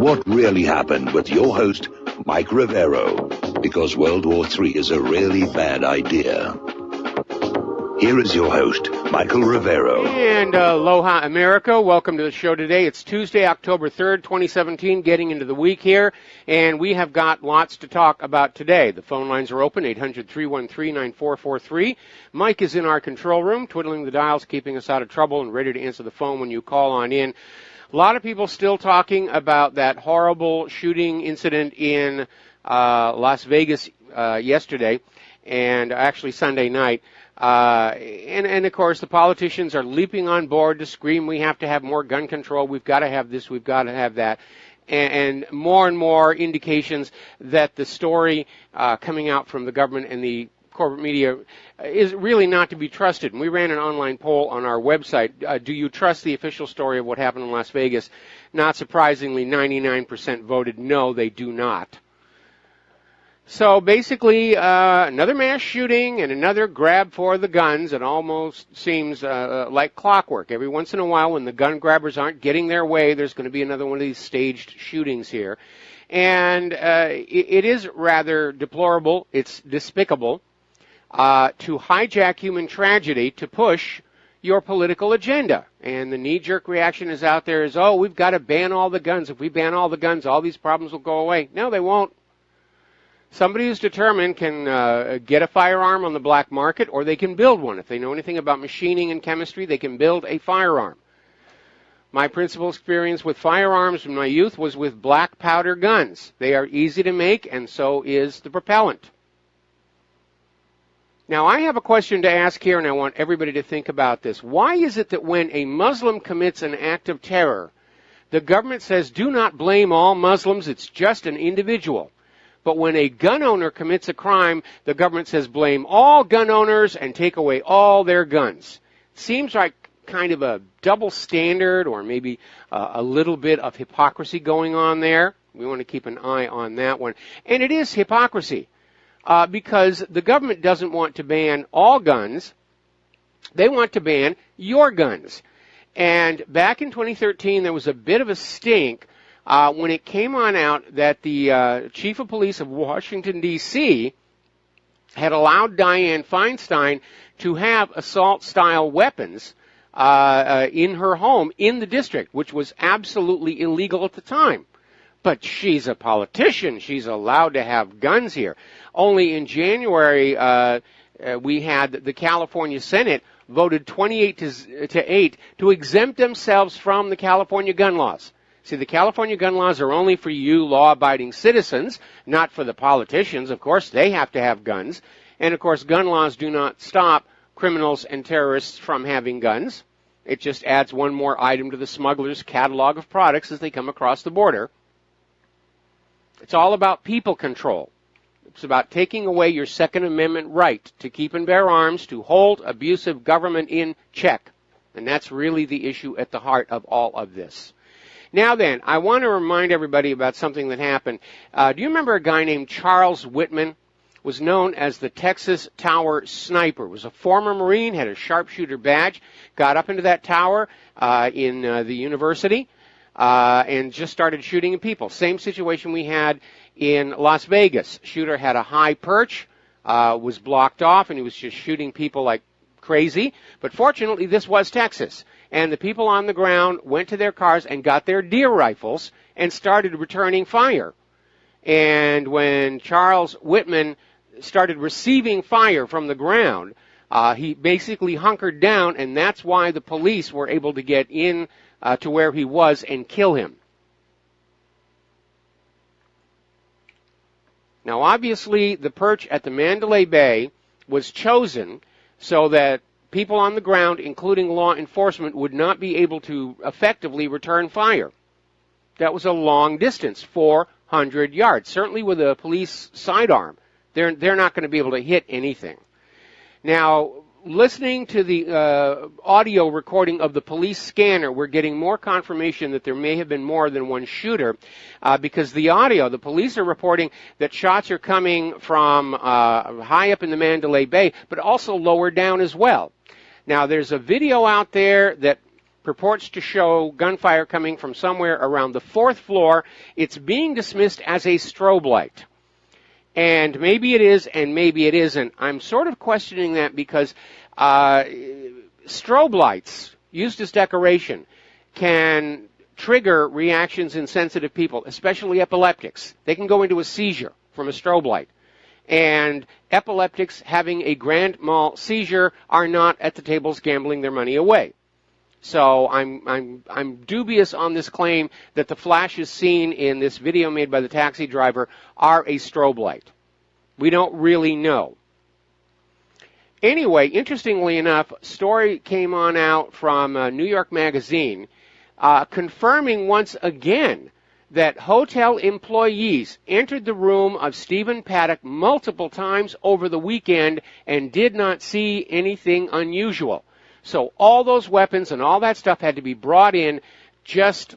What really happened with your host, Mike Rivero, because World War III is a really bad idea. Here is your host, Michael Rivero. And aloha, America. Welcome to the show today. It's Tuesday, October 3rd, 2017, getting into the week here, and we have got lots to talk about today. The phone lines are open, 800-313-9443. Mike is in our control room, twiddling the dials, keeping us out of trouble, and ready to answer the phone when you call on in. A lot of people still talking about that horrible shooting incident in Las Vegas yesterday, and actually Sunday night. And of course, the politicians are leaping on board to scream, we have to have more gun control, we've got to have this, we've got to have that. And more indications that the story coming out from the government and the corporate media is really not to be trusted. And we ran an online poll on our website. Do you trust the official story of what happened in Las Vegas? Not surprisingly, 99% voted no, they do not. So basically, another mass shooting and another grab for the guns. It almost seems like clockwork. Every once in a while, when the gun grabbers aren't getting their way, there's going to be another one of these staged shootings here. And it is rather deplorable. It's despicable to hijack human tragedy to push your political agenda. And the knee-jerk reaction is out there is, oh, we've got to ban all the guns. If we ban all the guns, all these problems will go away. No, they won't. Somebody who's determined can get a firearm on the black market, or they can build one. If they know anything about machining and chemistry, they can build a firearm. My principal experience with firearms in my youth was with black powder guns. They are easy to make, and so is the propellant. Now, I have a question to ask here, and I want everybody to think about this. Why is it that when a Muslim commits an act of terror, the government says, do not blame all Muslims, it's just an individual? But when a gun owner commits a crime, the government says blame all gun owners and take away all their guns. It seems like kind of a double standard, or maybe a little bit of hypocrisy going on there. We want to keep an eye on that one. And it is hypocrisy because the government doesn't want to ban all guns. They want to ban your guns. And back in 2013, there was a bit of a stink when it came on out that the chief of police of Washington, D.C. had allowed Dianne Feinstein to have assault-style weapons in her home in the district, which was absolutely illegal at the time. But she's a politician. She's allowed to have guns here. Only in January, we had the California Senate voted 28 to 8 to exempt themselves from the California gun laws. See, the California gun laws are only for you law-abiding citizens, not for the politicians. Of course, they have to have guns. And, of course, gun laws do not stop criminals and terrorists from having guns. It just adds one more item to the smuggler's catalog of products as they come across the border. It's all about people control. It's about taking away your Second Amendment right to keep and bear arms, to hold abusive government in check. And that's really the issue at the heart of all of this. Now then, I want to remind everybody about something that happened. Do you remember a guy named Charles Whitman? Was known as the Texas Tower Sniper. Was a former Marine, had a sharpshooter badge, got up into that tower in the university and just started shooting at people. Same situation we had in Las Vegas. Shooter had a high perch, was blocked off, and he was just shooting people like crazy. But fortunately, this was Texas. And the people on the ground went to their cars and got their deer rifles and started returning fire. And when Charles Whitman started receiving fire from the ground, he basically hunkered down, and that's why the police were able to get in to where he was and kill him. Now, obviously, the perch at the Mandalay Bay was chosen so that people on the ground, including law enforcement, would not be able to effectively return fire. That was a long distance, 400 yards. Certainly with a police sidearm, they're not going to be able to hit anything. Now, listening to the audio recording of the police scanner, we're getting more confirmation that there may have been more than one shooter because the audio, the police are reporting that shots are coming from high up in the Mandalay Bay, but also lower down as well. Now, there's a video out there that purports to show gunfire coming from somewhere around the 4th floor. It's being dismissed as a strobe light. And maybe it is, and maybe it isn't. I'm sort of questioning that because strobe lights, used as decoration, can trigger reactions in sensitive people, especially epileptics. They can go into a seizure from a strobe light. And epileptics having a grand mal seizure are not at the tables gambling their money away. So I'm dubious on this claim that the flashes seen in this video made by the taxi driver are a strobe light. We don't really know. Anyway, interestingly enough, a story came on out from New York Magazine confirming once again that hotel employees entered the room of Stephen Paddock multiple times over the weekend and did not see anything unusual. So all those weapons and all that stuff had to be brought in just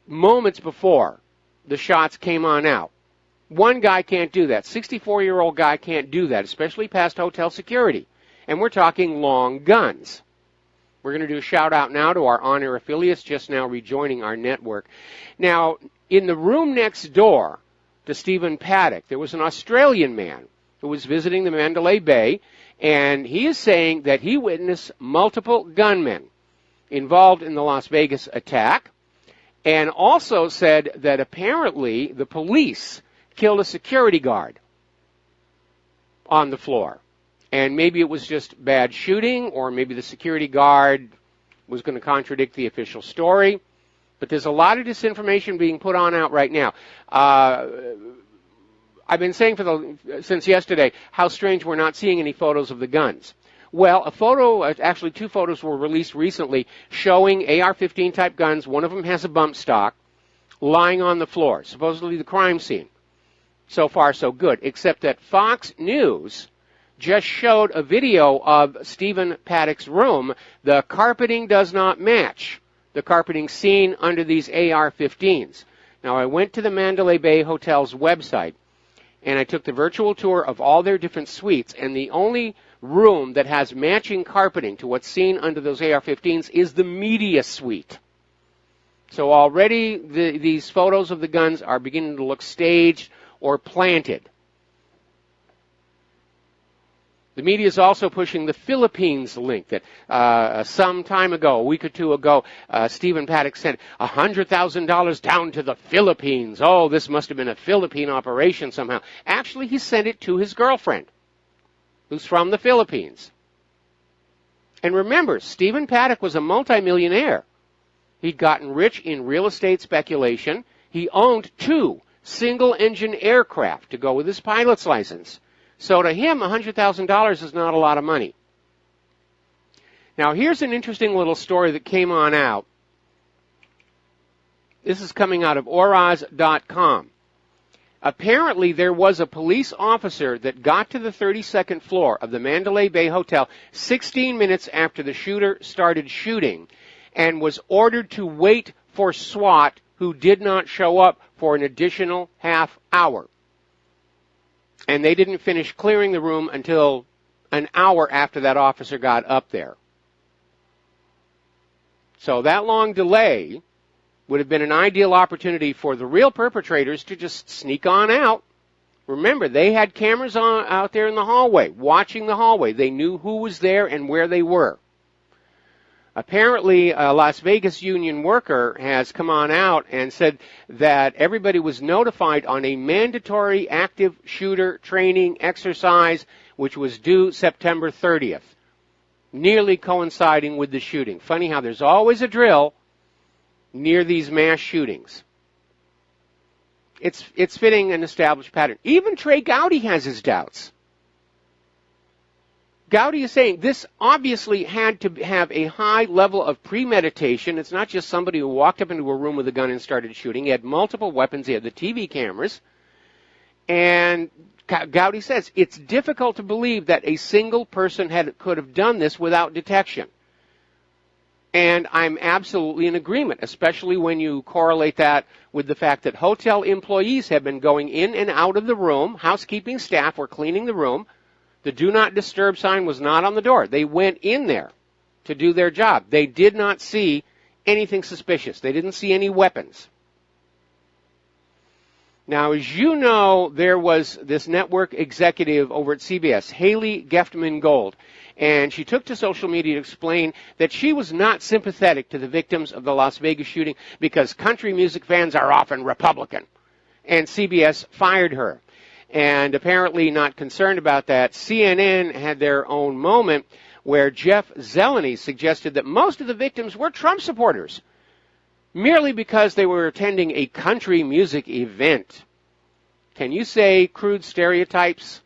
moments before the shots came on out. One guy can't do that. 64-year-old guy can't do that, especially past hotel security. And we're talking long guns. We're going to do a shout-out now to our on-air affiliates just now rejoining our network. Now, in the room next door to Stephen Paddock, there was an Australian man who was visiting the Mandalay Bay, and he is saying that he witnessed multiple gunmen involved in the Las Vegas attack, and also said that apparently the police killed a security guard on the floor. And maybe it was just bad shooting, or maybe the security guard was going to contradict the official story. But there's a lot of disinformation being put on out right now. I've been saying since yesterday how strange we're not seeing any photos of the guns. Well, actually 2 photos were released recently showing AR-15 type guns. One of them has a bump stock lying on the floor, supposedly the crime scene. So far, so good, except that Fox News just showed a video of Stephen Paddock's room. The carpeting does not match the carpeting seen under these AR-15s. Now, I went to the Mandalay Bay Hotel's website, and I took the virtual tour of all their different suites, and the only room that has matching carpeting to what's seen under those AR-15s is the media suite. So already these photos of the guns are beginning to look staged or planted. The media is also pushing the Philippines link that some time ago, a week or two ago, Stephen Paddock sent $100,000 down to the Philippines. Oh, this must have been a Philippine operation somehow. Actually, he sent it to his girlfriend, who's from the Philippines. And remember, Stephen Paddock was a multimillionaire. He'd gotten rich in real estate speculation. He owned 2 single-engine aircraft to go with his pilot's license. So to him, $100,000 is not a lot of money. Now, here's an interesting little story that came on out. This is coming out of Oraz.com. Apparently, there was a police officer that got to the 32nd floor of the Mandalay Bay Hotel 16 minutes after the shooter started shooting and was ordered to wait for SWAT, who did not show up for an additional half hour. And they didn't finish clearing the room until an hour after that officer got up there. So that long delay would have been an ideal opportunity for the real perpetrators to just sneak on out. Remember, they had cameras out there in the hallway, watching the hallway. They knew who was there and where they were. Apparently, a Las Vegas union worker has come on out and said that everybody was notified on a mandatory active shooter training exercise, which was due September 30th, nearly coinciding with the shooting. Funny how there's always a drill near these mass shootings. It's fitting an established pattern. Even Trey Gowdy has his doubts. Gowdy is saying this obviously had to have a high level of premeditation. It's not just somebody who walked up into a room with a gun and started shooting. He had multiple weapons. He had the TV cameras. And Gowdy says it's difficult to believe that a single person could have done this without detection. And I'm absolutely in agreement, especially when you correlate that with the fact that hotel employees have been going in and out of the room. Housekeeping staff were cleaning the room. The do not disturb sign was not on the door. They went in there to do their job. They did not see anything suspicious. They didn't see any weapons. Now, as you know, there was this network executive over at CBS, Haley Geftman Gold, and she took to social media to explain that she was not sympathetic to the victims of the Las Vegas shooting because country music fans are often Republican. And CBS fired her. And apparently not concerned about that, CNN had their own moment where Jeff Zeleny suggested that most of the victims were Trump supporters, merely because they were attending a country music event. Can you say crude stereotypes?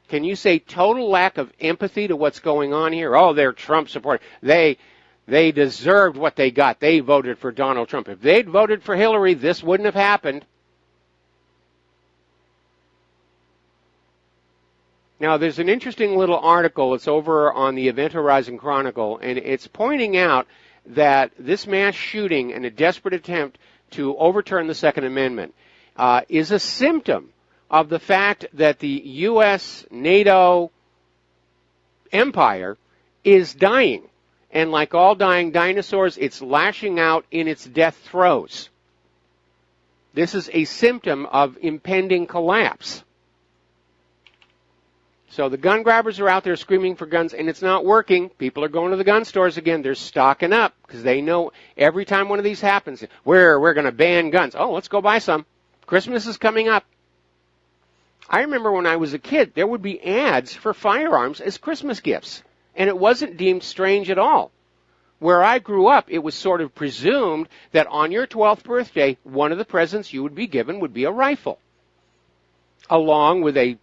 Can you say total lack of empathy to what's going on here? Oh, they're Trump supporters. They deserved what they got. They voted for Donald Trump. If they'd voted for Hillary, this wouldn't have happened. Now, there's an interesting little article. It's over on the Event Horizon Chronicle, and it's pointing out that this mass shooting and a desperate attempt to overturn the Second Amendment is a symptom of the fact that the U.S. NATO empire is dying. And like all dying dinosaurs, it's lashing out in its death throes. This is a symptom of impending collapse. So the gun grabbers are out there screaming for guns, and it's not working. People are going to the gun stores again. They're stocking up because they know every time one of these happens, we're going to ban guns. Oh, let's go buy some. Christmas is coming up. I remember when I was a kid, there would be ads for firearms as Christmas gifts, and it wasn't deemed strange at all. Where I grew up, it was sort of presumed that on your 12th birthday, one of the presents you would be given would be a rifle, along with a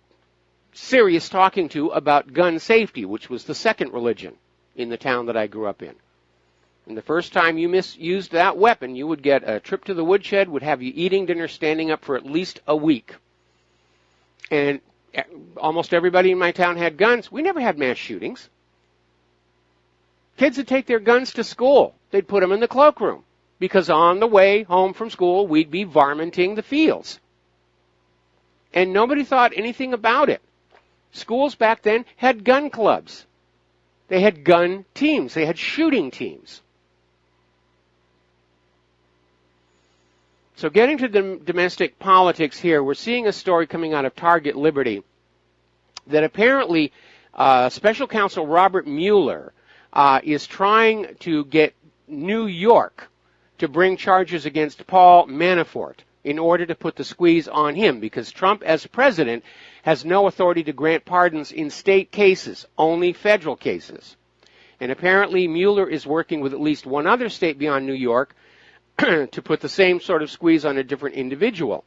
serious talking to about gun safety, which was the second religion in the town that I grew up in. And the first time you misused that weapon, you would get a trip to the woodshed, would have you eating dinner, standing up for at least a week. And almost everybody in my town had guns. We never had mass shootings. Kids would take their guns to school. They'd put them in the cloakroom because on the way home from school, we'd be varminting the fields. And nobody thought anything about it. Schools back then had gun clubs. They had gun teams. They had shooting teams. So getting to the domestic politics here, we're seeing a story coming out of Target Liberty that apparently Special Counsel Robert Mueller is trying to get New York to bring charges against Paul Manafort in order to put the squeeze on him, because Trump, as president, has no authority to grant pardons in state cases, only federal cases. And apparently Mueller is working with at least one other state beyond New York to put the same sort of squeeze on a different individual.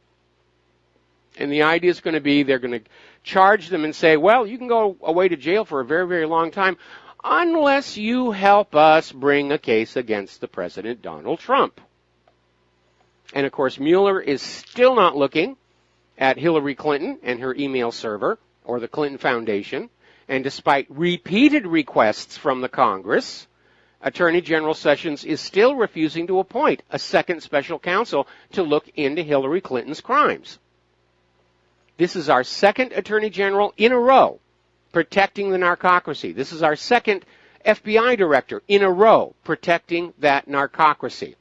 And the idea is going to be they're going to charge them and say, well, you can go away to jail for a very, very long time unless you help us bring a case against the President, Donald Trump. And, of course, Mueller is still not looking at Hillary Clinton and her email server or the Clinton Foundation. And despite repeated requests from the Congress, Attorney General Sessions is still refusing to appoint a second special counsel to look into Hillary Clinton's crimes. This is our second Attorney General in a row protecting the narcocracy. This is our second FBI director in a row protecting that narcocracy.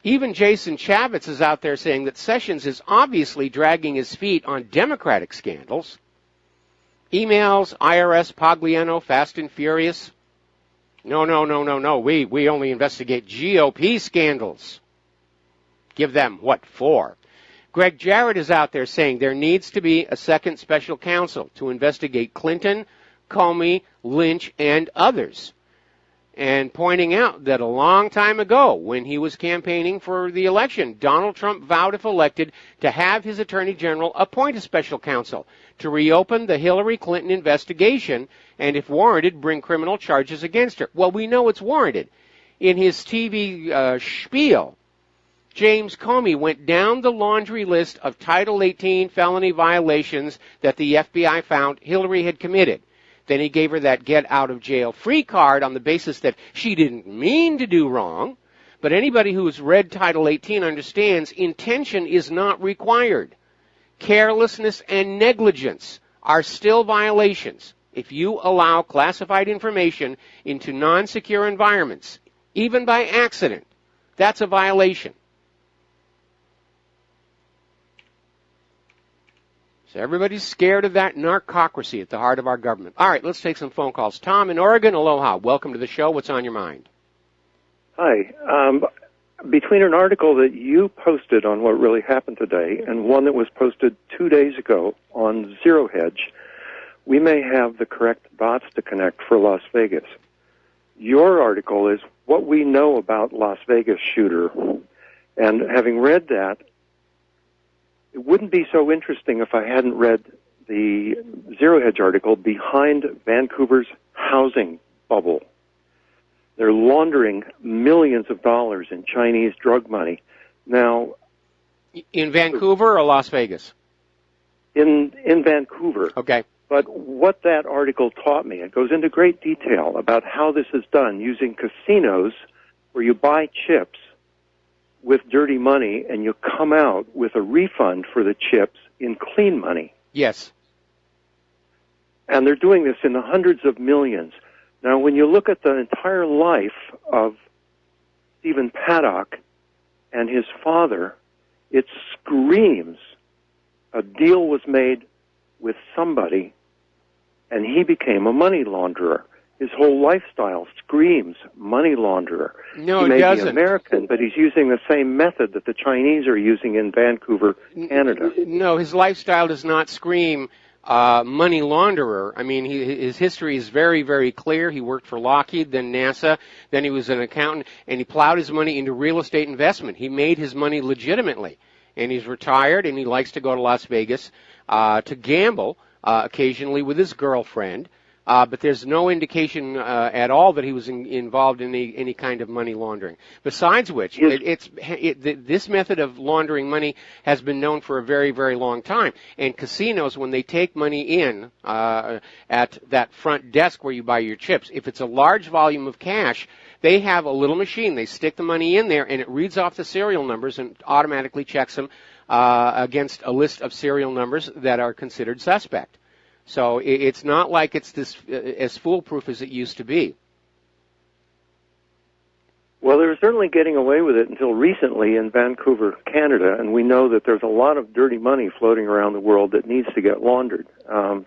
Even Jason Chaffetz is out there saying that Sessions is obviously dragging his feet on Democratic scandals. Emails, IRS, Pagliano, Fast and Furious. No. We only investigate GOP scandals. Give them what for? Greg Jarrett is out there saying there needs to be a second special counsel to investigate Clinton, Comey, Lynch, and others. And pointing out that a long time ago, when he was campaigning for the election, Donald Trump vowed, if elected, to have his Attorney General appoint a special counsel to reopen the Hillary Clinton investigation and, if warranted, bring criminal charges against her. Well, we know it's warranted. In his TV spiel, James Comey went down the laundry list of Title 18 felony violations that the FBI found Hillary had committed. Then he gave her that get-out-of-jail-free card on the basis that she didn't mean to do wrong. But anybody who's read Title 18 understands intention is not required. Carelessness and negligence are still violations. If you allow classified information into non-secure environments, even by accident, that's a violation. So everybody's scared of that narcocracy at the heart of our government. All right, let's take some phone calls. Tom in Oregon, aloha. Welcome to the show. What's on your mind? Hi. Between an article that you posted on what really happened today and one that was posted 2 days ago on Zero Hedge, we may have the correct dots to connect for Las Vegas. Your article is what we know about Las Vegas shooter, and having read that, it wouldn't be so interesting if I hadn't read the Zero Hedge article behind Vancouver's housing bubble. They're laundering millions of dollars in Chinese drug money. Now, in Vancouver or Las Vegas? In Vancouver. Okay. But what that article taught me, it goes into great detail about how this is done using casinos where you buy chips with dirty money and you come out with a refund for the chips in clean money. Yes. And they're doing this in the hundreds of millions. Now, when you look at the entire life of Stephen Paddock and his father, it screams a deal was made with somebody and he became a money launderer. His whole lifestyle screams money launderer. No, he may it doesn't. be American, but he's using the same method that the Chinese are using in Vancouver, Canada. No, his lifestyle does not scream money launderer. I mean, his history is very, very clear. He worked for Lockheed, then NASA, then he was an accountant, and he plowed his money into real estate investment. He made his money legitimately, and he's retired, and he likes to go to Las Vegas to gamble occasionally with his girlfriend. But there's no indication at all that he was involved in any kind of money laundering. Besides which, this method of laundering money has been known for a very, very long time. And casinos, when they take money in at that front desk where you buy your chips, if it's a large volume of cash, they have a little machine. They stick the money in there, and it reads off the serial numbers and automatically checks them against a list of serial numbers that are considered suspect. So it's not like it's this as foolproof as it used to be. Well, they were certainly getting away with it until recently in Vancouver, Canada, and we know that there's a lot of dirty money floating around the world that needs to get laundered. Well,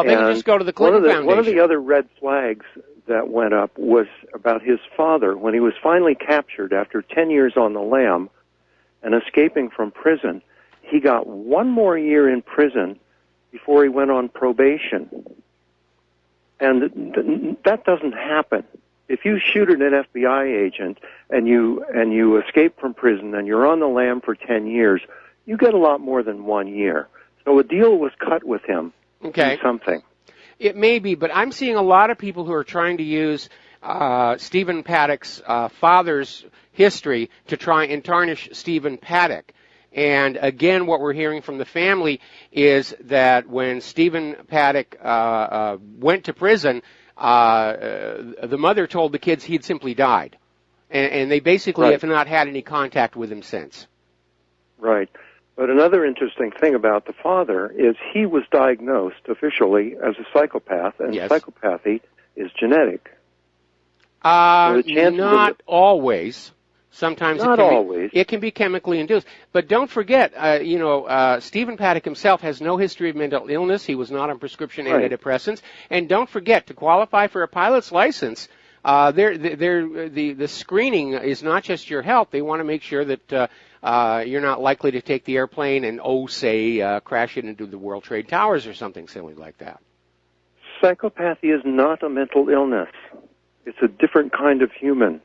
they can just go to the Clinton Foundation. One of the other red flags that went up was about his father. When he was finally captured after 10 years on the lam and escaping from prison, he got one more year in prison before he went on probation. And that doesn't happen. If you shoot at an FBI agent and you escape from prison and you're on the lam for 10 years, you get a lot more than 1 year. So a deal was cut with him. Okay. Something. It may be, but I'm seeing a lot of people who are trying to use Stephen Paddock's father's history to try and tarnish Stephen Paddock. And again, what we're hearing from the family is that when Stephen Paddock went to prison, the mother told the kids he'd simply died. And they basically have not had any contact with him since. Right. But another interesting thing about the father is he was diagnosed officially as a psychopath, and psychopathy is genetic. Not always. Sometimes it can be chemically induced. But don't forget, Stephen Paddock himself has no history of mental illness. He was not on prescription antidepressants. And don't forget, to qualify for a pilot's license, the screening is not just your health. They want to make sure that you're not likely to take the airplane and, crash it into the World Trade Towers or something silly like that. Psychopathy is not a mental illness. It's a different kind of human.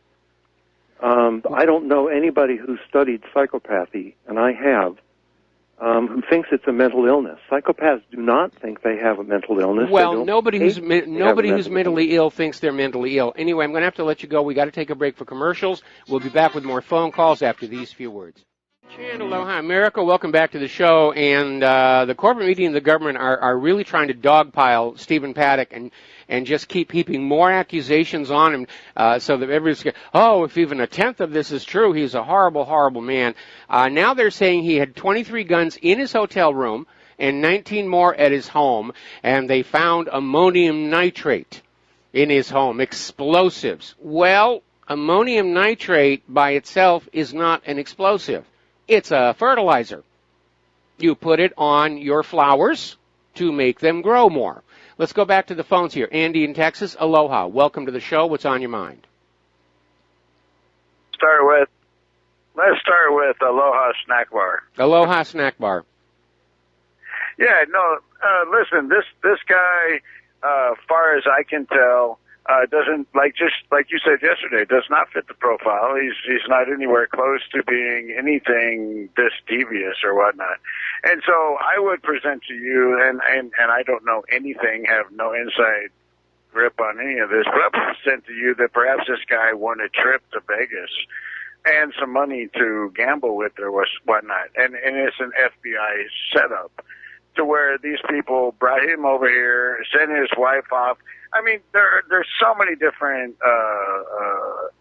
I don't know anybody who's studied psychopathy, and I have, who thinks it's a mental illness. Psychopaths do not think they have a mental illness. Well, nobody who's mentally ill thinks they're mentally ill. Anyway, I'm going to have to let you go. We got to take a break for commercials. We'll be back with more phone calls after these few words. And aloha, America. Welcome back to the show. And the corporate media and the government are really trying to dogpile Stephen Paddock and just keep heaping more accusations on him so that everybody's going, if even a tenth of this is true, he's a horrible, horrible man. Now they're saying he had 23 guns in his hotel room and 19 more at his home, and they found ammonium nitrate in his home, explosives. Well, ammonium nitrate by itself is not an explosive. It's a fertilizer. You put it on your flowers to make them grow more. Let's go back to the phones here. Andy in Texas, aloha. Welcome to the show. What's on your mind? Let's start with Aloha Snack Bar. Aloha Snack Bar. Yeah, no, listen, this guy, far as I can tell, doesn't, just like you said yesterday, does not fit the profile. He's not anywhere close to being anything this devious or whatnot. And so I would present to you, and I don't know anything, have no inside grip on any of this, but I would present to you that perhaps this guy won a trip to Vegas and some money to gamble with or whatnot. And it's an FBI setup to where these people brought him over here, sent his wife off. I mean, there's so many different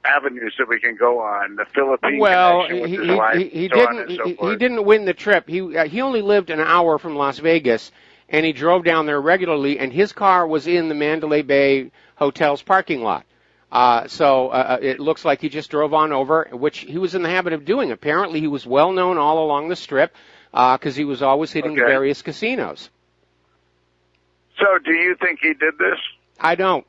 avenues that we can go on. The Philippine connection with his wife, he didn't win the trip. He only lived an hour from Las Vegas, and he drove down there regularly, and his car was in the Mandalay Bay Hotel's parking lot. So it looks like he just drove on over, which he was in the habit of doing. Apparently, he was well known all along the Strip because he was always hitting the various casinos. So, do you think he did this? I don't.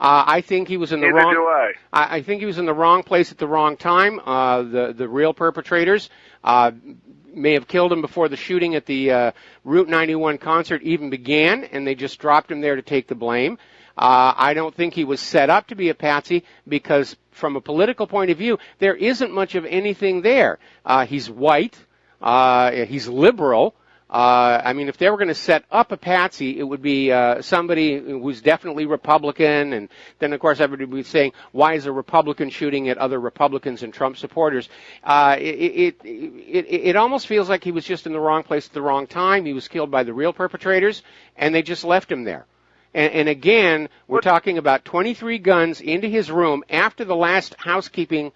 I think he was in the wrong. Neither do I. I think he was in the wrong place at the wrong time. The real perpetrators may have killed him before the shooting at the Route 91 concert even began, and they just dropped him there to take the blame. I don't think he was set up to be a patsy because, from a political point of view, there isn't much of anything there. He's white. He's liberal. I mean, if they were going to set up a patsy, it would be somebody who's definitely Republican, and then, of course, everybody would be saying, why is a Republican shooting at other Republicans and Trump supporters? It almost feels like he was just in the wrong place at the wrong time. He was killed by the real perpetrators, and they just left him there. And again, we're talking about 23 guns into his room after the last housekeeping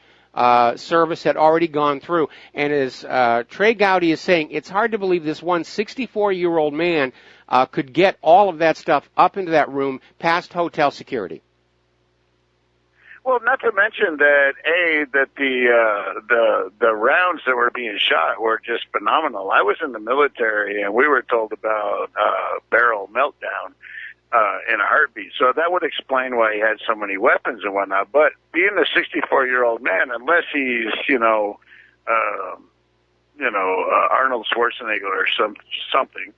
service had already gone through. And as Trey Gowdy is saying, it's hard to believe this one 64-year-old man could get all of that stuff up into that room past hotel security. Well, not to mention that the rounds that were being shot were just phenomenal. I was in the military, and we were told about barrel meltdown in a heartbeat. So that would explain why he had so many weapons and whatnot. But being a 64-year-old man, unless he's, Arnold Schwarzenegger or something,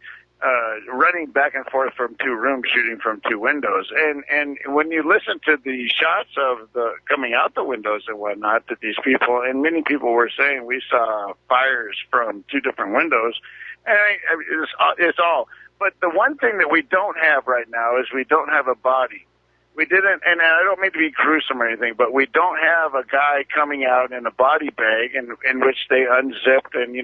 running back and forth from two rooms, shooting from two windows. And when you listen to the shots of the coming out the windows and whatnot, that these people, and many people were saying we saw fires from two different windows, and it's all. But the one thing that we don't have right now is we don't have a body. We didn't, and I don't mean to be gruesome or anything, but we don't have a guy coming out in a body bag in which they unzipped. And,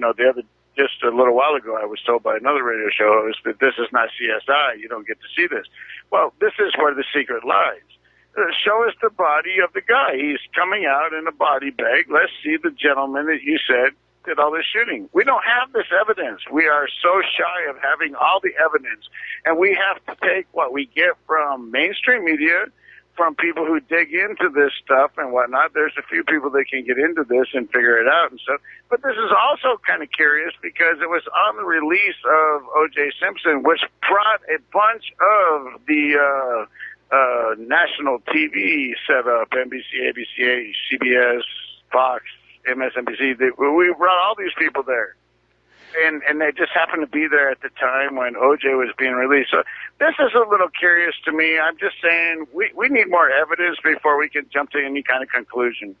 just a little while ago, I was told by another radio show host that this is not CSI. You don't get to see this. Well, this is where the secret lies. Show us the body of the guy. He's coming out in a body bag. Let's see the gentleman that you said did all this shooting. We don't have this evidence. We are so shy of having all the evidence. And we have to take what we get from mainstream media, from people who dig into this stuff and whatnot. There's a few people that can get into this and figure it out and stuff. But this is also kind of curious because it was on the release of O.J. Simpson, which brought a bunch of the national TV setup, NBC, ABC, CBS, Fox, MSNBC. We brought all these people there. And they just happened to be there at the time when O.J. was being released. So this is a little curious to me. I'm just saying we need more evidence before we can jump to any kind of conclusion.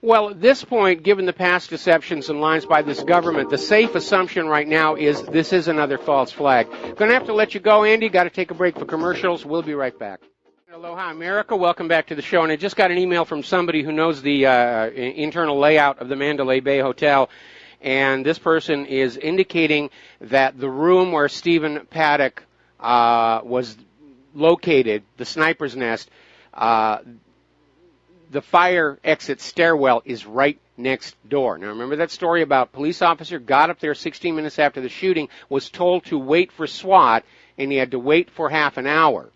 Well, at this point, given the past deceptions and lies by this government, the safe assumption right now is this is another false flag. Going to have to let you go, Andy. Got to take a break for commercials. We'll be right back. Aloha, America. Welcome back to the show. And I just got an email from somebody who knows the internal layout of the Mandalay Bay Hotel. And this person is indicating that the room where Stephen Paddock was located, the sniper's nest, the fire exit stairwell is right next door. Now, remember that story about police officer got up there 16 minutes after the shooting, was told to wait for SWAT, and he had to wait for half an hour.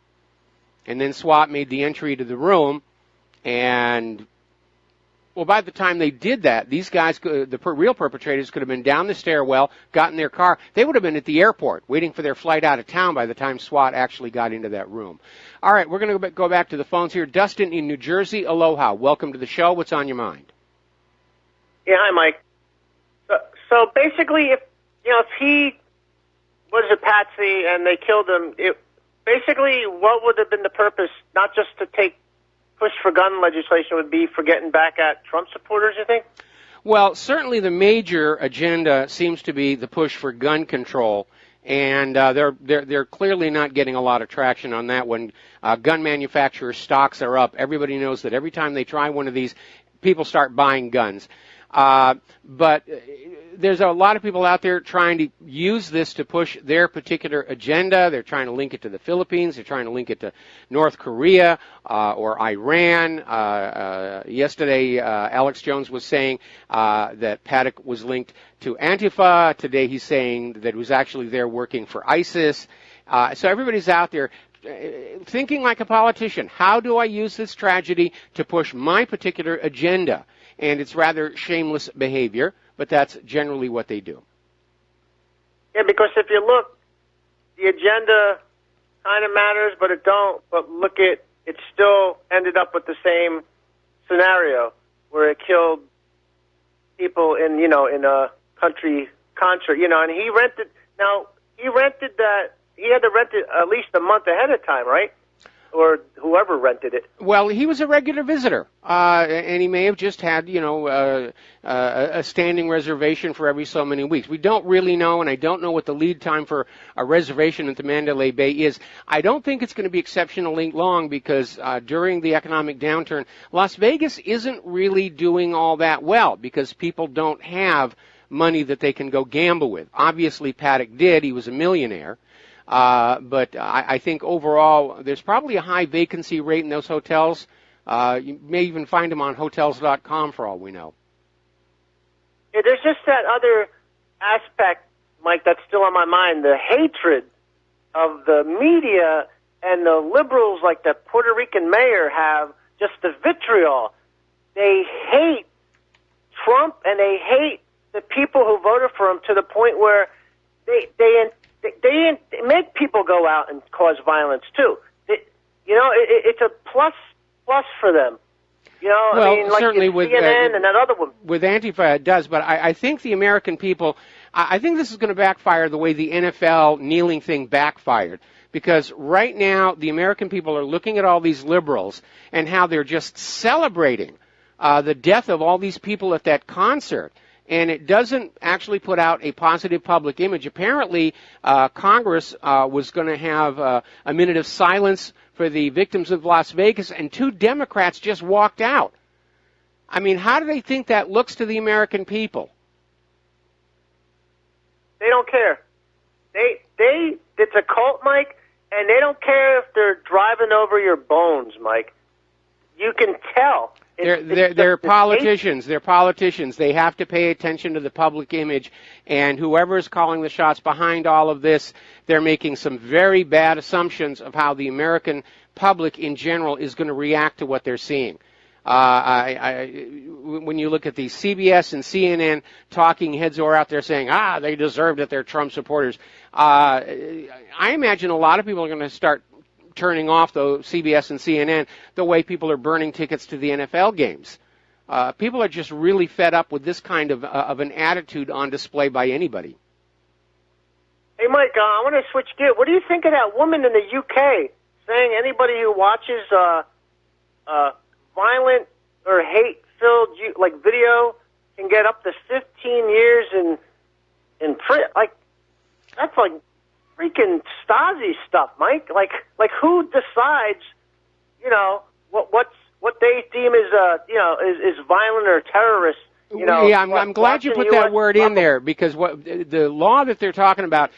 And then SWAT made the entry to the room, and, well, by the time they did that, these guys, the real perpetrators, could have been down the stairwell, got in their car. They would have been at the airport waiting for their flight out of town by the time SWAT actually got into that room. All right, we're going to go back to the phones here. Dustin in New Jersey, aloha. Welcome to the show. What's on your mind? Yeah, hi, Mike. So basically, if he was a patsy and they killed him, basically what would have been the purpose? Not just to push for gun legislation, would be for getting back at Trump supporters, you think? Well, certainly the major agenda seems to be the push for gun control, and they're clearly not getting a lot of traction on that one. Gun manufacturers' stocks are up. Everybody knows that every time they try one of these, people start buying guns. But there's a lot of people out there trying to use this to push their particular agenda. They're trying to link it to the Philippines. They're trying to link it to North Korea or Iran. Yesterday, Alex Jones was saying that Paddock was linked to Antifa. Today, he's saying that he was actually there working for ISIS. So everybody's out there thinking like a politician. How do I use this tragedy to push my particular agenda? And it's rather shameless behavior, but that's generally what they do. Yeah, because if you look, the agenda kind of matters, but it don't. But look at it, still ended up with the same scenario where it killed people in a country concert, and he rented. Now he rented that. He had to rent it at least a month ahead of time, right? Or whoever rented it. Well, he was a regular visitor, and he may have just had, a standing reservation for every so many weeks. We don't really know, and I don't know what the lead time for a reservation at the Mandalay Bay is. I don't think it's going to be exceptionally long because during the economic downturn, Las Vegas isn't really doing all that well because people don't have money that they can go gamble with. Obviously, Paddock did. He was a millionaire. But I think overall there's probably a high vacancy rate in those hotels. You may even find them on Hotels.com for all we know. Yeah, there's just that other aspect, Mike, that's still on my mind, the hatred of the media and the liberals like the Puerto Rican mayor have, just the vitriol. They hate Trump and they hate the people who voted for him to the point where they make people go out and cause violence too. It's a plus for them. Well, I mean, like certainly with CNN and that other one. With Antifa, it does. But I think the American people, I think this is going to backfire the way the NFL kneeling thing backfired. Because right now, the American people are looking at all these liberals and how they're just celebrating the death of all these people at that concert. And it doesn't actually put out a positive public image. Apparently, Congress was going to have a minute of silence for the victims of Las Vegas, and 2 Democrats just walked out. I mean, how do they think that looks to the American people? They don't care. It's a cult, Mike, and they don't care if they're driving over your bones, Mike. You can tell. They're politicians. They're politicians. They have to pay attention to the public image, and whoever is calling the shots behind all of this, they're making some very bad assumptions of how the American public in general is going to react to what they're seeing. When you look at the CBS and CNN talking heads who are out there saying, they deserved it, they're Trump supporters, I imagine a lot of people are going to start turning off the CBS and CNN the way people are burning tickets to the NFL games. People are just really fed up with this kind of an attitude on display by anybody. Hey, Mike, I want to switch gears. What do you think of that woman in the UK saying anybody who watches violent or hate-filled video can get up to 15 years in prison? That's like freaking Stasi stuff, Mike. Like who decides, what they deem is violent or terrorist? Yeah, I'm glad you put that word in there because what the law that they're talking about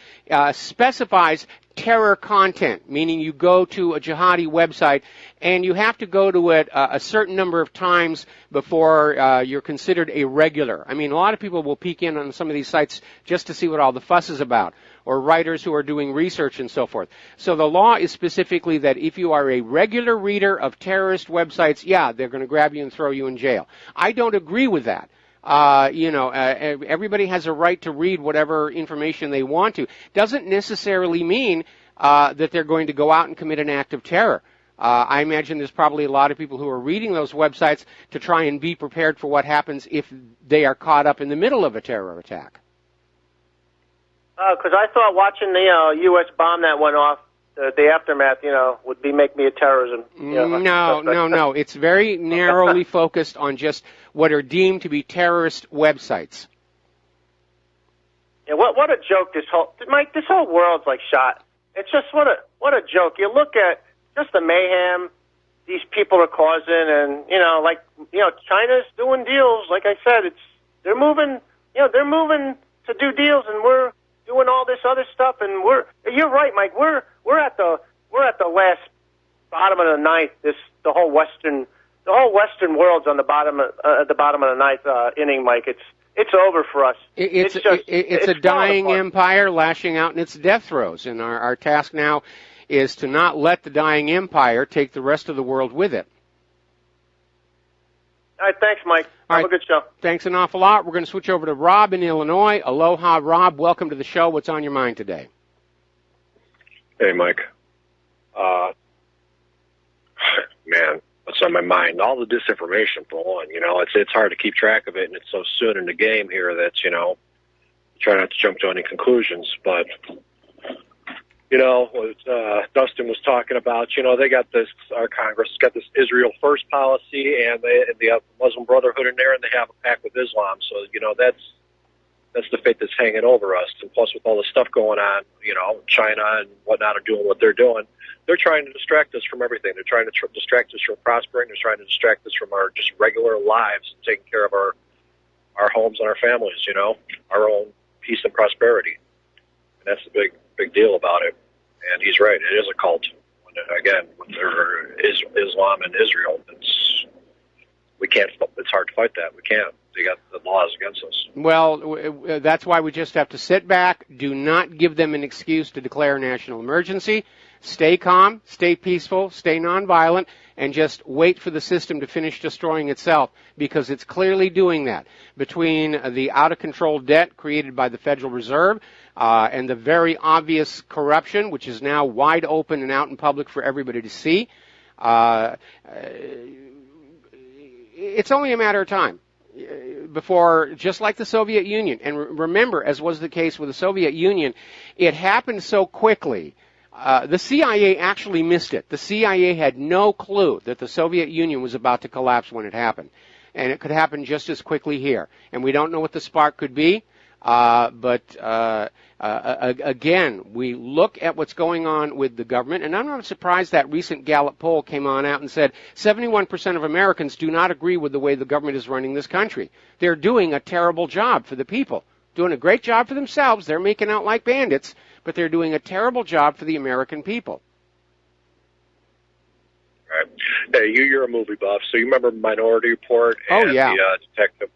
specifies terror content, meaning you go to a jihadi website and you have to go to it a certain number of times before you're considered a regular. I mean, a lot of people will peek in on some of these sites just to see what all the fuss is about, or writers who are doing research and so forth. So the law is specifically that if you are a regular reader of terrorist websites, yeah, they're going to grab you and throw you in jail. I don't agree with that. Everybody has a right to read whatever information they want to. Doesn't necessarily mean that they're going to go out and commit an act of terror. I imagine there's probably a lot of people who are reading those websites to try and be prepared for what happens if they are caught up in the middle of a terror attack. Because I thought watching the U.S. bomb that went off, the aftermath, would make me a terrorism. No. It's very narrowly focused on just what are deemed to be terrorist websites. Yeah, what a joke this whole world's like shot. It's just what a joke. You look at just the mayhem these people are causing, and China's doing deals. Like I said, they're moving to do deals, and we're doing all this other stuff, and you're right, Mike. We're at the last bottom of the ninth. The whole Western world's on the bottom of the ninth inning, Mike. It's over for us. It's a dying empire lashing out in its death throes, and our task now is to not let the dying empire take the rest of the world with it. All right, thanks, Mike. Have a good show. Thanks an awful lot. We're going to switch over to Rob in Illinois. Aloha, Rob. Welcome to the show. What's on your mind today? Hey, Mike. Man, what's on my mind? All the disinformation, for one. It's hard to keep track of it, and it's so soon in the game here that, try not to jump to any conclusions. But, what Dustin was talking about, they got this, our Congress has got this Israel First policy, and the Muslim Brotherhood in there, and they have a pact with Islam. So, that's the fate that's hanging over us. And plus, with all the stuff going on, China and whatnot are doing what they're doing. They're trying to distract us from everything. They're trying to distract us from prospering. They're trying to distract us from our just regular lives and taking care of our homes and our families, our own peace and prosperity. And that's the big deal about it. And he's right. It is a cult. When there is Islam and Israel, it's hard to fight that. We can't. They got the laws against us. Well, that's why we just have to sit back, do not give them an excuse to declare a national emergency, stay calm, stay peaceful, stay nonviolent, and just wait for the system to finish destroying itself, because it's clearly doing that. Between the out-of-control debt created by the Federal Reserve and the very obvious corruption, which is now wide open and out in public for everybody to see, it's only a matter of time before, just like the Soviet Union, and remember, as was the case with the Soviet Union, it happened so quickly. The CIA actually missed it. The CIA had no clue that the Soviet Union was about to collapse when it happened. And it could happen just as quickly here. And we don't know what the spark could be. Again, we look at what's going on with the government, and I'm not surprised that recent Gallup poll came on out and said 71% of Americans do not agree with the way the government is running this country. They're doing a terrible job for the people, doing a great job for themselves. They're making out like bandits, but they're doing a terrible job for the American people. Right. Hey, you're a movie buff, so you remember Minority Report? And yeah. The detective.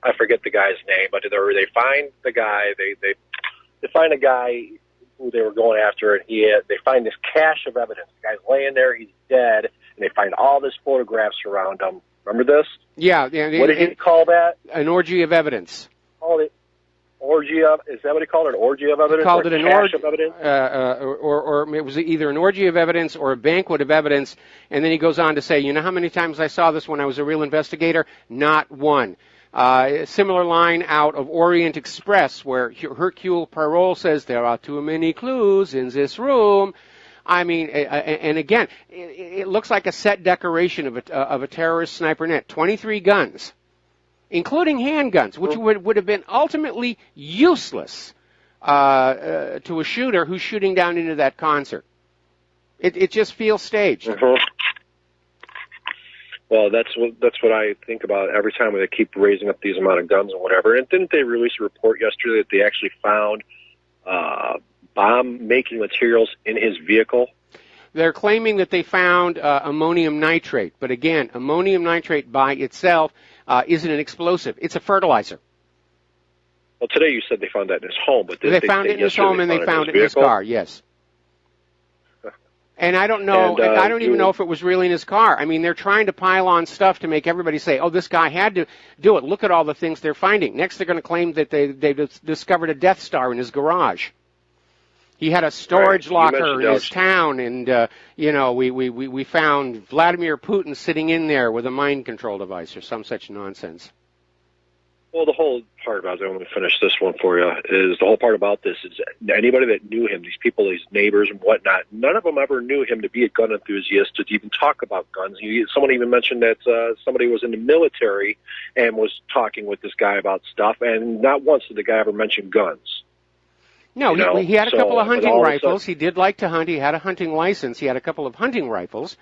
I forget the guy's name, but they find the guy. They find a guy who they were going after, and they find this cache of evidence. The guy's laying there, he's dead, and they find all this photographs around him. Remember this? Yeah. What did he call that? An orgy of evidence. Called it orgy of. Is that what he called it? An orgy of evidence? He called it an orgy of evidence. Or it was either an orgy of evidence or a banquet of evidence. And then he goes on to say, you know how many times I saw this when I was a real investigator? Not one. Similar line out of Orient Express, where Hercule Poirot says there are too many clues in this room. I mean, and again, it looks like a set decoration of a terrorist sniper net. 23 guns, including handguns, which would have been ultimately useless to a shooter who's shooting down into that concert. It just feels staged. Mm-hmm. Well, that's what I think about every time they keep raising up these amount of guns and whatever. And didn't they release a report yesterday that they actually found bomb-making materials in his vehicle? They're claiming that they found ammonium nitrate. But again, ammonium nitrate by itself isn't an explosive. It's a fertilizer. Well, today you said they found that in his home, but they found it in his home and they found it in his car, yes. And I don't know, I don't even know if it was really in his car. I mean, they're trying to pile on stuff to make everybody say, oh, this guy had to do it. Look at all the things they're finding. Next, they're going to claim that they discovered a Death Star in his garage. He had a storage locker in his town, and, we found Vladimir Putin sitting in there with a mind control device or some such nonsense. Well, the whole part about it, I'm going to finish this one for you, is the whole part about this is anybody that knew him, these people, these neighbors and whatnot, none of them ever knew him to be a gun enthusiast, to even talk about guns. Someone even mentioned that somebody was in the military and was talking with this guy about stuff, and not once did the guy ever mention guns. No, he had a couple of hunting rifles. He did like to hunt. He had a hunting license. He had a couple of hunting rifles.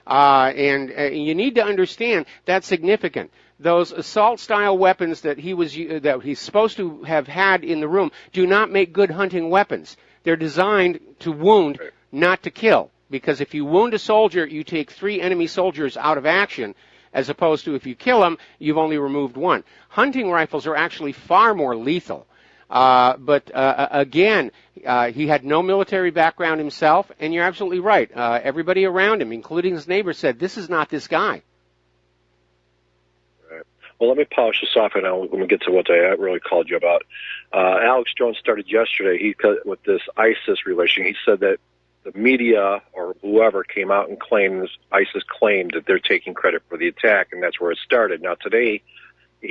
And you need to understand that's significant. Those assault-style weapons that he's supposed to have had in the room do not make good hunting weapons. They're designed to wound, not to kill. Because if you wound a soldier, you take 3 enemy soldiers out of action, as opposed to if you kill them, you've only removed 1. Hunting rifles are actually far more lethal. Again, he had no military background himself, and you're absolutely right. Everybody around him, including his neighbors, said, this is not this guy. Right. Well, let me polish this off, and I'm going to get to what I really called you about. Alex Jones started yesterday with this ISIS relation. He said that the media or whoever came out and ISIS claimed that they're taking credit for the attack, and that's where it started. Now, today,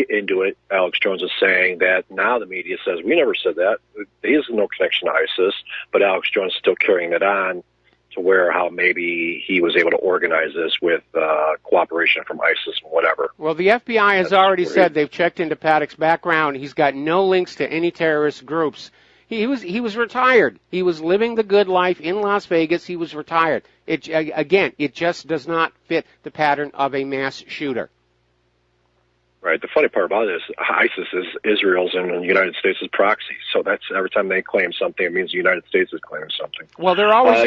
into it, Alex Jones is saying that now the media says, we never said that. There is no connection to ISIS, but Alex Jones is still carrying it on to how maybe he was able to organize this with cooperation from ISIS and whatever. Well, the FBI has already said they've checked into Paddock's background. He's got no links to any terrorist groups. He was retired. He was living the good life in Las Vegas. He was retired. It just does not fit the pattern of a mass shooter. Right. The funny part about it is ISIS is Israel's and the United States' proxy. So that's every time they claim something, it means the United States is claiming something. Well, they're always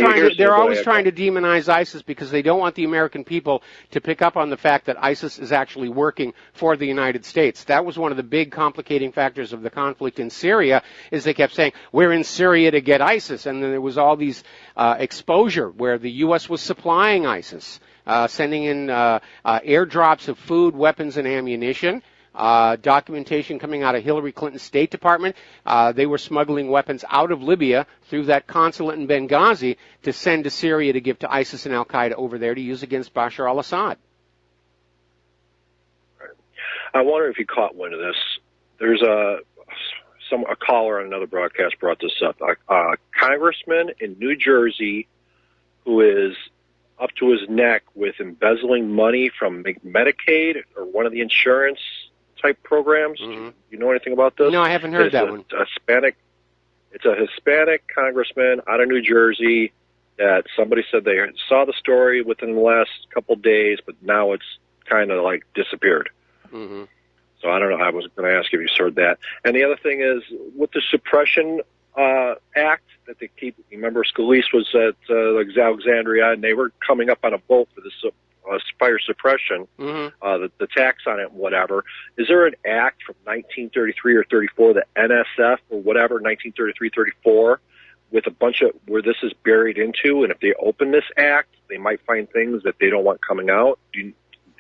trying to demonize ISIS because they don't want the American people to pick up on the fact that ISIS is actually working for the United States. That was one of the big complicating factors of the conflict in Syria, is they kept saying, we're in Syria to get ISIS. And then there was all these exposure where the U.S. was supplying ISIS. Sending in airdrops of food, weapons, and ammunition. Documentation coming out of Hillary Clinton's State Department. They were smuggling weapons out of Libya through that consulate in Benghazi to send to Syria to give to ISIS and al-Qaeda over there to use against Bashar al-Assad. Right. I wonder if you caught wind of this. There's a caller on another broadcast brought this up. A congressman in New Jersey who is up to his neck with embezzling money from Medicaid or one of the insurance type programs. Mm-hmm. You know anything about this? No, I haven't heard that one. It's a Hispanic congressman out of New Jersey that somebody said they saw the story within the last couple days, but now it's kind of like disappeared. Mm-hmm. So I don't know. I was going to ask if you heard that. And the other thing is with the suppression act that they keep. Remember, Scalise was at Alexandria, and they were coming up on a boat for this fire suppression, mm-hmm. The tax on it and whatever. Is there an act from 1933 or 34, the NSF or whatever, 1933, 34, with a bunch of where this is buried into? And if they open this act, they might find things that they don't want coming out.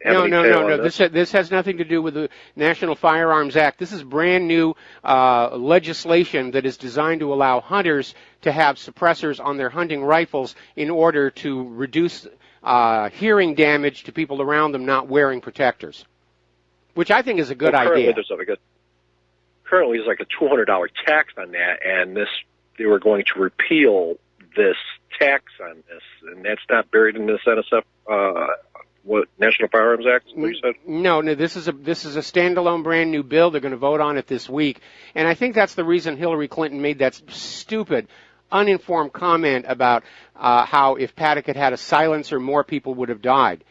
No. This has nothing to do with the National Firearms Act. This is brand new legislation that is designed to allow hunters to have suppressors on their hunting rifles in order to reduce hearing damage to people around them not wearing protectors, which I think is a good idea. Currently, there's like a $200 tax on that, and they were going to repeal this tax on this, and that's not buried in this NSF. What, National Firearms Act? What you said? No. This is a standalone, brand new bill. They're going to vote on it this week, and I think that's the reason Hillary Clinton made that stupid, uninformed comment about how if Paddock had had a silencer, more people would have died,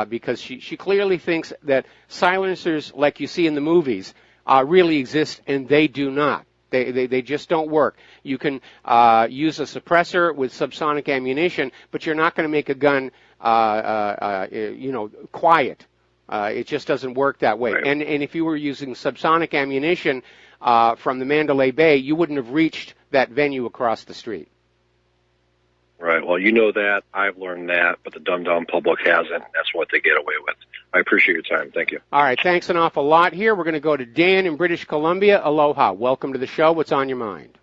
because she clearly thinks that silencers, like you see in the movies, really exist, and they do not. They just don't work. You can use a suppressor with subsonic ammunition, but you're not going to make a gun, quiet. It just doesn't work that way. Right. And if you were using subsonic ammunition from the Mandalay Bay, you wouldn't have reached that venue across the street. Right. Well, you know that. I've learned that, but the dumbed-down public hasn't. That's what they get away with. I appreciate your time. Thank you. All right. Thanks an awful lot here. We're going to go to Dan in British Columbia. Aloha. Welcome to the show. What's on your mind?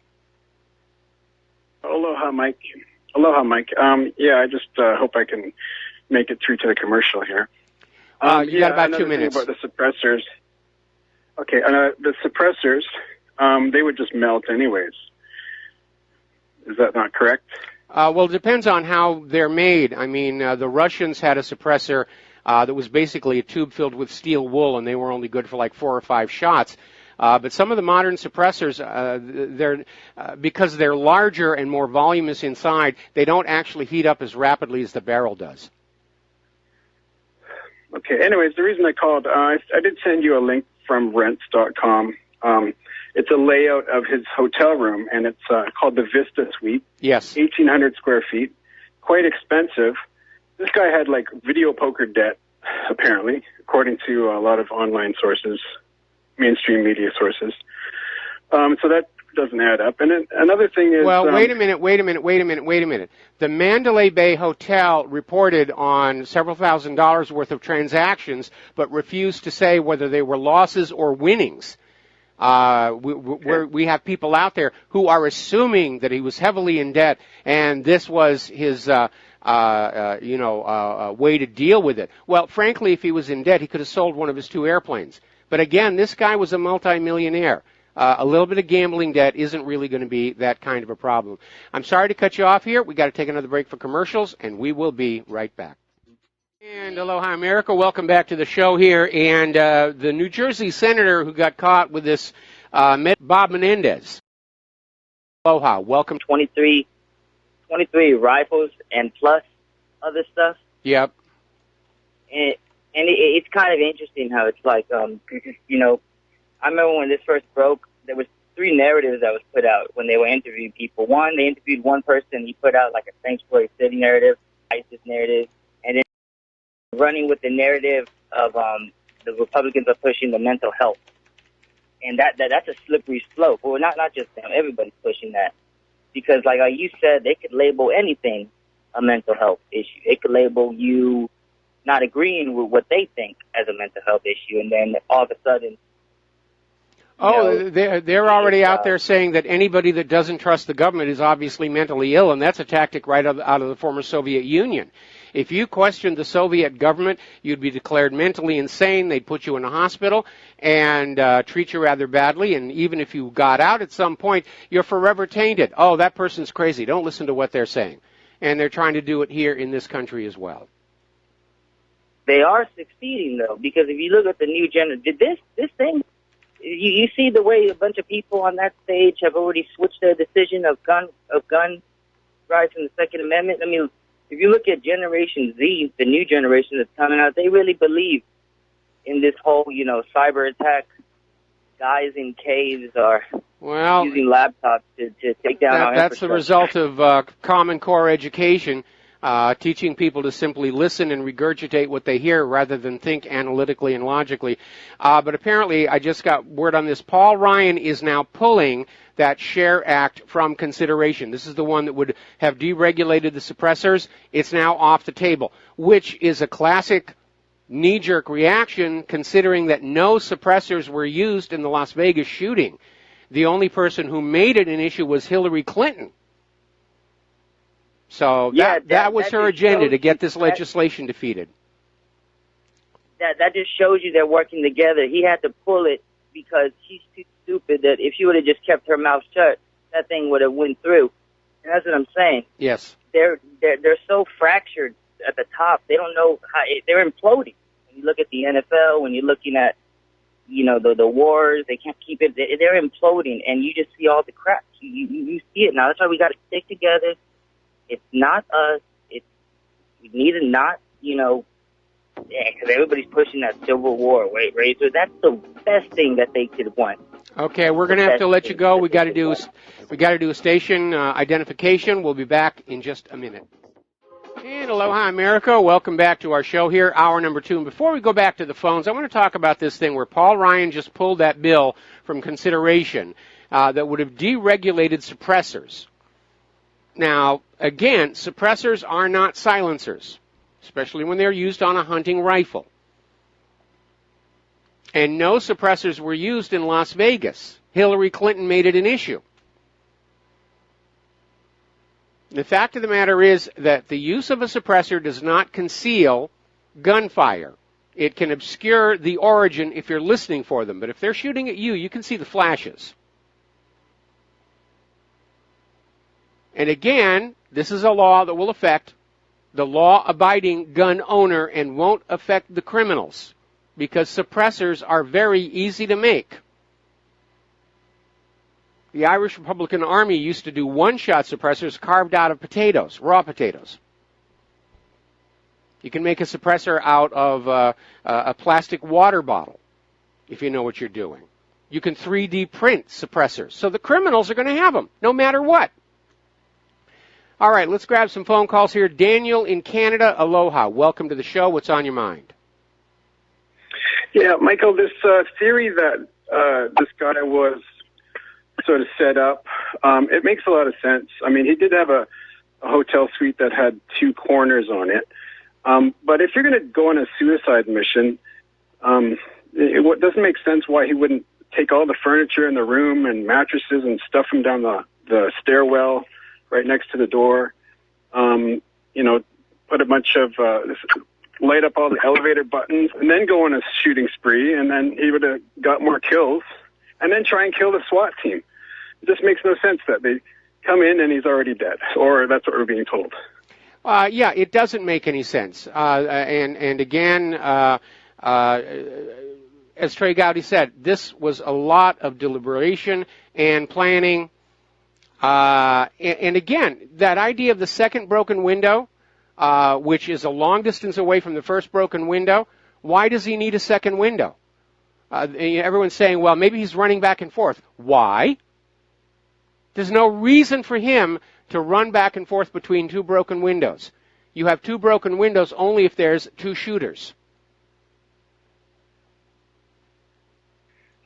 Aloha, Mike. Aloha, Mike. I just hope I can make it through to the commercial here. You got about 2 minutes. About the suppressors. Okay, the suppressors, they would just melt anyways. Is that not correct? Well, it depends on how they're made. I mean, the Russians had a suppressor that was basically a tube filled with steel wool, and they were only good for like 4 or 5 shots. But some of the modern suppressors, because they're larger and more voluminous inside, they don't actually heat up as rapidly as the barrel does. Okay, anyways, the reason I called, I did send you a link from rents.com. It's a layout of his hotel room, and it's called the Vista Suite. Yes. 1,800 square feet. Quite expensive. This guy had, like, video poker debt, apparently, according to a lot of online sources, mainstream media sources. So that doesn't add up. And then another thing is... Well, wait a minute. The Mandalay Bay Hotel reported on several $1,000s worth of transactions, but refused to say whether they were losses or winnings. We have people out there who are assuming that he was heavily in debt, and this was his, way to deal with it. Well, frankly, if he was in debt, he could have sold one of his 2 airplanes. But again, this guy was a multimillionaire. A little bit of gambling debt isn't really going to be that kind of a problem. I'm sorry to cut you off here. We got to take another break for commercials, and we will be right back. And aloha, America. Welcome back to the show here. And the New Jersey senator who got caught with this, Bob Menendez. Aloha. Welcome. 23 rifles and plus other stuff. Yep. And it's kind of interesting how it's like, I remember when this first broke, there was 3 narratives that was put out when they were interviewing people. One, they interviewed one person. He put out like a Sanctuary City narrative, ISIS narrative, and then running with the narrative of the Republicans are pushing the mental health. And that's a slippery slope. Well, not just them. Everybody's pushing that. Because like you said, they could label anything a mental health issue. They could label you not agreeing with what they think as a mental health issue, and then all of a sudden... they're already out there saying that anybody that doesn't trust the government is obviously mentally ill, and that's a tactic right out of the former Soviet Union. If you questioned the Soviet government, you'd be declared mentally insane. They'd put you in a hospital and treat you rather badly, and even if you got out at some point, you're forever tainted. Oh, that person's crazy. Don't listen to what they're saying. And they're trying to do it here in this country as well. They are succeeding, though, because if you look at the new generation, this thing... You see the way a bunch of people on that stage have already switched their decision of gun rights and the Second Amendment. I mean, if you look at Generation Z, the new generation that's coming out, they really believe in this whole, cyber attack. Guys in caves are using laptops to take down our infrastructure. That's the result of Common Core education. Teaching people to simply listen and regurgitate what they hear rather than think analytically and logically. But apparently, I just got word on this. Paul Ryan is now pulling that SHARE Act from consideration. This is the one that would have deregulated the suppressors. It's now off the table, which is a classic knee-jerk reaction considering that no suppressors were used in the Las Vegas shooting. The only person who made it an issue was Hillary Clinton. So that was her agenda, to get this legislation defeated. That just shows you they're working together. He had to pull it because she's too stupid that if she would have just kept her mouth shut, that thing would have went through. And that's what I'm saying. Yes. They're so fractured at the top. They don't know how they're imploding. When you look at the NFL, when you're looking at the wars, they can't keep it. They're imploding, and you just see all the cracks. You see it now. That's why we got to stick together. It's not us. We need to not, because everybody's pushing that Civil War razor. That's the best thing that they could want. Okay, we're going to have to let you go. We got to do a station identification. We'll be back in just a minute. And aloha, America. Welcome back to our show here, hour number 2. And before we go back to the phones, I want to talk about this thing where Paul Ryan just pulled that bill from consideration that would have deregulated suppressors. Now, again, suppressors are not silencers, especially when they're used on a hunting rifle. And no suppressors were used in Las Vegas. Hillary Clinton made it an issue. The fact of the matter is that the use of a suppressor does not conceal gunfire. It can obscure the origin if you're listening for them. But if they're shooting at you, you can see the flashes. And again, this is a law that will affect the law-abiding gun owner and won't affect the criminals, because suppressors are very easy to make. The Irish Republican Army used to do one-shot suppressors carved out of potatoes, raw potatoes. You can make a suppressor out of a plastic water bottle, if you know what you're doing. You can 3D print suppressors. So the criminals are going to have them, no matter what. All right, let's grab some phone calls here. Daniel in Canada, aloha. Welcome to the show. What's on your mind? Yeah, Michael, this theory that this guy was sort of set up, it makes a lot of sense. I mean, he did have a hotel suite that had 2 corners on it. But if you're going to go on a suicide mission, it doesn't make sense why he wouldn't take all the furniture in the room and mattresses and stuff them down the stairwell right next to the door. Put a bunch of light up all the elevator buttons, and then go on a shooting spree, and then he would have got more kills, and then try and kill the SWAT team. It just makes no sense that they come in and he's already dead, or that's what we're being told. Yeah, it doesn't make any sense. And again, as Trey Gowdy said, this was a lot of deliberation and planning. And again, that idea of the second broken window, which is a long distance away from the first broken window, why does he need a second window? Everyone's saying, well, maybe he's running back and forth. Why? There's no reason for him to run back and forth between 2 broken windows. You have 2 broken windows only if there's 2 shooters.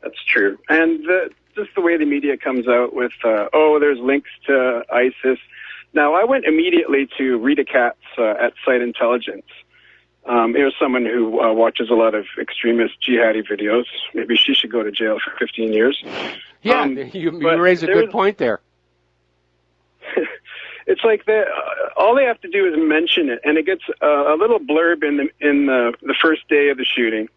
That's true. And just the way the media comes out with, there's links to ISIS. Now, I went immediately to Rita Katz at Site Intelligence. Here's someone who watches a lot of extremist jihadi videos. Maybe she should go to jail for 15 years. Yeah, you raise a good point there. It's like all they have to do is mention it, and it gets a little blurb in the first day of the shooting,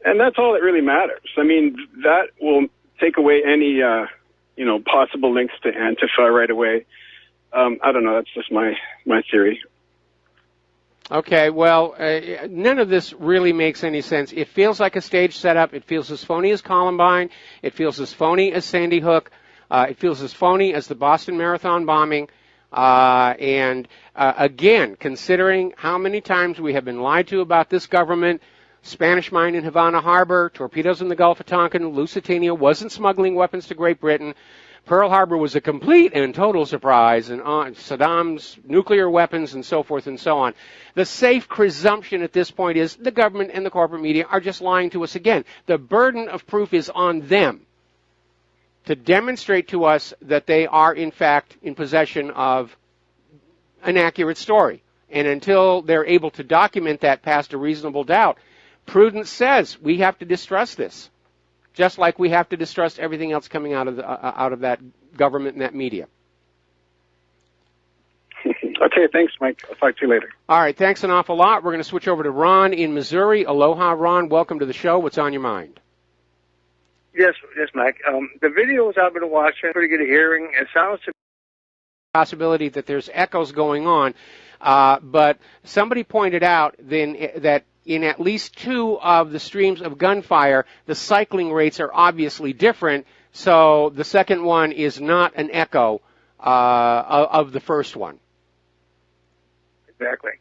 and that's all that really matters. I mean, that will take away any possible links to Antifa right away. I don't know. That's just my theory. Okay, well, none of this really makes any sense. It feels like a stage setup. It feels as phony as Columbine. It feels as phony as Sandy Hook. It feels as phony as the Boston Marathon bombing. Again, considering how many times we have been lied to about this government, Spanish mine in Havana Harbor, torpedoes in the Gulf of Tonkin, Lusitania wasn't smuggling weapons to Great Britain, Pearl Harbor was a complete and total surprise, and Saddam's nuclear weapons and so forth and so on. The safe presumption at this point is the government and the corporate media are just lying to us again. The burden of proof is on them to demonstrate to us that they are, in fact, in possession of an accurate story. And until they're able to document that past a reasonable doubt, prudence says we have to distrust this, just like we have to distrust everything else coming out of that government and that media. Okay, thanks, Mike. I'll talk to you later. All right, thanks an awful lot. We're going to switch over to Ron in Missouri. Aloha, Ron. Welcome to the show. What's on your mind? Yes, Mike. The videos I've been watching, pretty good hearing. It sounds to possibility that there's echoes going on, but somebody pointed out then that in at least 2 of the streams of gunfire, the cycling rates are obviously different, so the second one is not an echo of the first one. Exactly.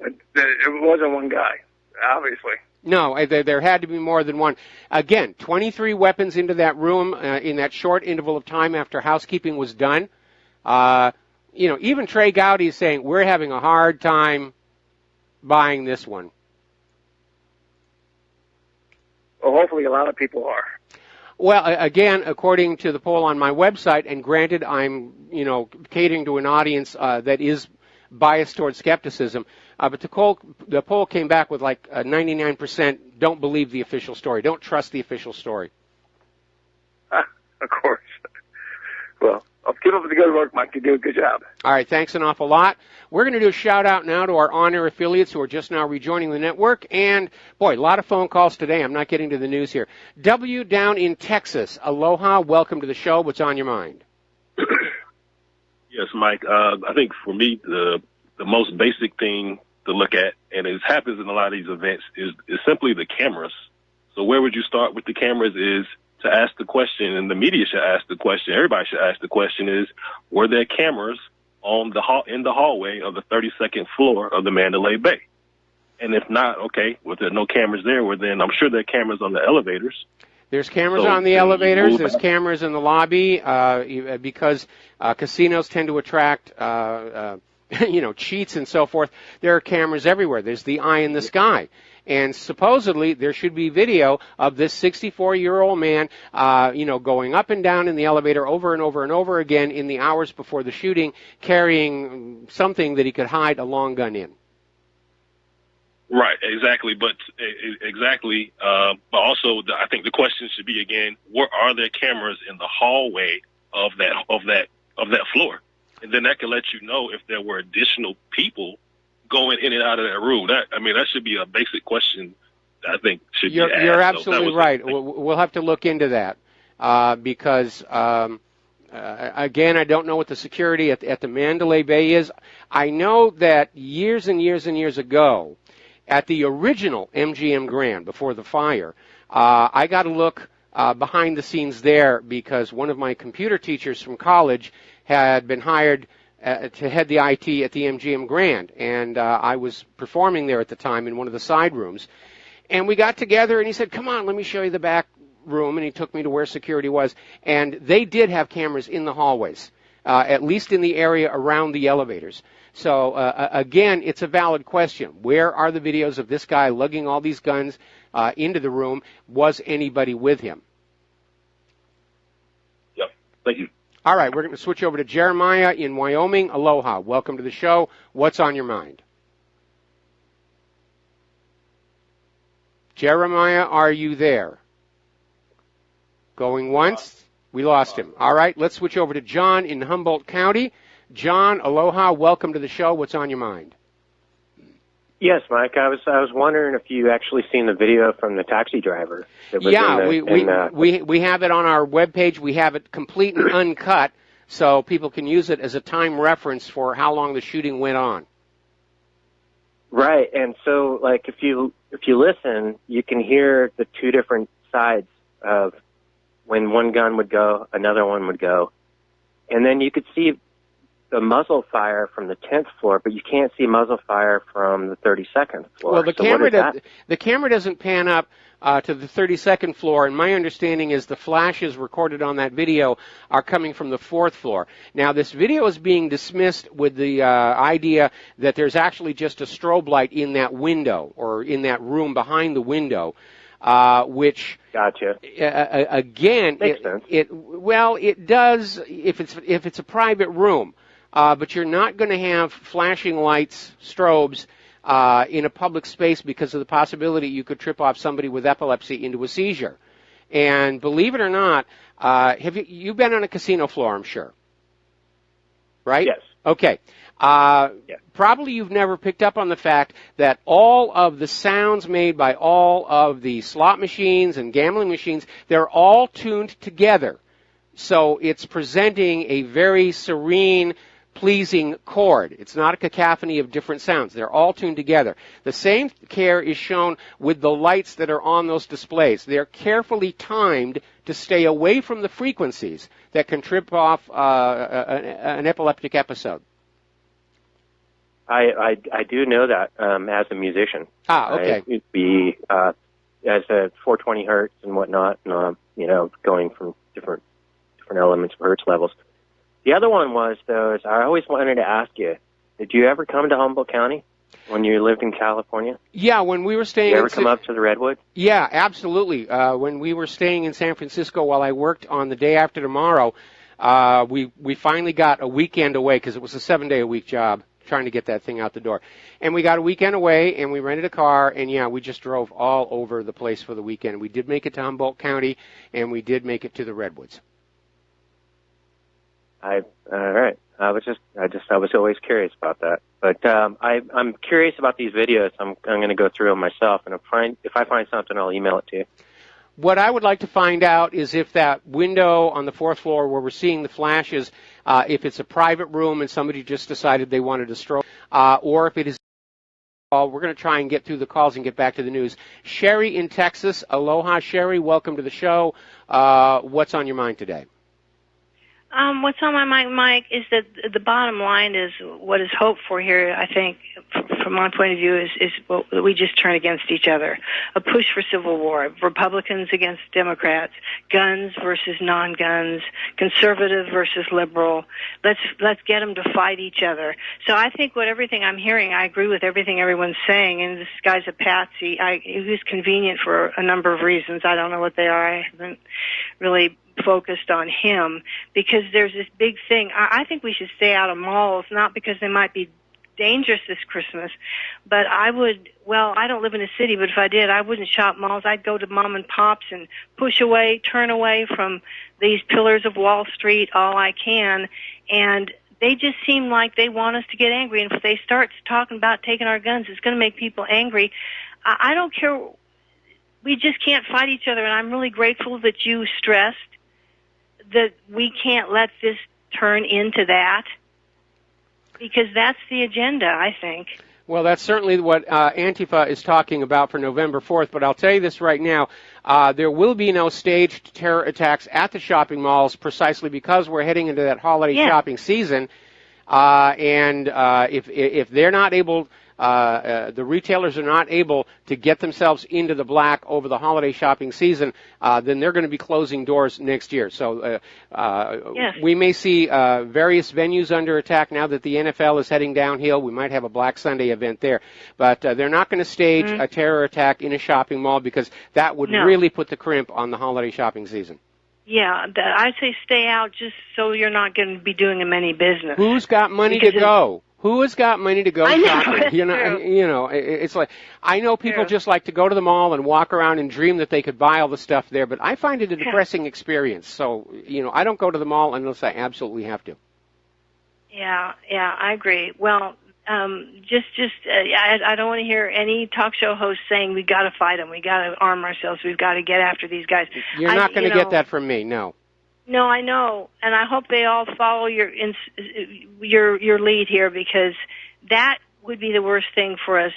It wasn't one guy, obviously. No, there had to be more than one. Again, 23 weapons into that room in that short interval of time after housekeeping was done. Even Trey Gowdy is saying, we're having a hard time buying this one. Well, hopefully a lot of people are. Well, again, according to the poll on my website, and granted I'm, catering to an audience that is biased towards skepticism, but the poll came back with like 99% don't believe the official story, don't trust the official story. Of course. Well, I'll keep up with the good work, Mike. You do a good job. All right, thanks an awful lot. We're going to do a shout-out now to our on-air affiliates who are just now rejoining the network. And, boy, a lot of phone calls today. I'm not getting to the news here. W down in Texas. Aloha. Welcome to the show. What's on your mind? Yes, Mike. I think for me, the most basic thing to look at, and it happens in a lot of these events, is simply the cameras. So where would you start with the cameras is to ask the question, and the media should ask the question, everybody should ask the question is, were there cameras in the hallway of the 32nd floor of the Mandalay Bay? And if not, okay, well, there are no cameras there, well, then I'm sure there are cameras on the elevators. There's cameras on the elevators. There's cameras in the lobby because casinos tend to attract, cheats and so forth. There are cameras everywhere. There's the eye in the sky. And supposedly there should be video of this 64-year-old man, going up and down in the elevator over and over and over again in the hours before the shooting, carrying something that he could hide a long gun in. Right, exactly. But also, I think the question should be again: are there cameras in the hallway of that floor? And then that can let you know if there were additional people going in and out of that room. That should be a basic question. I think should be asked. You're absolutely right. We'll have to look into that because again, I don't know what the security at the Mandalay Bay is. I know that years and years and years ago, at the original MGM Grand before the fire, I got a look behind the scenes there because one of my computer teachers from college had been hired to head the IT at the MGM Grand, and I was performing there at the time in one of the side rooms. And we got together, and he said, come on, let me show you the back room, and he took me to where security was. And they did have cameras in the hallways, at least in the area around the elevators. So, again, it's a valid question. Where are the videos of this guy lugging all these guns into the room? Was anybody with him? Yep. Thank you. All right, we're going to switch over to Jeremiah in Wyoming. Aloha. Welcome to the show. What's on your mind? Jeremiah, are you there? Going once? We lost him. All right, let's switch over to John in Humboldt County. John, aloha. Welcome to the show. What's on your mind? Yes, Mike. I was wondering if you actually seen the video from the taxi driver. That was we have it on our webpage. We have it complete and uncut, so people can use it as a time reference for how long the shooting went on. Right, and so like if you listen, you can hear the two different sides of when one gun would go, another one would go, and then you could see the muzzle fire from the 10th floor, but you can't see muzzle fire from the 32nd floor. Well, the camera doesn't pan up to the 32nd floor, and my understanding is the flashes recorded on that video are coming from the 4th floor. Now, this video is being dismissed with the idea that there's actually just a strobe light in that window or in that room behind the window. Which gotcha. Again, makes sense. It does if it's a private room. But you're not going to have flashing lights, strobes, in a public space because of the possibility you could trip off somebody with epilepsy into a seizure. And believe it or not, you've been on a casino floor, I'm sure, right? Yes. Okay. Probably you've never picked up on the fact that all of the sounds made by all of the slot machines and gambling machines, they're all tuned together. So it's presenting a very serene, pleasing chord. It's not a cacophony of different sounds. They're all tuned together. The same care is shown with the lights that are on those displays. They're carefully timed to stay away from the frequencies that can trip off an epileptic episode. I do know that as a musician. Okay. It'd be as a 420 hertz and whatnot, and, going from different elements of hertz levels. The other one was, though, is I always wanted to ask you, did you ever come to Humboldt County when you lived in California? Yeah, when we were staying. Did you ever come up to the Redwood? Yeah, absolutely. When we were staying in San Francisco while I worked on The Day After Tomorrow, we finally got a weekend away because it was a 7-day-a-week job trying to get that thing out the door. And we got a weekend away, and we rented a car, and, yeah, we just drove all over the place for the weekend. We did make it to Humboldt County, and we did make it to the Redwoods. All right. I was always curious about that. But I'm curious about these videos. I'm going to go through them myself, and if I find something, I'll email it to you. What I would like to find out is if that window on the 4th floor where we're seeing the flashes, if it's a private room and somebody just decided they wanted to stroll, or if it is. We're going to try and get through the calls and get back to the news. Sherry in Texas. Aloha, Sherry. Welcome to the show. What's on your mind today? What's on my mind, Mike, is that the bottom line is what is hoped for here, I think, from my point of view, is what we just turn against each other. A push for civil war, Republicans against Democrats, guns versus non-guns, conservative versus liberal. Let's get them to fight each other. So I think everything I'm hearing, I agree with everything everyone's saying, and this guy's a patsy. It was convenient for a number of reasons. I don't know what they are. I haven't really focused on him because there's this big thing. I think we should stay out of malls, not because they might be dangerous this Christmas, but I don't live in a city, but if I did, I wouldn't shop malls. I'd go to mom and pops and turn away from these pillars of Wall Street all I can, and they just seem like they want us to get angry, and if they start talking about taking our guns, it's going to make people angry. I don't care. We just can't fight each other, and I'm really grateful that you stressed that we can't let this turn into that, because that's the agenda, I think. Well, that's certainly what Antifa is talking about for November 4th, but I'll tell you this right now. There will be no staged terror attacks at the shopping malls precisely because we're heading into that holiday shopping season. And if they're not able, the retailers are not able to get themselves into the black over the holiday shopping season, then they're going to be closing doors next year. So we may see various venues under attack now that the NFL is heading downhill. We might have a Black Sunday event there. But they're not going to stage a terror attack in a shopping mall because that would really put the crimp on the holiday shopping season. Yeah, I'd say stay out just so you're not going to be doing them any business. Who's got money to go? Who has got money to go shopping? It's like, I know people just like to go to the mall and walk around and dream that they could buy all the stuff there, but I find it a depressing experience. So, I don't go to the mall unless I absolutely have to. Yeah, I agree. Well, I don't want to hear any talk show host saying we got to fight them, we got to arm ourselves, we've got to get after these guys. You're not going to get that from me, no. No, I know, and I hope they all follow your lead here, because that would be the worst thing for us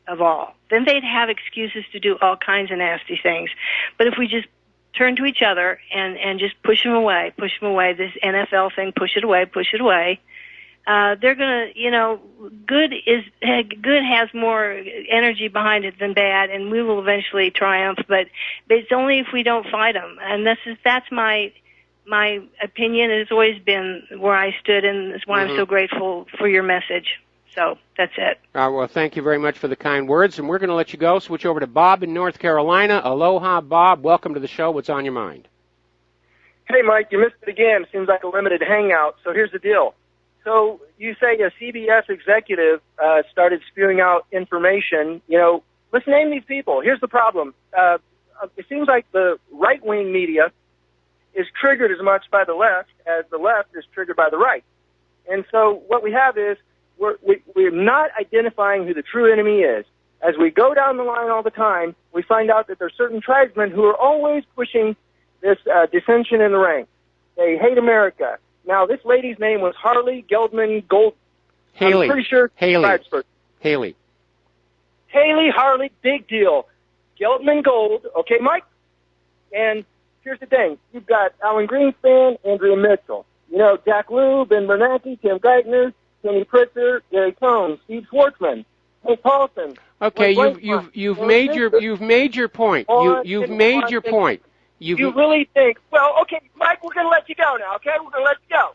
of all. Then they'd have excuses to do all kinds of nasty things. But if we just turn to each other and just push them away, this NFL thing, push it away. They're gonna, good has more energy behind it than bad, and we will eventually triumph. But it's only if we don't fight them, and that's my opinion. Has always been where I stood, and that's why I'm so grateful for your message. So that's it. Well, thank you very much for the kind words, and we're going to let you go. Switch over to Bob in North Carolina. Aloha, Bob. Welcome to the show. What's on your mind? Hey, Mike, you missed it again. Seems like a limited hangout. So here's the deal. So you say a CBS executive started spewing out information. Let's name these people. Here's the problem. It seems like the right-wing media is triggered as much by the left as the left is triggered by the right. And so what we have is we're not identifying who the true enemy is. As we go down the line all the time, we find out that there are certain tribesmen who are always pushing this dissension in the ranks. They hate America. Now, this lady's name was Harley Geldman Gold. Haley. I'm pretty sure. Haley. Haley, Harley, big deal. Geldman Gold. Okay, Mike? And here's the thing. You've got Alan Greenspan, Andrea Mitchell. Jack Lew, Ben Bernanke, Tim Geithner. Kenny Pritzer, Gary Cohn, Steve Schwartzman, Hank Paulson. Okay, you've made your point. You've made your point. You really think? Well, okay, Mike, we're going to let you go now. Okay, we're going to let you go.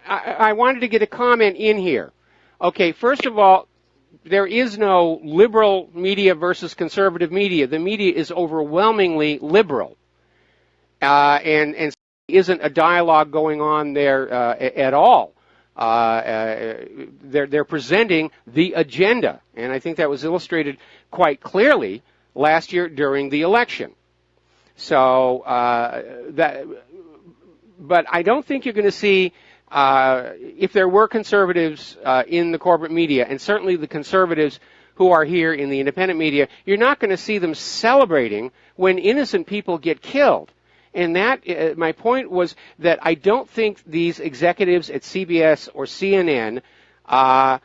I wanted to get a comment in here. Okay, first of all, there is no liberal media versus conservative media. The media is overwhelmingly liberal, and isn't a dialogue going on there at all. They're presenting the agenda, and I think that was illustrated quite clearly last year during the election. So but I don't think you're going to see, if there were conservatives in the corporate media, and certainly the conservatives who are here in the independent media, you're not going to see them celebrating when innocent people get killed. And that, my point was that I don't think these executives at CBS or CNN are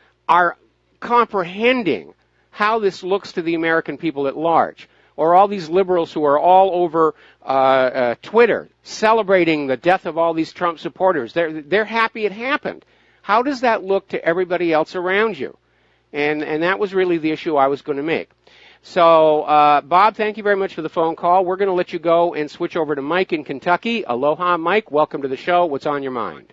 comprehending how this looks to the American people at large, or all these liberals who are all over Twitter celebrating the death of all these Trump supporters. They're happy it happened. How does that look to everybody else around you? And that was really the issue I was going to make. So, Bob, thank you very much for the phone call. We're going to let you go and switch over to Mike in Kentucky. Aloha, Mike. Welcome to the show. What's on your mind?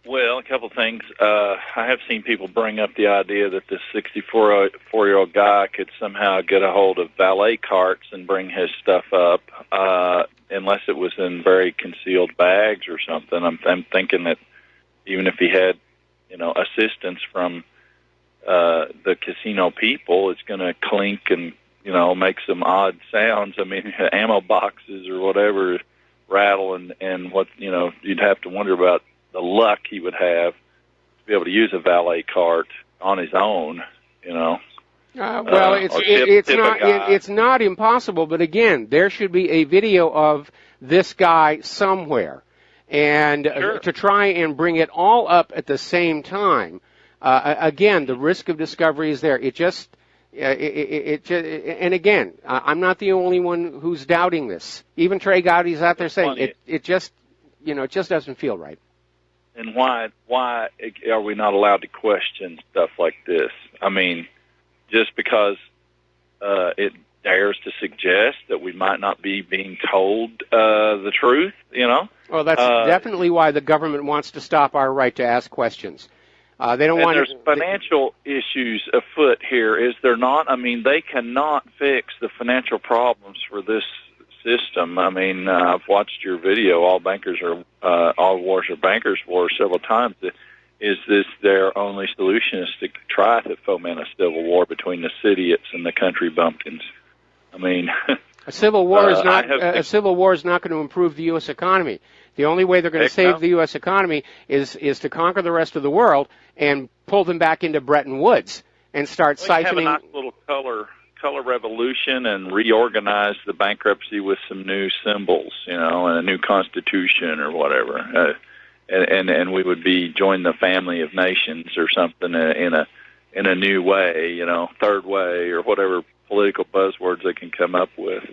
Well, a couple things. I have seen people bring up the idea that this 64-year-old guy could somehow get a hold of valet carts and bring his stuff up, unless it was in very concealed bags or something. I'm thinking that even if he had, assistance from the casino people, it's going to clink and, make some odd sounds. I mean, ammo boxes or whatever rattle, and what, you'd have to wonder about the luck he would have to be able to use a valet cart on his own, Well, it's not impossible, but again, there should be a video of this guy somewhere, and to try and bring it all up at the same time. Again, the risk of discovery is there. And again, I'm not the only one who's doubting this. Even Trey Gowdy's out there saying it just doesn't feel right. And why are we not allowed to question stuff like this? I mean, just because it dares to suggest that we might not be being told the truth, Well, that's definitely why the government wants to stop our right to ask questions. They don't want. There's financial issues afoot here, is there not? I mean, they cannot fix the financial problems for this system. I mean, I've watched your video. All wars are bankers' wars several times. Is this their only solution? Is to try to foment a civil war between the idiots and the country bumpkins? I mean, a civil war is not going to improve the U.S. economy. The only way they're going to save the U.S. economy is to conquer the rest of the world and pull them back into Bretton Woods and start siphoning. Have a nice little color revolution and reorganize the bankruptcy with some new symbols, and a new constitution or whatever, and we would join the family of nations or something in a new way, third way or whatever political buzzwords they can come up with.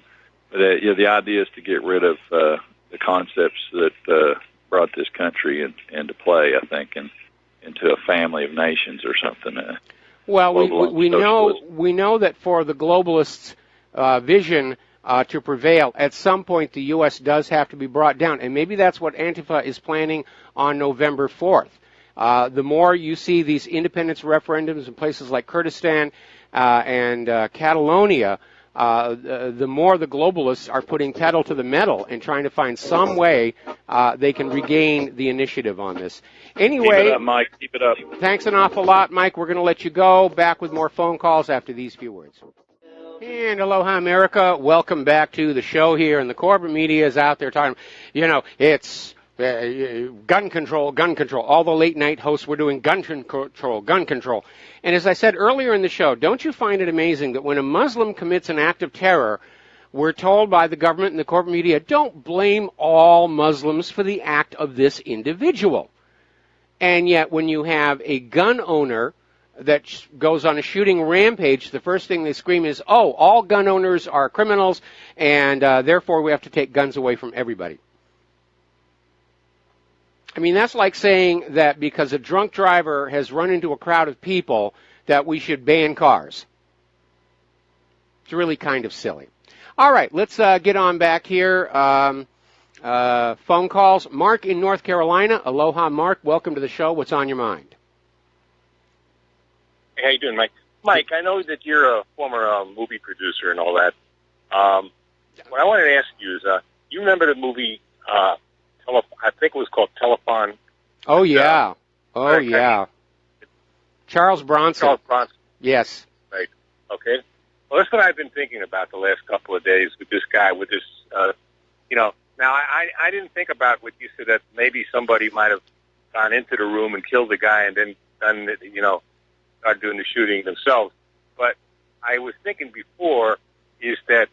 But the idea is to get rid of the concepts that brought this country into play, I think, and into a family of nations or something. Well, we know that for the globalists' vision to prevail, at some point the U.S. does have to be brought down, and maybe that's what Antifa is planning on November 4th. The more you see these independence referendums in places like Kurdistan and Catalonia, the more the globalists are putting pedal to the metal and trying to find some way they can regain the initiative on this. Anyway, keep it up, Mike. Keep it up. Thanks an awful lot, Mike. We're going to let you go. Back with more phone calls after these few words. And aloha, America. Welcome back to the show here. And the corporate media is out there talking, it's gun control. All the late-night hosts were doing gun control. And as I said earlier in the show, don't you find it amazing that when a Muslim commits an act of terror, we're told by the government and the corporate media, don't blame all Muslims for the act of this individual. And yet when you have a gun owner that goes on a shooting rampage, the first thing they scream is, all gun owners are criminals, and therefore we have to take guns away from everybody. I mean, that's like saying that because a drunk driver has run into a crowd of people that we should ban cars. It's really kind of silly. All right, let's get on back here. Phone calls. Mark in North Carolina. Aloha, Mark. Welcome to the show. What's on your mind? Hey, how you doing, Mike? Mike, I know that you're a former movie producer and all that. What I wanted to ask you is, you remember the movie, I think it was called Telephone? Oh, yeah. Yeah. Charles Bronson. Charles Bronson. Yes. Right. Okay. Well, that's what I've been thinking about the last couple of days with this guy, with this, now I didn't think about what you said, that maybe somebody might have gone into the room and killed the guy and then done, started doing the shooting themselves. But I was thinking before is that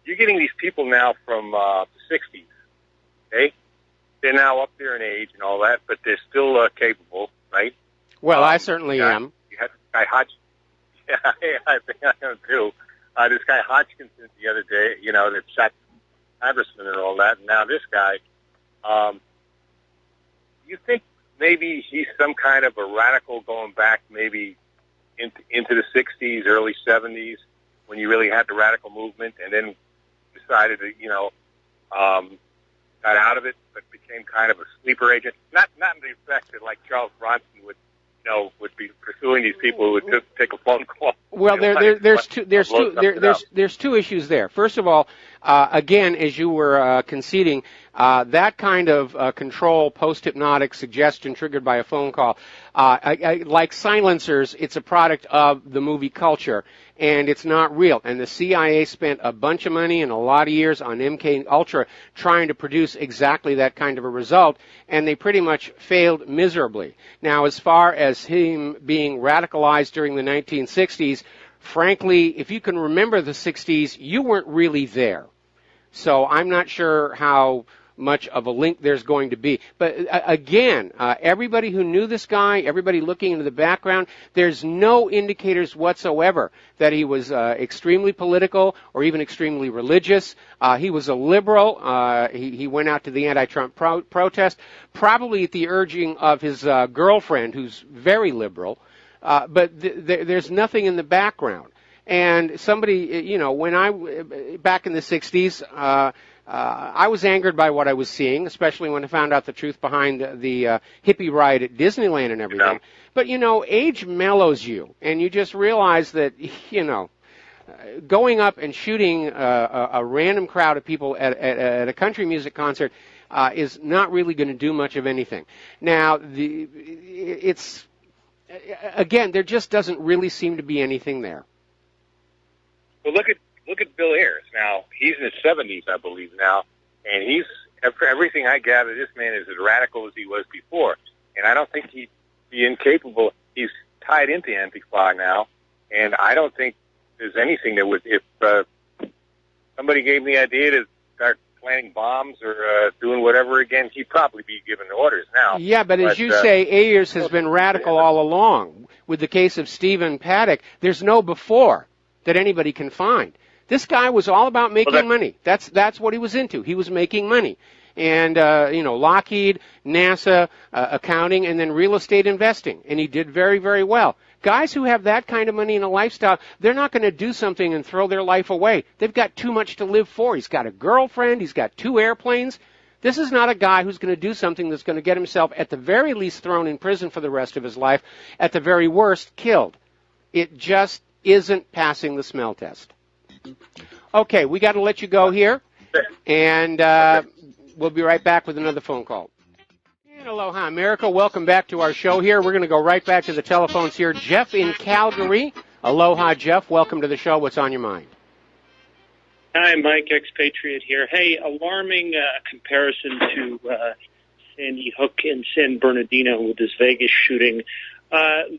you're getting these people now from the 60s, okay? They're now up there in age and all that, but they're still capable, right? Well, I certainly am. You had this guy Hodgkin. Yeah, I think I am too. This guy Hodgkinson the other day, that shot Iverson and all that, and now this guy. You think maybe he's some kind of a radical going back maybe into the 60s, early 70s, when you really had the radical movement, and then decided to, got out of it, but became kind of a sleeper agent. Not in the effect that like Charles Bronson would be pursuing these people who would just take a phone call. Well, there's two issues there. First of all, again, as you were conceding, that kind of control, post-hypnotic suggestion triggered by a phone call, like silencers, it's a product of the movie culture, and it's not real. And the CIA spent a bunch of money and a lot of years on MK Ultra trying to produce exactly that kind of a result, and they pretty much failed miserably. Now, as far as him being radicalized during the 1960s, frankly, if you can remember the 60s, you weren't really there. So I'm not sure how much of a link there's going to be. But again, everybody who knew this guy, everybody looking into the background, there's no indicators whatsoever that he was extremely political or even extremely religious. He was a liberal. He went out to the anti-Trump protest, probably at the urging of his girlfriend, who's very liberal. But there's nothing in the background. And somebody, when back in the 60s, I was angered by what I was seeing, especially when I found out the truth behind the hippie riot at Disneyland and everything. But, age mellows you, and you just realize that, going up and shooting a random crowd of people at a country music concert is not really going to do much of anything. Now, again, there just doesn't really seem to be anything there. Well, look at Bill Ayers now. He's in his 70s, I believe now, and he's, for everything I gather, this man is as radical as he was before. And I don't think he'd be incapable. He's tied into Antifa now, and I don't think there's anything that would, if somebody gave him the idea to start planting bombs or doing whatever again, he'd probably be given orders now. Yeah, but as you say, Ayers has been radical all along. With the case of Stephen Paddock, there's no before that anybody can find. This guy was all about making money. That's what he was into. He was making money. And, Lockheed, NASA, accounting, and then real estate investing. And he did very, very well. Guys who have that kind of money and a lifestyle, they're not going to do something and throw their life away. They've got too much to live for. He's got a girlfriend. He's got 2 airplanes. This is not a guy who's going to do something that's going to get himself, at the very least, thrown in prison for the rest of his life, at the very worst, killed. It just isn't passing the smell test. Okay, we got to let you go here, and we'll be right back with another phone call. And aloha, America. Welcome back to our show here. We're going to go right back to the telephones here. Jeff in Calgary. Aloha, Jeff. Welcome to the show. What's on your mind? Hi, Mike, expatriate here. Hey, alarming comparison to Sandy Hook and San Bernardino with this Vegas shooting.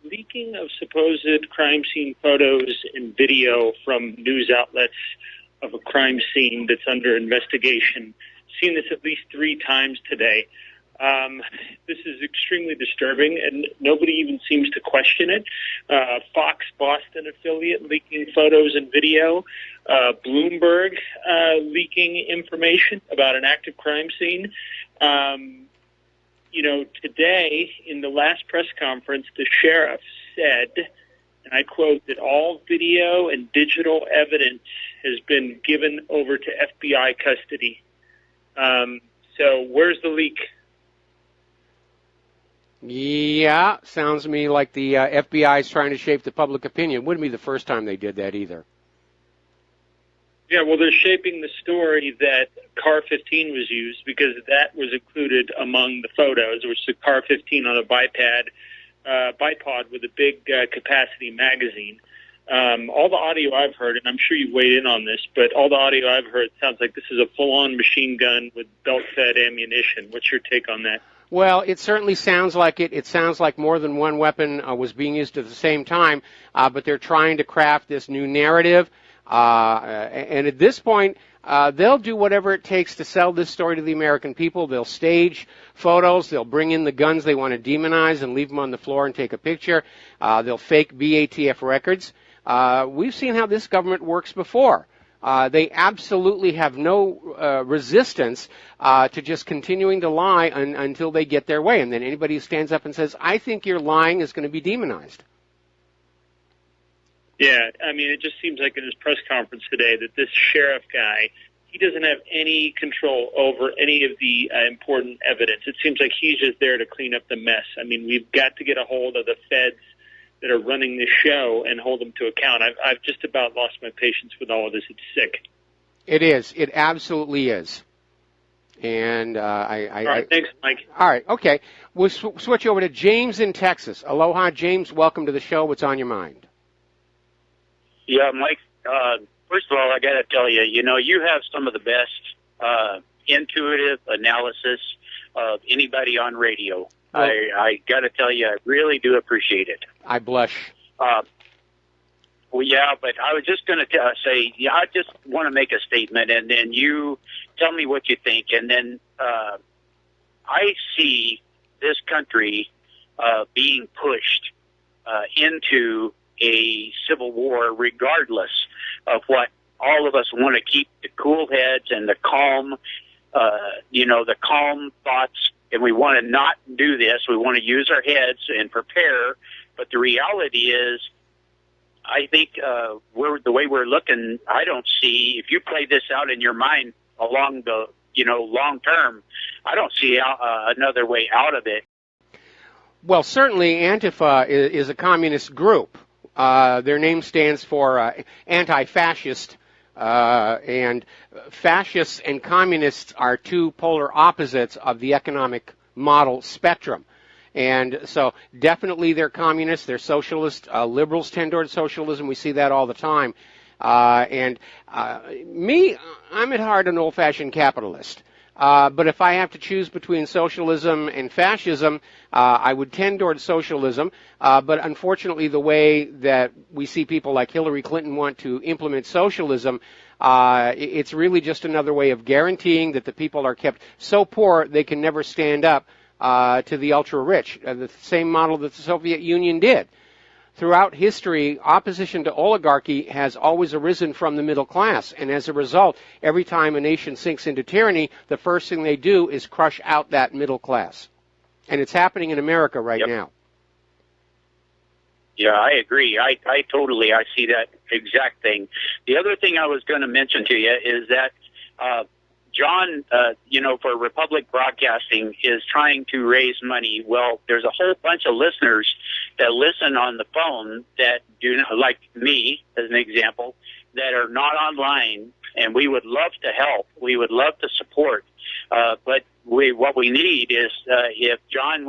Leaking of supposed crime scene photos and video from news outlets of a crime scene that's under investigation. Seen this at least 3 times today. This is extremely disturbing, and nobody even seems to question it. Fox Boston affiliate leaking photos and video. Bloomberg leaking information about an active crime scene. today in the last press conference, the sheriff said, and I quote, that all video and digital evidence has been given over to FBI custody. So where's the leak? Yeah, sounds to me like the FBI is trying to shape the public opinion. Wouldn't be the first time they did that either. Yeah, well, they're shaping the story that car 15 was used because that was included among the photos, which is the car 15 on a bipod with a big capacity magazine. All the audio I've heard, and I'm sure you weighed in on this, but all the audio I've heard sounds like this is a full-on machine gun with belt-fed ammunition. What's your take on that? Well, it certainly sounds like it. It sounds like more than one weapon was being used at the same time, but they're trying to craft this new narrative. And at this point, they'll do whatever it takes to sell this story to the American people. They'll stage photos. They'll bring in the guns they want to demonize and leave them on the floor and take a picture. They'll fake BATF records. We've seen how this government works before. They absolutely have no resistance to just continuing to lie until they get their way. And then anybody who stands up and says, I think you're lying, is going to be demonized. Yeah, I mean, it just seems like in his press conference today that this sheriff guy, he doesn't have any control over any of the important evidence. It seems like he's just there to clean up the mess. I mean, we've got to get a hold of the feds that are running this show and hold them to account. I've just about lost my patience with all of this. It's sick. It is. It absolutely is. And all right, thanks, Mike. All right, okay. We'll switch over to James in Texas. Aloha, James. Welcome to the show. What's on your mind? Yeah, Mike, first of all, I got to tell you, you have some of the best intuitive analysis of anybody on radio. Well, I got to tell you, I really do appreciate it. I blush. Well, yeah, but I was just going to say, I just want to make a statement, and then you tell me what you think. And then I see this country being pushed into a civil war, regardless of what all of us want to keep the cool heads and the calm, the calm thoughts, and we want to not do this. We want to use our heads and prepare. But the reality is, I think the way we're looking, I don't see, if you play this out in your mind along the, long term, I don't see another way out of it. Well, certainly Antifa is a communist group. Their name stands for anti-fascist, and fascists and communists are two polar opposites of the economic model spectrum. And so definitely they're communists, they're socialist. Liberals tend toward socialism. We see that all the time. I'm at heart an old-fashioned capitalist. But if I have to choose between socialism and fascism, I would tend toward socialism. But unfortunately, the way that we see people like Hillary Clinton want to implement socialism, it's really just another way of guaranteeing that the people are kept so poor they can never stand up to the ultra-rich, the same model that the Soviet Union did. Throughout history, opposition to oligarchy has always arisen from the middle class, and as a result, every time a nation sinks into tyranny, the first thing they do is crush out that middle class. And it's happening in America right now. Yeah, I agree. I see that exact thing. The other thing I was going to mention to you is that John, for Republic Broadcasting is trying to raise money. Well, there's a whole bunch of listeners that listen on the phone that do not, like me, as an example, that are not online, and we would love to help. We would love to support. But what we need is if John,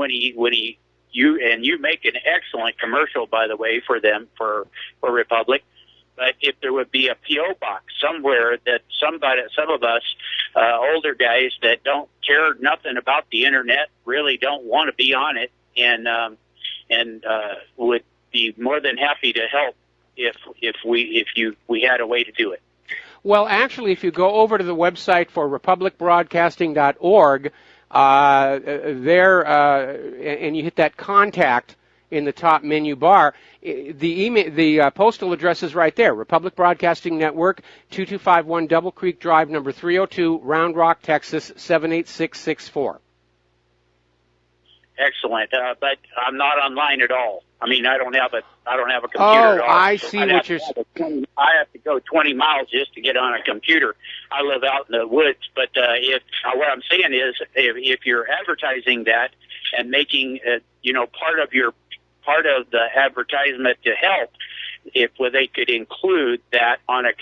you make an excellent commercial, by the way, for them, for Republic. But if there would be a P.O. box somewhere that some of us older guys that don't care nothing about the internet, really don't want to be on it, and would be more than happy to help if we had a way to do it. Well, actually, if you go over to the website for republicbroadcasting.org, and you hit that contact in the top menu bar, the postal address is right there. Republic Broadcasting Network, 2251 Double Creek Drive, number 302, Round Rock, Texas, 78664. excellent. But I'm not online at all. I mean, I don't have a computer Oh, at all. I see what you're. I have to go 20 miles just to get on a computer. I live out in the woods, but what I'm saying is, if you're advertising that and making part of the advertisement to help, if they could include that on a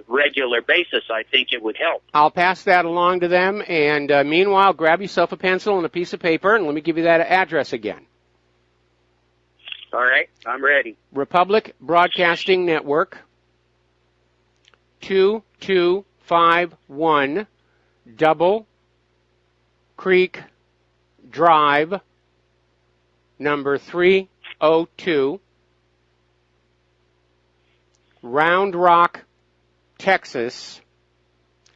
regular basis, I think it would help. I'll pass that along to them, and meanwhile, grab yourself a pencil and a piece of paper, and let me give you that address again. All right, I'm ready. Republic Broadcasting Network, 2251 Double Creek Drive, number 302, Round Rock, Texas,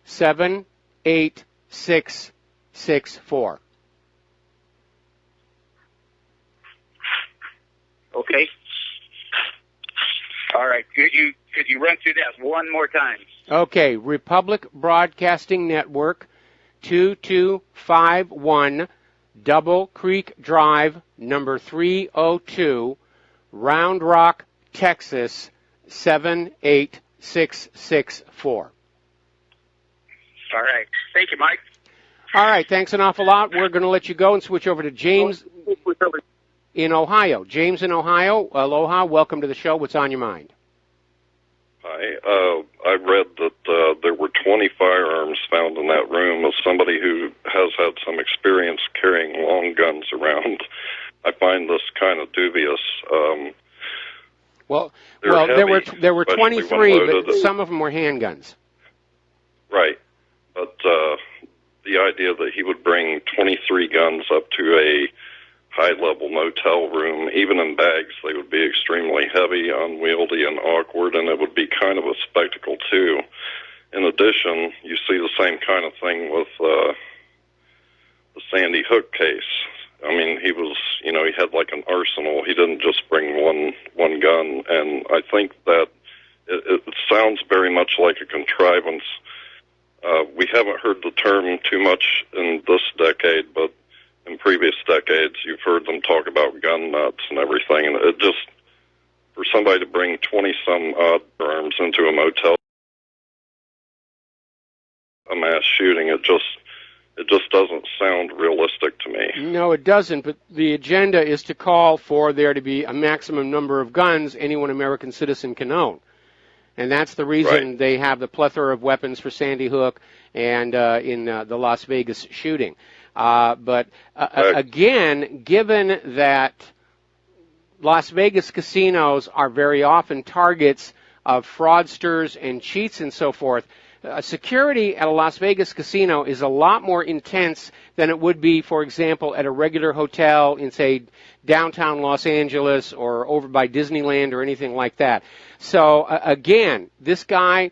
78664. Okay. All right. Could you run through that one more time? Okay. Republic Broadcasting Network, 2251 Double Creek Drive, number 302, Round Rock, Texas, 78664. All right. Thank you, Mike. All right. Thanks an awful lot. We're going to let you go and switch over to James in Ohio. James in Ohio, aloha. Welcome to the show. What's on your mind? Hi. I read that there were 20 firearms found in that room. As somebody who has had some experience carrying long guns around, I find this kind of dubious. There were 23, but some of them were handguns. Right. But the idea that he would bring 23 guns up to a high-level motel room, even in bags, they would be extremely heavy, unwieldy, and awkward, and it would be kind of a spectacle, too. In addition, you see the same kind of thing with the Sandy Hook case. I mean, he had like an arsenal. He didn't just bring one gun, and I think that it sounds very much like a contrivance. We haven't heard the term too much in this decade, but in previous decades, you've heard them talk about gun nuts and everything, and it just, for somebody to bring 20-some odd arms into a motel, a mass shooting, it just doesn't sound realistic to me. No, it doesn't, but the agenda is to call for there to be a maximum number of guns any one American citizen can own. And that's the reason they have the plethora of weapons for Sandy Hook and in the Las Vegas shooting. Again, given that Las Vegas casinos are very often targets of fraudsters and cheats and so forth, security at a Las Vegas casino is a lot more intense than it would be, for example, at a regular hotel in, say, downtown Los Angeles or over by Disneyland or anything like that. So, again, this guy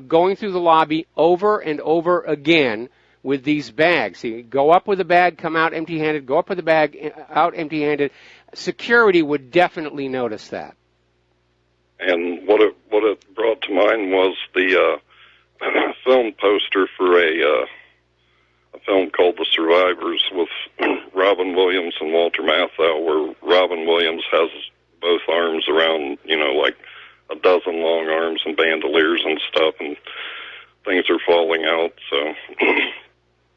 going through the lobby over and over again with these bags. You go up with a bag, come out empty-handed, go up with a bag, out empty-handed. Security would definitely notice that. And what it brought to mind was the film poster for a film called The Survivors with Robin Williams and Walter Matthau, where Robin Williams has both arms around, like a dozen long arms and bandoliers and stuff, and things are falling out, so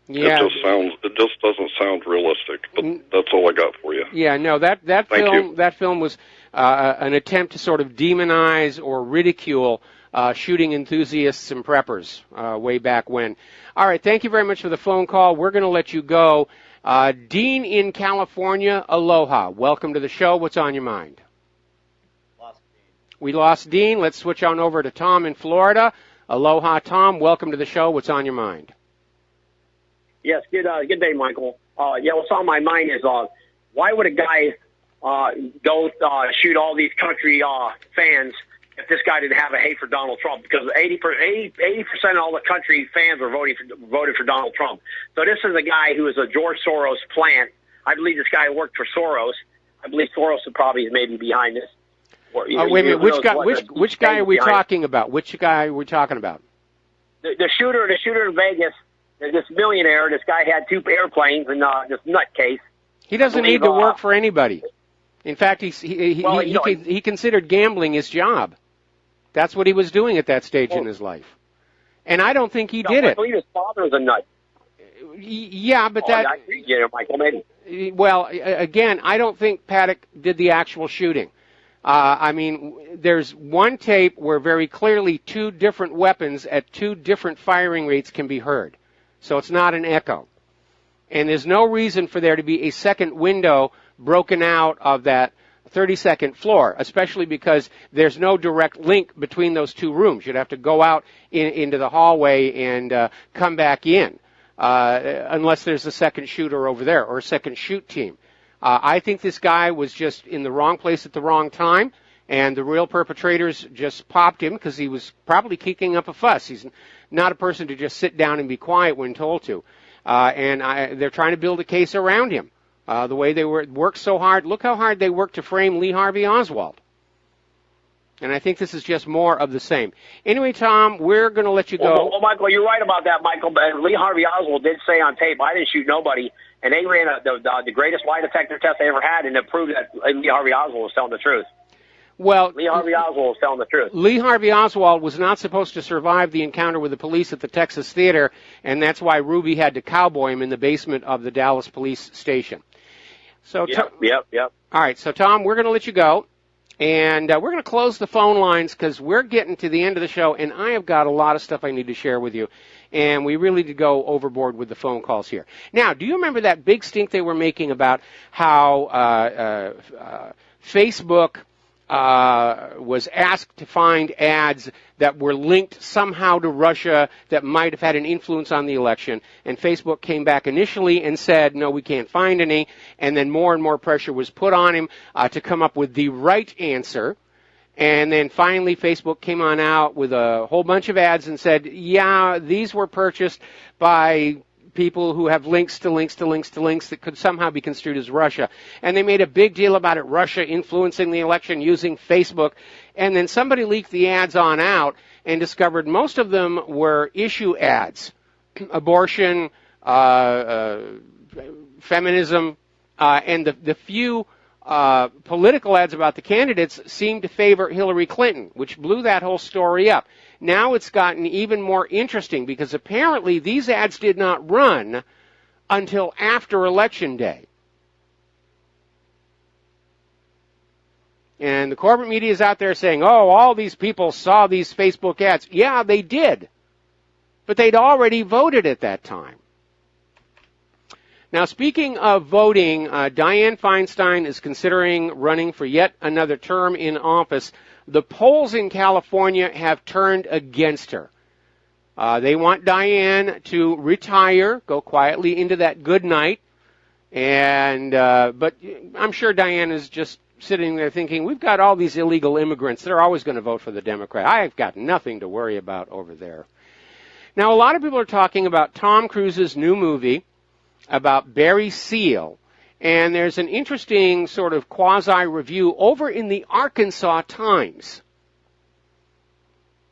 yeah. It just doesn't sound realistic, but that's all I got for you. Yeah, no, that film was an attempt to sort of demonize or ridicule shooting enthusiasts and preppers way back when. All right, thank you very much for the phone call. We're going to let you go. Dean in California, aloha. Welcome to the show. What's on your mind? We lost Dean. Let's switch on over to Tom in Florida. Aloha, Tom. Welcome to the show. What's on your mind? Yes, good day, Michael. What's on my mind is why would a guy go shoot all these country fans if this guy didn't have a hate for Donald Trump? Because 80% of all the country fans are voted for Donald Trump. So this is a guy who is a George Soros plant. I believe this guy worked for Soros. I believe Soros would probably maybe behind this. Wait a minute. Which guy are we talking about? Which guy are we talking about? The shooter in Vegas. This millionaire. This guy had 2 airplanes and this nutcase. He doesn't need to work for anybody. In fact, he considered gambling his job. That's what he was doing at that stage in his life. And I don't think he did it. I believe his father's a nut. Yeah, but that... I agree, Michael, maybe. Well, again, I don't think Paddock did the actual shooting. I mean, there's one tape where very clearly two different weapons at two different firing rates can be heard. So it's not an echo. And there's no reason for there to be a second window broken out of that 32nd floor, especially because there's no direct link between those two rooms. You'd have to go out into the hallway and come back in, unless there's a second shooter over there or a second shoot team. I think this guy was just in the wrong place at the wrong time, and the real perpetrators just popped him because he was probably kicking up a fuss. He's not a person to just sit down and be quiet when told to. They're trying to build a case around him. The way they worked so hard. Look how hard they worked to frame Lee Harvey Oswald. And I think this is just more of the same. Anyway, Tom, we're going to let you go. Well, Michael, you're right about that, Michael. But Lee Harvey Oswald did say on tape, I didn't shoot nobody. And they ran the greatest lie detector test they ever had, and it proved that Lee Harvey Oswald was telling the truth. Well, Lee Harvey Oswald was telling the truth. Lee Harvey Oswald was not supposed to survive the encounter with the police at the Texas Theater, and that's why Ruby had to cowboy him in the basement of the Dallas police station. So, Yep. All right, so Tom, we're going to let you go, and we're going to close the phone lines because we're getting to the end of the show, and I have got a lot of stuff I need to share with you, and we really did go overboard with the phone calls here. Now, do you remember that big stink they were making about how Facebook was asked to find ads that were linked somehow to Russia that might have had an influence on the election, and Facebook came back initially and said, no, we can't find any, and then more and more pressure was put on him to come up with the right answer, and then finally Facebook came on out with a whole bunch of ads and said, yeah, these were purchased by people who have links to links to links to links that could somehow be construed as Russia. And they made a big deal about it, Russia influencing the election using Facebook. And then somebody leaked the ads on out and discovered most of them were issue ads. Abortion, feminism, and the few political ads about the candidates seemed to favor Hillary Clinton, which blew that whole story up. Now it's gotten even more interesting because apparently these ads did not run until after Election Day. And the corporate media is out there saying, oh, all these people saw these Facebook ads. Yeah, they did. But they'd already voted at that time. Now, speaking of voting, Dianne Feinstein is considering running for yet another term in office. The polls in California have turned against her. They want Dianne to retire, go quietly into that good night, but I'm sure Dianne is just sitting there thinking, we've got all these illegal immigrants. They're always going to vote for the Democrat. I've got nothing to worry about over there. Now, a lot of people are talking about Tom Cruise's new movie about Barry Seal. And there's an interesting sort of quasi-review over in the Arkansas Times.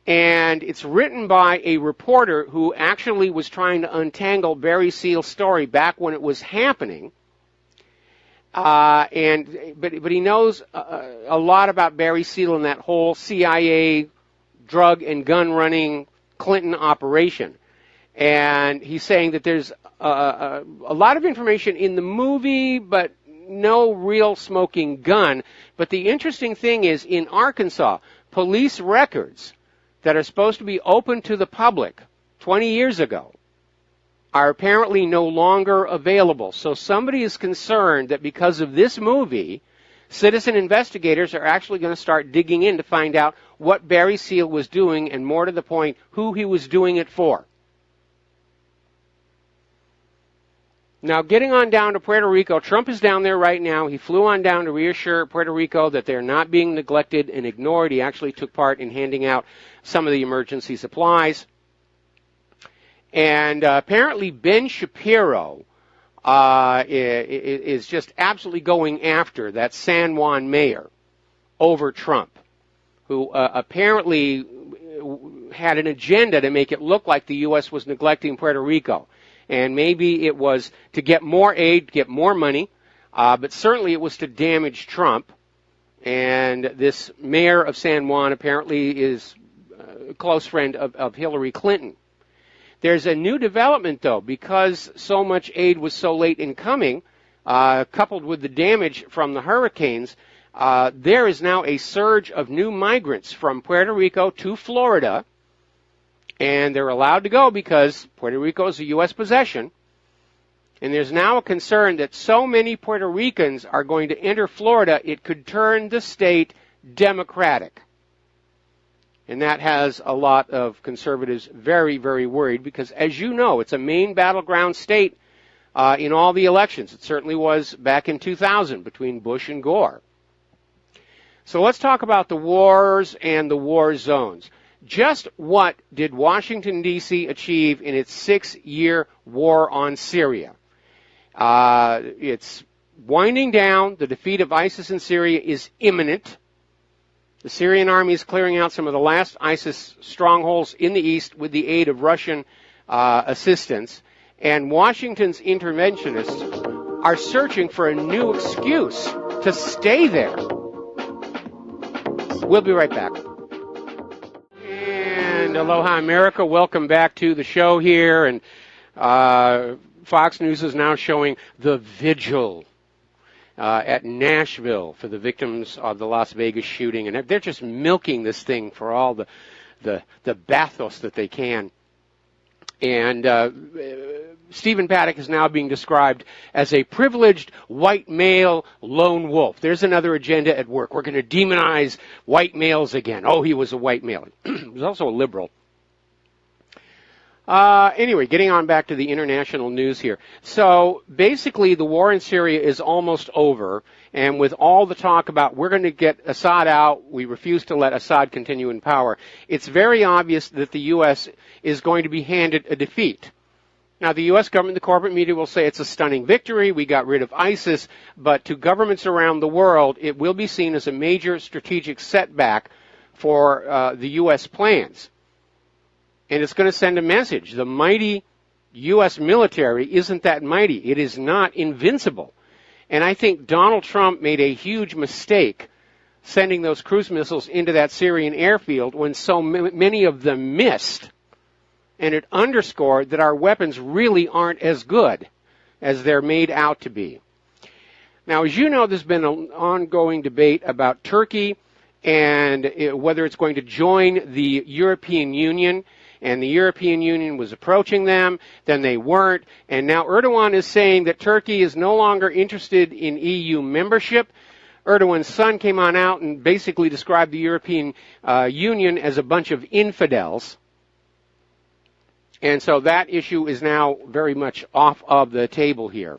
And it's written by a reporter who actually was trying to untangle Barry Seal's story back when it was happening. But he knows a lot about Barry Seal and that whole CIA drug and gun running Clinton operation. And he's saying that there's a lot of information in the movie, but no real smoking gun. But the interesting thing is, in Arkansas, police records that are supposed to be open to the public 20 years ago are apparently no longer available. So somebody is concerned that because of this movie, citizen investigators are actually going to start digging in to find out what Barry Seal was doing, and more to the point, who he was doing it for. Now, getting on down to Puerto Rico, Trump is down there right now. He flew on down to reassure Puerto Rico that they're not being neglected and ignored. He actually took part in handing out some of the emergency supplies. And apparently Ben Shapiro is just absolutely going after that San Juan mayor over Trump, who apparently had an agenda to make it look like the U.S. was neglecting Puerto Rico. And maybe it was to get more aid, get more money, But certainly it was to damage Trump. And this mayor of San Juan apparently is a close friend of Hillary Clinton. There's a new development, though, because so much aid was so late in coming, coupled with the damage from the hurricanes. There is now a surge of new migrants from Puerto Rico to Florida, and they're allowed to go because Puerto Rico is a U.S. possession. And there's now a concern that so many Puerto Ricans are going to enter Florida, it could turn the state Democratic. And that has a lot of conservatives very, very worried because, as you know, it's a main battleground state in all the elections. It certainly was back in 2000 between Bush and Gore. So let's talk about the wars and the war zones. Just what did Washington, D.C. achieve in its 6-year war on Syria? It's winding down. The defeat of ISIS in Syria is imminent. The Syrian army is clearing out some of the last ISIS strongholds in the east with the aid of Russian assistance. And Washington's interventionists are searching for a new excuse to stay there. We'll be right back. And aloha, America. Welcome back to the show here. And Fox News is now showing the vigil at Nashville for the victims of the Las Vegas shooting. And they're just milking this thing for all the bathos that they can. And Stephen Paddock is now being described as a privileged white male lone wolf. There's another agenda at work. We're going to demonize white males again. Oh, he was a white male. He was also a liberal. Anyway, getting on back to the international news here. So basically the war in Syria is almost over, and with all the talk about we're going to get Assad out, we refuse to let Assad continue in power, it's very obvious that the U.S. is going to be handed a defeat. Now, the U.S. government, the corporate media will say it's a stunning victory, we got rid of ISIS, but to governments around the world, it will be seen as a major strategic setback for the U.S. plans. And it's going to send a message. The mighty U.S. military isn't that mighty. It is not invincible. And I think Donald Trump made a huge mistake sending those cruise missiles into that Syrian airfield when so many of them missed. And it underscored that our weapons really aren't as good as they're made out to be. Now, as you know, there's been an ongoing debate about Turkey and whether it's going to join the European Union. And the European Union was approaching them, then they weren't, and now Erdogan is saying that Turkey is no longer interested in EU membership. Erdogan's son came on out and basically described the European Union as a bunch of infidels. And so that issue is now very much off of the table here.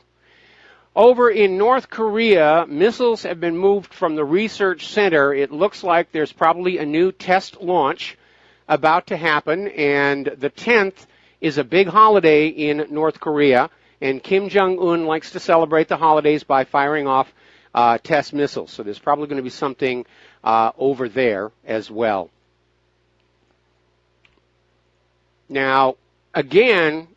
Over in North Korea, missiles have been moved from the research center. It looks like there's probably a new test launch about to happen, and the 10th is a big holiday in North Korea, and Kim Jong-un likes to celebrate the holidays by firing off test missiles. So there's probably going to be something over there as well. Now, again,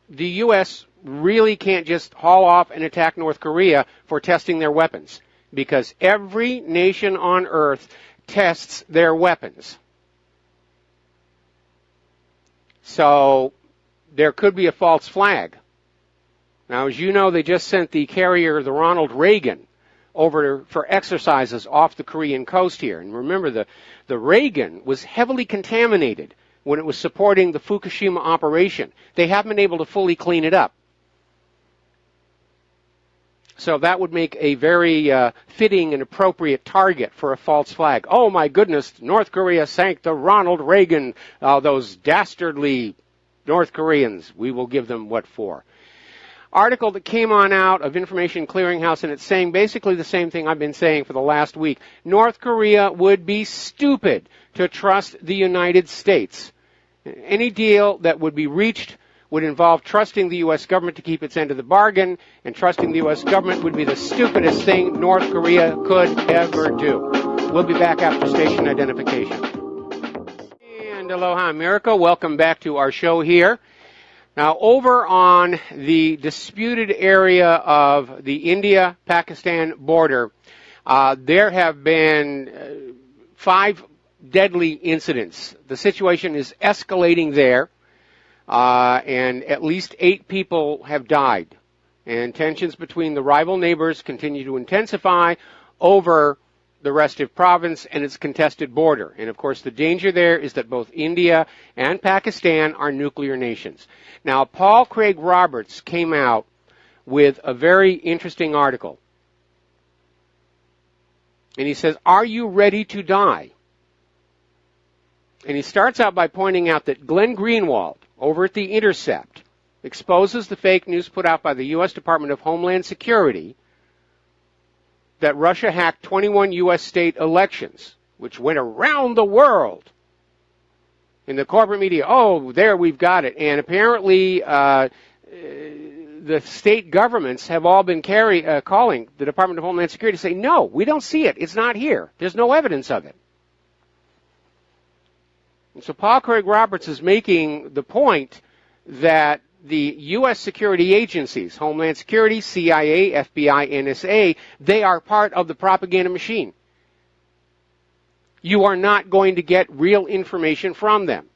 the U.S. really can't just haul off and attack North Korea for testing their weapons, because every nation on earth tests their weapons. So there could be a false flag. Now, as you know, they just sent the carrier, the Ronald Reagan, over for exercises off the Korean coast here. And remember, the Reagan was heavily contaminated when it was supporting the Fukushima operation. They haven't been able to fully clean it up. So that would make a very fitting and appropriate target for a false flag. Oh, my goodness, North Korea sank the Ronald Reagan, those dastardly North Koreans. We will give them what for. Article that came on out of Information Clearinghouse, and it's saying basically the same thing I've been saying for the last week. North Korea would be stupid to trust the United States. Any deal that would be reached would involve trusting the U.S. government to keep its end of the bargain, and trusting the U.S. government would be the stupidest thing North Korea could ever do. We'll be back after station identification. And aloha, America. Welcome back to our show here. Now, over on the disputed area of the India-Pakistan border, there have been 5 deadly incidents. The situation is escalating there, and at least 8 people have died. And tensions between the rival neighbors continue to intensify over the restive province and its contested border. And of course, the danger there is that both India and Pakistan are nuclear nations. Now, Paul Craig Roberts came out with a very interesting article. And he says, "Are you ready to die?" And he starts out by pointing out that Glenn Greenwald, over at The Intercept, exposes the fake news put out by the U.S. Department of Homeland Security that Russia hacked 21 U.S. state elections, which went around the world. In the corporate media, oh, there, we've got it. And apparently the state governments have all been calling the Department of Homeland Security to say, no, we don't see it. It's not here. There's no evidence of it. And so Paul Craig Roberts is making the point that the U.S. security agencies, Homeland Security, CIA, FBI, NSA, they are part of the propaganda machine. You are not going to get real information from them.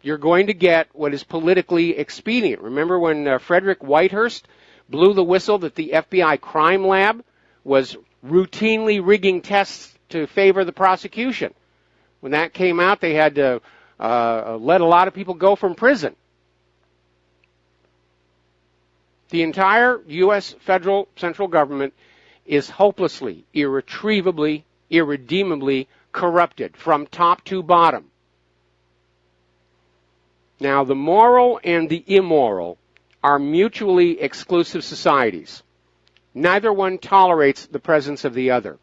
You're going to get what is politically expedient. Remember when Frederick Whitehurst blew the whistle that the FBI crime lab was routinely rigging tests to favor the prosecution? When that came out, they had to let a lot of people go from prison. The entire U.S. federal central government is hopelessly, irretrievably, irredeemably corrupted from top to bottom. Now, the moral and the immoral are mutually exclusive societies. Neither one tolerates the presence of the other.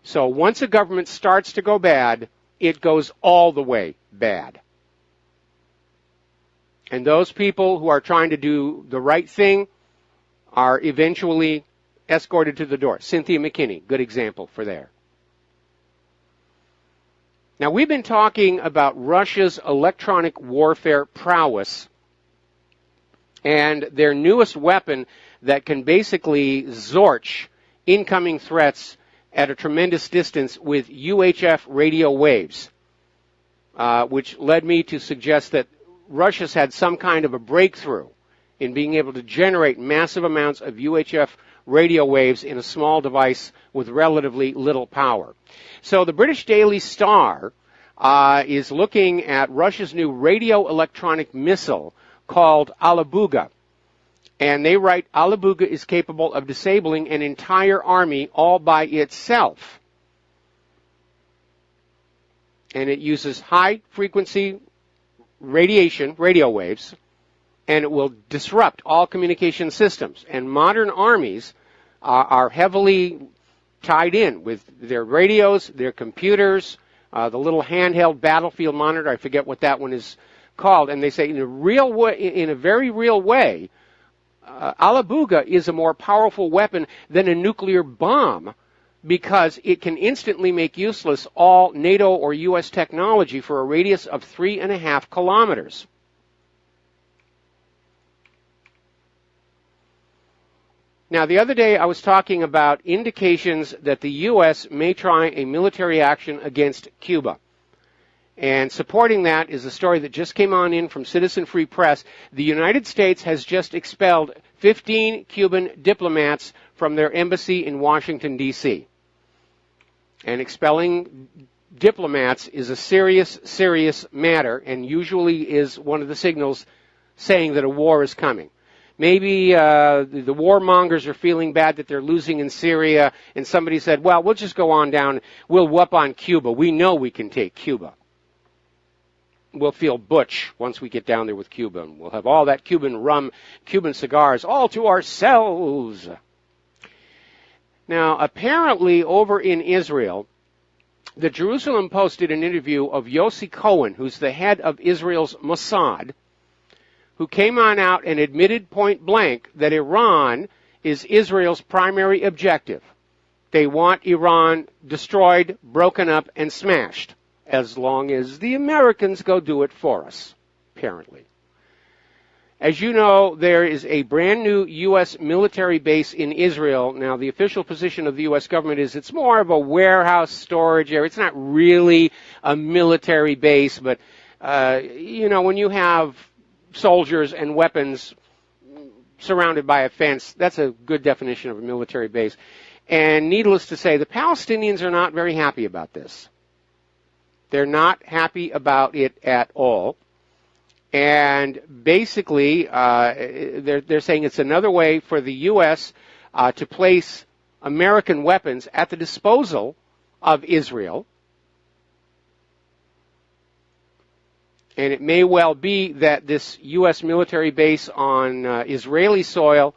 So once a government starts to go bad, it goes all the way bad. And those people who are trying to do the right thing are eventually escorted to the door. Cynthia McKinney, good example for there. Now, we've been talking about Russia's electronic warfare prowess and their newest weapon that can basically zorch incoming threats at a tremendous distance with UHF radio waves, which led me to suggest that Russia's had some kind of a breakthrough in being able to generate massive amounts of UHF radio waves in a small device with relatively little power. So the British Daily Star is looking at Russia's new radio electronic missile called Alabuga. And they write, Alabuga is capable of disabling an entire army all by itself. And it uses high-frequency radio waves, and it will disrupt all communication systems. And modern armies are heavily tied in with their radios, their computers, the little handheld battlefield monitor. I forget what that one is called. And they say, in a very real way, Alabuga is a more powerful weapon than a nuclear bomb because it can instantly make useless all NATO or U.S. technology for a radius of 3.5 kilometers. Now, the other day I was talking about indications that the U.S. may try a military action against Cuba. And supporting that is a story that just came on in from Citizen Free Press. The United States has just expelled 15 Cuban diplomats from their embassy in Washington, D.C. And expelling diplomats is a serious, serious matter and usually is one of the signals saying that a war is coming. Maybe the warmongers are feeling bad that they're losing in Syria, and somebody said, well, we'll just go on down, we'll whoop on Cuba. We know we can take Cuba. We'll feel butch once we get down there with Cuba, and we'll have all that Cuban rum, Cuban cigars all to ourselves. Now, apparently over in Israel, the Jerusalem Post did an interview of Yossi Cohen, who's the head of Israel's Mossad, who came on out and admitted point blank that Iran is Israel's primary objective. They want Iran destroyed, broken up, and smashed, as long as the Americans go do it for us, apparently. As you know, there is a brand new U.S. military base in Israel. Now, the official position of the U.S. government is it's more of a warehouse storage area. It's not really a military base, but, when you have soldiers and weapons surrounded by a fence, that's a good definition of a military base. And needless to say, the Palestinians are not very happy about this. They're not happy about it at all. And basically, they're saying it's another way for the U.S. To place American weapons at the disposal of Israel. And it may well be that this U.S. military base on Israeli soil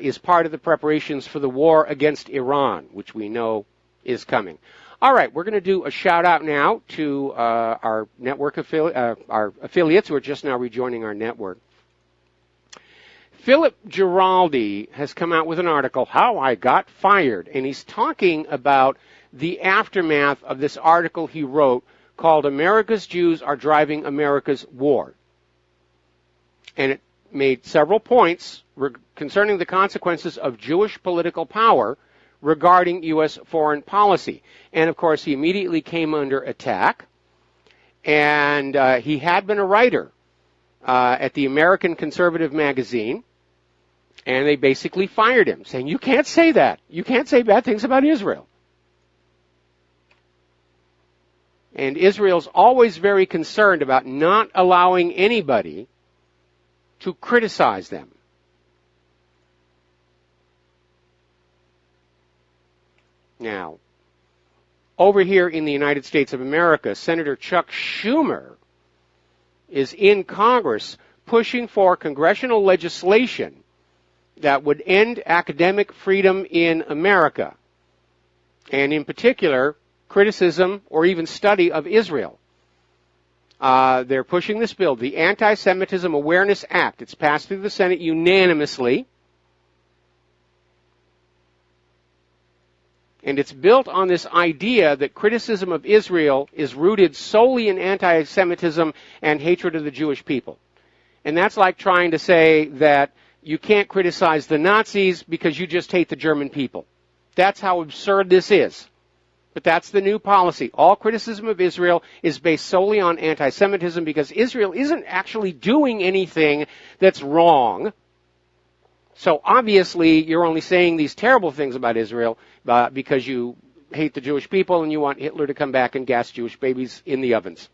is part of the preparations for the war against Iran, which we know is coming. All right, we're going to do a shout-out now to our network our affiliates who are just now rejoining our network. Philip Giraldi has come out with an article, How I Got Fired, and he's talking about the aftermath of this article he wrote called America's Jews Are Driving America's War. And it made several points concerning the consequences of Jewish political power regarding U.S. foreign policy. And, of course, he immediately came under attack. And he had been a writer at the American Conservative magazine. And they basically fired him, saying, you can't say that. You can't say bad things about Israel. And Israel's always very concerned about not allowing anybody to criticize them. Now, over here in the United States of America, Senator Chuck Schumer is in Congress pushing for congressional legislation that would end academic freedom in America, and in particular, criticism or even study of Israel. They're pushing this bill, the Anti-Semitism Awareness Act. It's passed through the Senate unanimously. And it's built on this idea that criticism of Israel is rooted solely in anti-Semitism and hatred of the Jewish people. And that's like trying to say that you can't criticize the Nazis because you just hate the German people. That's how absurd this is. But that's the new policy. All criticism of Israel is based solely on anti-Semitism because Israel isn't actually doing anything that's wrong. So obviously you're only saying these terrible things about Israel because you hate the Jewish people and you want Hitler to come back and gas Jewish babies in the ovens.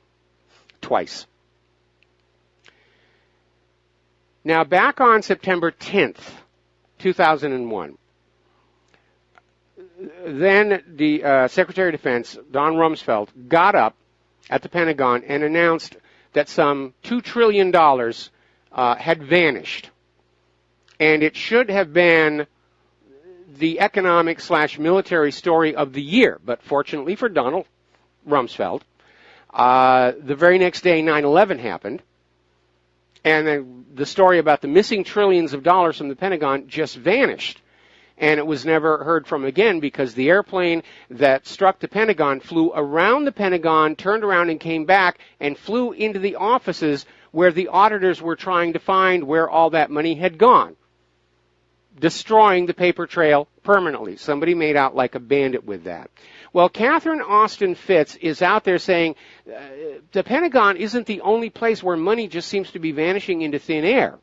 Twice. Now back on September 10th, 2001, then the Secretary of Defense, Don Rumsfeld, got up at the Pentagon and announced that some $2 trillion had vanished. And it should have been the economic/military story of the year. But fortunately for Donald Rumsfeld, the very next day 9/11 happened. And then the story about the missing trillions of dollars from the Pentagon just vanished. And it was never heard from again because the airplane that struck the Pentagon flew around the Pentagon, turned around and came back and flew into the offices where the auditors were trying to find where all that money had gone, destroying the paper trail permanently. Somebody made out like a bandit with that. Well, Catherine Austin Fitts is out there saying the Pentagon isn't the only place where money just seems to be vanishing into thin air.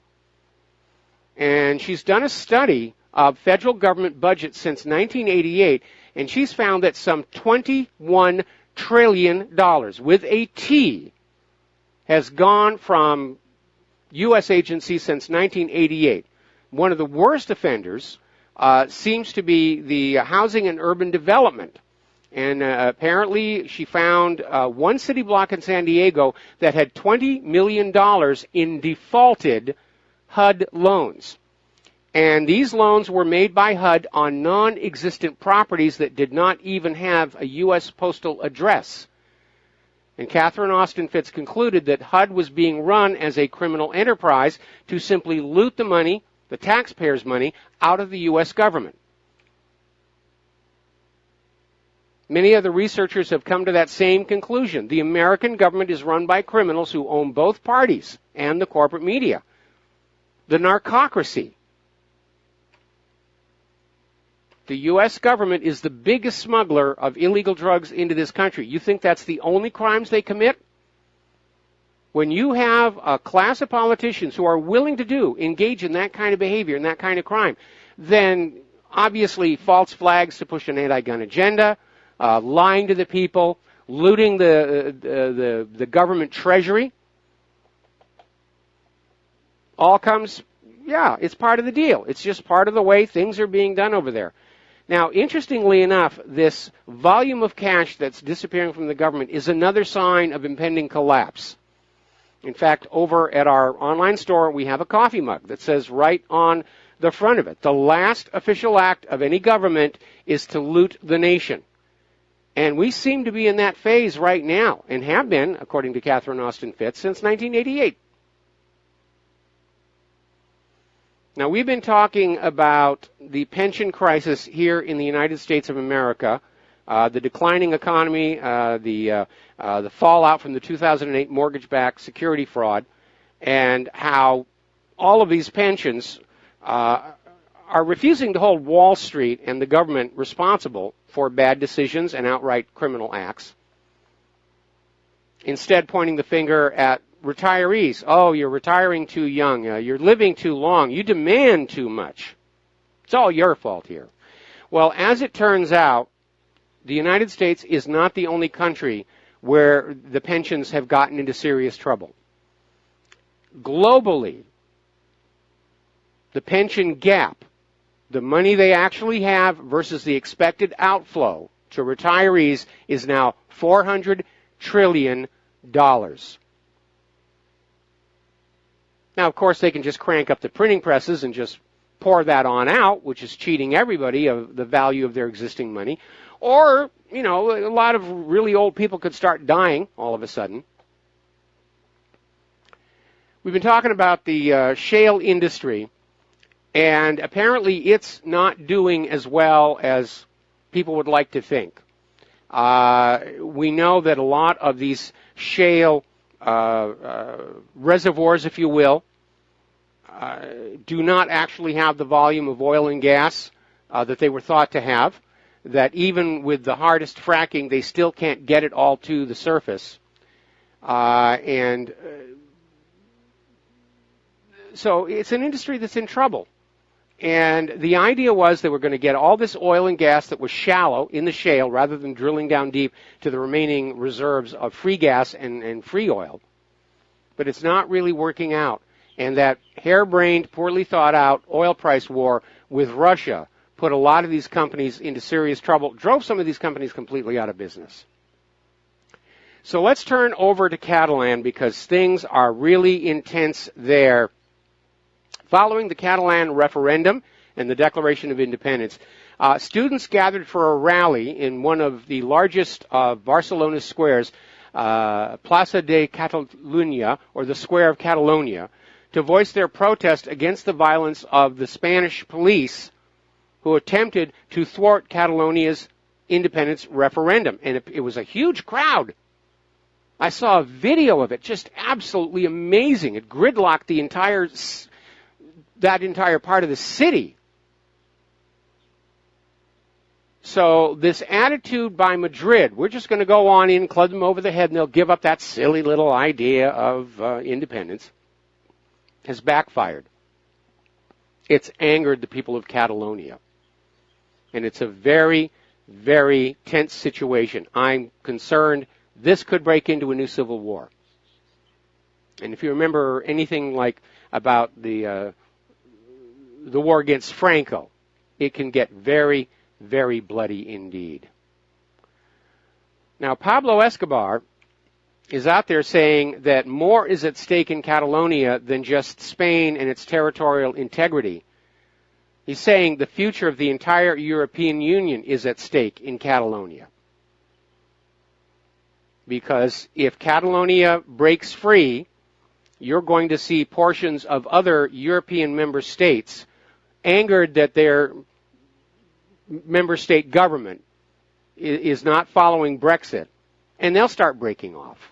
And she's done a study of federal government budgets since 1988, and she's found that some $21 trillion, with a T, has gone from U.S. agencies since 1988. One of the worst offenders seems to be the housing and urban development. And apparently she found one city block in San Diego that had $20 million in defaulted HUD loans. And these loans were made by HUD on non-existent properties that did not even have a U.S. postal address. And Catherine Austin Fitts concluded that HUD was being run as a criminal enterprise to simply loot the money, the taxpayers' money, out of the U.S. government. Many other researchers have come to that same conclusion. The American government is run by criminals who own both parties and the corporate media. the narcocracy. The U.S. government is the biggest smuggler of illegal drugs into this country. You think that's the only crimes they commit? When you have a class of politicians who are willing to engage in that kind of behavior and that kind of crime, then obviously false flags to push an anti-gun agenda, lying to the people, looting the government treasury, all comes, it's part of the deal. It's just part of the way things are being done over there. Now, interestingly enough, this volume of cash that's disappearing from the government is another sign of impending collapse. In fact, over at our online store, we have a coffee mug that says right on the front of it, the last official act of any government is to loot the nation. And we seem to be in that phase right now, and have been, according to Catherine Austin Fitts, since 1988. Now, we've been talking about the pension crisis here in the United States of America, the declining economy, the fallout from the 2008 mortgage-backed security fraud, and how all of these pensions are refusing to hold Wall Street and the government responsible for bad decisions and outright criminal acts, instead pointing the finger at retirees. Oh, you're retiring too young. You're living too long. You demand too much. It's all your fault here. Well, as it turns out, the United States is not the only country where the pensions have gotten into serious trouble. Globally, the pension gap, the money they actually have versus the expected outflow to retirees, is now $400 trillion. Now, of course, they can just crank up the printing presses and just pour that on out, which is cheating everybody of the value of their existing money. Or, a lot of really old people could start dying all of a sudden. We've been talking about the shale industry, and apparently it's not doing as well as people would like to think. We know that a lot of these shale reservoirs, if you will, do not actually have the volume of oil and gas that they were thought to have, that even with the hardest fracking, they still can't get it all to the surface. So it's an industry that's in trouble. And the idea was they were going to get all this oil and gas that was shallow in the shale rather than drilling down deep to the remaining reserves of free gas and free oil. But it's not really working out. And that harebrained, poorly thought out oil price war with Russia put a lot of these companies into serious trouble, drove some of these companies completely out of business. So let's turn over to Catalan because things are really intense there. Following the Catalan referendum and the Declaration of Independence, students gathered for a rally in one of the largest of Barcelona's squares, Plaça de Catalunya, or the Square of Catalonia, to voice their protest against the violence of the Spanish police who attempted to thwart Catalonia's independence referendum. And it was a huge crowd. I saw a video of it, just absolutely amazing. It gridlocked that entire part of the city. So this attitude by Madrid, we're just going to go on in, club them over the head, and they'll give up that silly little idea of independence, has backfired. It's angered the people of Catalonia. And it's a very, very tense situation. I'm concerned this could break into a new civil war. And if you remember anything like about the war against Franco, it can get very, very bloody indeed. Now, Pablo Escobar is out there saying that more is at stake in Catalonia than just Spain and its territorial integrity. He's saying the future of the entire European Union is at stake in Catalonia. Because if Catalonia breaks free, you're going to see portions of other European member states angered that their member state government is not following Brexit, and they'll start breaking off.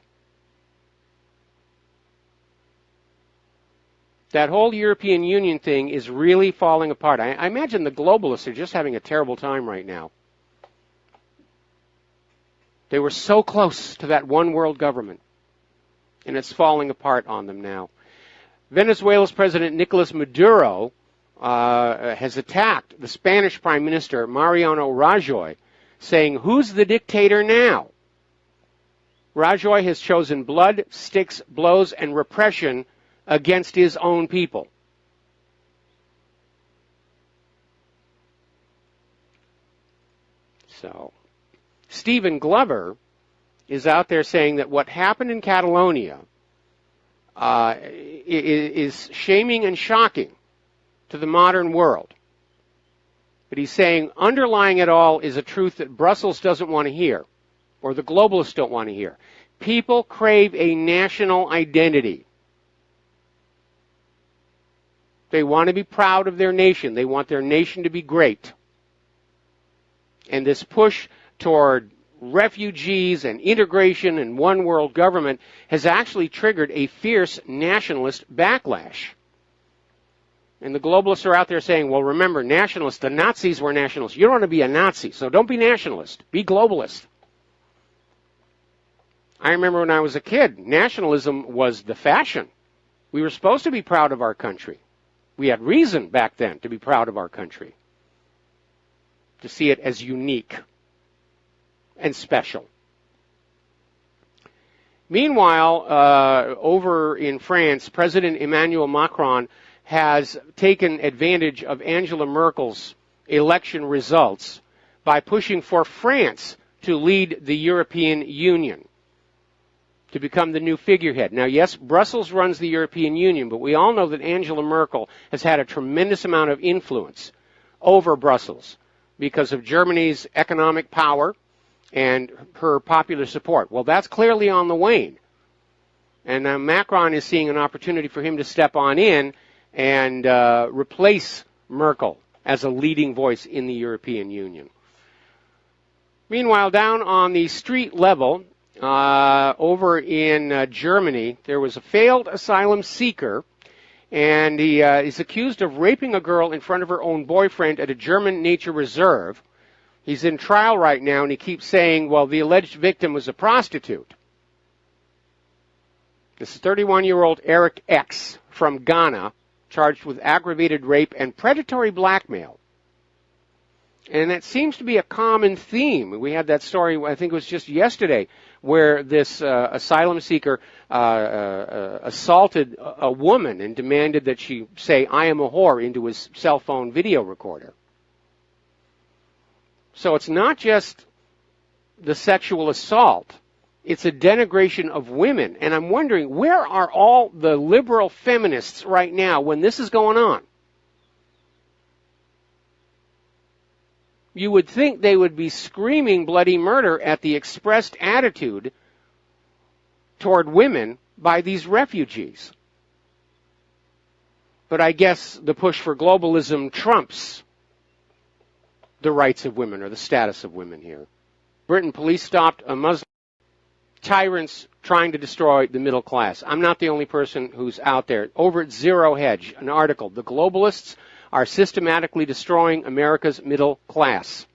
That whole European Union thing is really falling apart. I imagine the globalists are just having a terrible time right now. They were so close to that one world government, and it's falling apart on them now. Venezuela's President Nicolas Maduro has attacked the Spanish Prime Minister Mariano Rajoy, saying, "Who's the dictator now?" Rajoy has chosen blood, sticks, blows, and repression against his own people. So, Stephen Glover is out there saying that what happened in Catalonia is shaming and shocking to the modern world. But he's saying underlying it all is a truth that Brussels doesn't want to hear, or the globalists don't want to hear. People crave a national identity. They want to be proud of their nation. They want their nation to be great. And this push toward refugees and integration and one world government has actually triggered a fierce nationalist backlash. And the globalists are out there saying, well, remember, nationalists, the Nazis were nationalists. You don't want to be a Nazi, so don't be nationalist. Be globalist. I remember when I was a kid, nationalism was the fashion. We were supposed to be proud of our country. We had reason back then to be proud of our country, to see it as unique and special. Meanwhile, over in France, President Emmanuel Macron has taken advantage of Angela Merkel's election results by pushing for France to lead the European Union, to become the new figurehead. Now, yes, Brussels runs the European Union, but we all know that Angela Merkel has had a tremendous amount of influence over Brussels because of Germany's economic power and her popular support. Well, that's clearly on the wane. And now Macron is seeing an opportunity for him to step on in and replace Merkel as a leading voice in the European Union. Meanwhile, down on the street level, over in Germany, there was a failed asylum seeker, and he is accused of raping a girl in front of her own boyfriend at a German nature reserve. He's in trial right now, and he keeps saying, well, the alleged victim was a prostitute. This is 31-year-old Eric X from Ghana, charged with aggravated rape and predatory blackmail. And that seems to be a common theme. We had that story, I think it was just yesterday, where this asylum seeker assaulted a woman and demanded that she say, "I am a whore," into his cell phone video recorder. So it's not just the sexual assault. It's a denigration of women. And I'm wondering, where are all the liberal feminists right now when this is going on? You would think they would be screaming bloody murder at the expressed attitude toward women by these refugees. But I guess the push for globalism trumps the rights of women or the status of women here. Britain police stopped a Muslim tyrants trying to destroy the middle class. I'm not the only person who's out there. Over at Zero Hedge, an article, the globalists are systematically destroying America's middle class.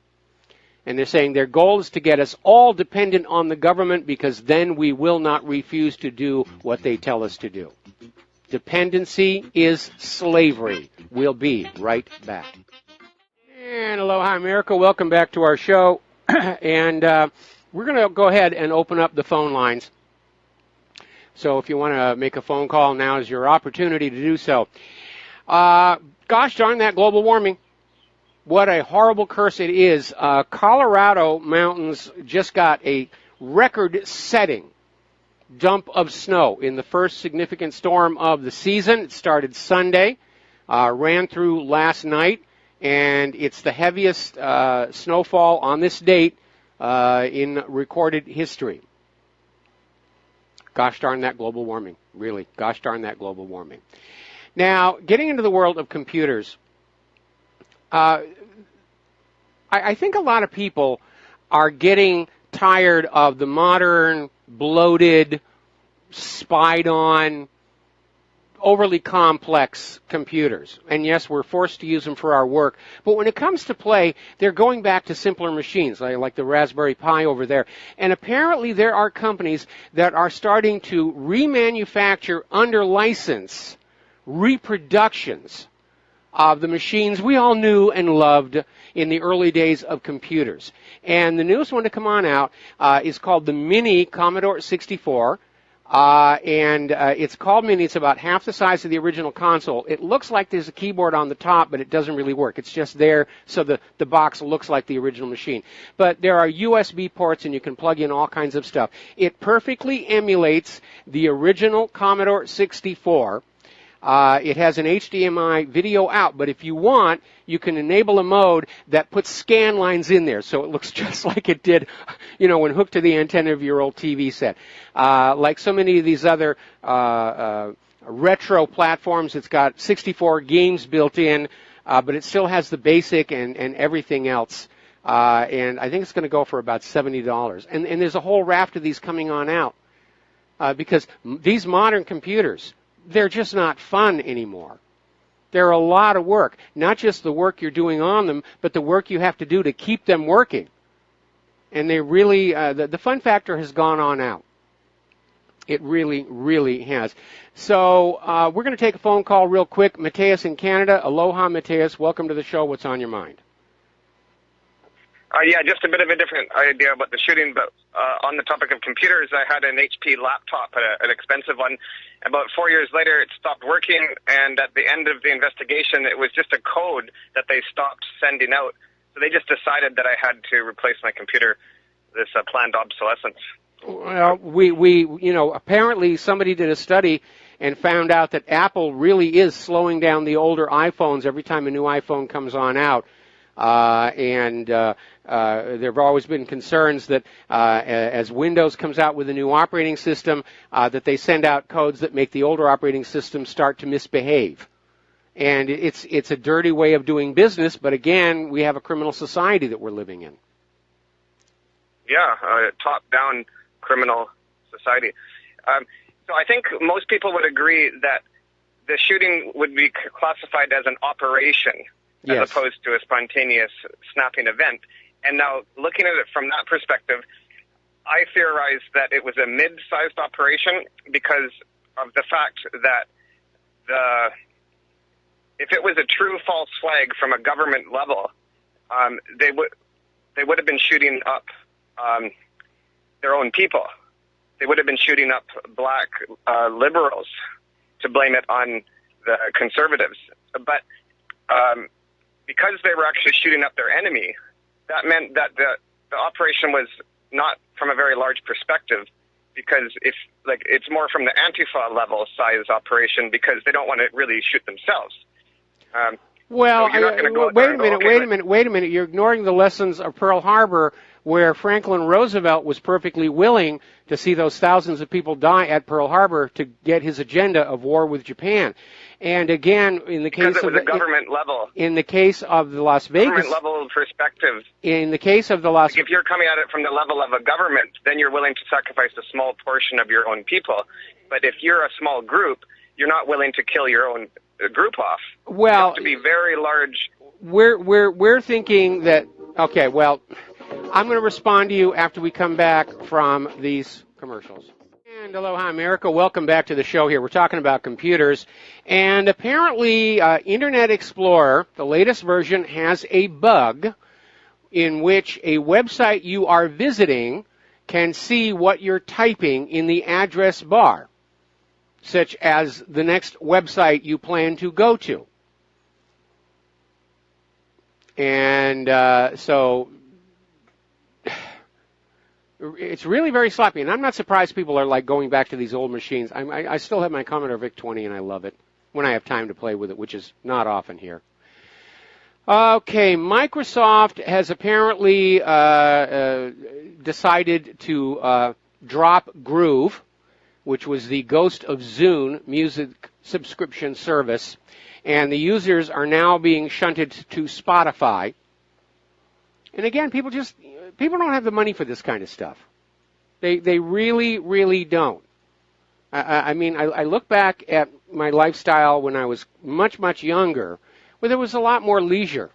And they're saying their goal is to get us all dependent on the government because then we will not refuse to do what they tell us to do. Dependency is slavery. We'll be right back. And aloha, America. Welcome back to our show. And we're going to go ahead and open up the phone lines. So if you want to make a phone call, now is your opportunity to do so. Gosh darn that global warming. What a horrible curse it is. Colorado mountains just got a record-setting dump of snow in the first significant storm of the season. It started Sunday, ran through last night, and it's the heaviest snowfall on this date in recorded history. Gosh darn that global warming. Really, gosh darn that global warming. Now, getting into the world of computers, I think a lot of people are getting tired of the modern, bloated, spied-on, overly complex computers. And yes, we're forced to use them for our work. But when it comes to play, they're going back to simpler machines, like the Raspberry Pi over there. And apparently there are companies that are starting to remanufacture under license reproductions of the machines we all knew and loved in the early days of computers. And the newest one to come on out is called the Mini Commodore 64. It's called Mini. It's about half the size of the original console. It looks like there's a keyboard on the top, but it doesn't really work. It's just there, so the box looks like the original machine. But there are USB ports, and you can plug in all kinds of stuff. It perfectly emulates the original Commodore 64. It has an HDMI video out, but if you want, you can enable a mode that puts scan lines in there, so it looks just like it did, when hooked to the antenna of your old TV set. Like so many of these other retro platforms, it's got 64 games built in, but it still has the basic and everything else. And I think it's going to go for about $70. And there's a whole raft of these coming on out, because these modern computers, they're just not fun anymore. They're a lot of work. Not just the work you're doing on them, but the work you have to do to keep them working. And they really, the fun factor has gone on out. It really, really has. So we're going to take a phone call real quick. Mateus in Canada. Aloha, Mateus. Welcome to the show. What's on your mind? Yeah, just a bit of a different idea about the shooting, but on the topic of computers, I had an HP laptop, an expensive one. About 4 years later, it stopped working, and at the end of the investigation, it was just a code that they stopped sending out. So they just decided that I had to replace my computer, this planned obsolescence. Well, we apparently somebody did a study and found out that Apple really is slowing down the older iPhones every time a new iPhone comes on out. There have always been concerns that as Windows comes out with a new operating system, that they send out codes that make the older operating system start to misbehave. And it's a dirty way of doing business, but again, we have a criminal society that we're living in. Yeah, top-down criminal society. So I think most people would agree that the shooting would be classified as an operation, yes, as opposed to a spontaneous snapping event. And now, looking at it from that perspective, I theorized that it was a mid-sized operation because of the fact that if it was a true false flag from a government level, they would have been shooting up their own people. They would have been shooting up black liberals to blame it on the conservatives. But because they were actually shooting up their enemy, that meant that the operation was not from a very large perspective, because it's more from the Antifa level size operation, because they don't want to really shoot themselves. Well, so wait a minute. You're ignoring the lessons of Pearl Harbor, where Franklin Roosevelt was perfectly willing to see those thousands of people die at Pearl Harbor to get his agenda of war with Japan. And again, in the case of the government level, in the case of the Las Vegas government level perspective, in the case of the Las, if you're coming at it from the level of a government, then you're willing to sacrifice a small portion of your own people. But if you're a small group, you're not willing to kill your own group off. Well, you have to be very large. We're thinking that. Okay, well, I'm going to respond to you after we come back from these commercials. And aloha, America. Welcome back to the show here. We're talking about computers. And apparently, Internet Explorer, the latest version, has a bug in which a website you are visiting can see what you're typing in the address bar, such as the next website you plan to go to. And so it's really very sloppy, and I'm not surprised people are like going back to these old machines. I still have my Commodore VIC-20, and I love it when I have time to play with it, which is not often here. Okay, Microsoft has apparently decided to drop Groove, which was the Ghost of Zune music subscription service, and the users are now being shunted to Spotify. And again, people don't have the money for this kind of stuff. They really, really don't. I mean, I look back at my lifestyle when I was much, much younger, where there was a lot more leisure.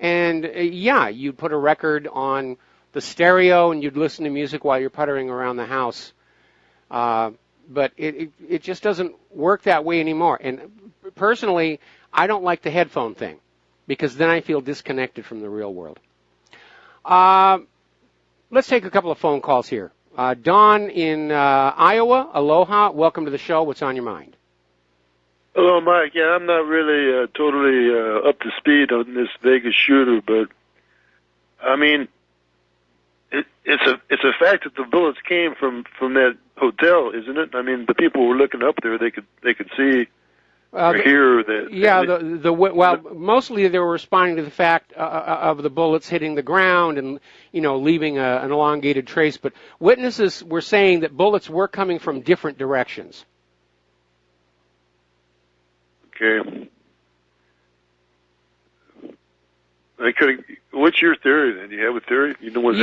And yeah, you'd put a record on the stereo and you'd listen to music while you're puttering around the house. But it just doesn't work that way anymore. And personally, I don't like the headphone thing because then I feel disconnected from the real world. Let's take a couple of phone calls here. Don in Iowa, aloha. Welcome to the show. What's on your mind? Hello, Mike. Yeah, I'm not really totally up to speed on this Vegas shooter, but I mean, it's a fact that the bullets came from that hotel, isn't it? I mean, the people were looking up there; they could see or hear that. Yeah, well, mostly they were responding to the fact of the bullets hitting the ground and leaving an elongated trace. But witnesses were saying that bullets were coming from different directions. Okay. What's your theory then? Do you have a theory?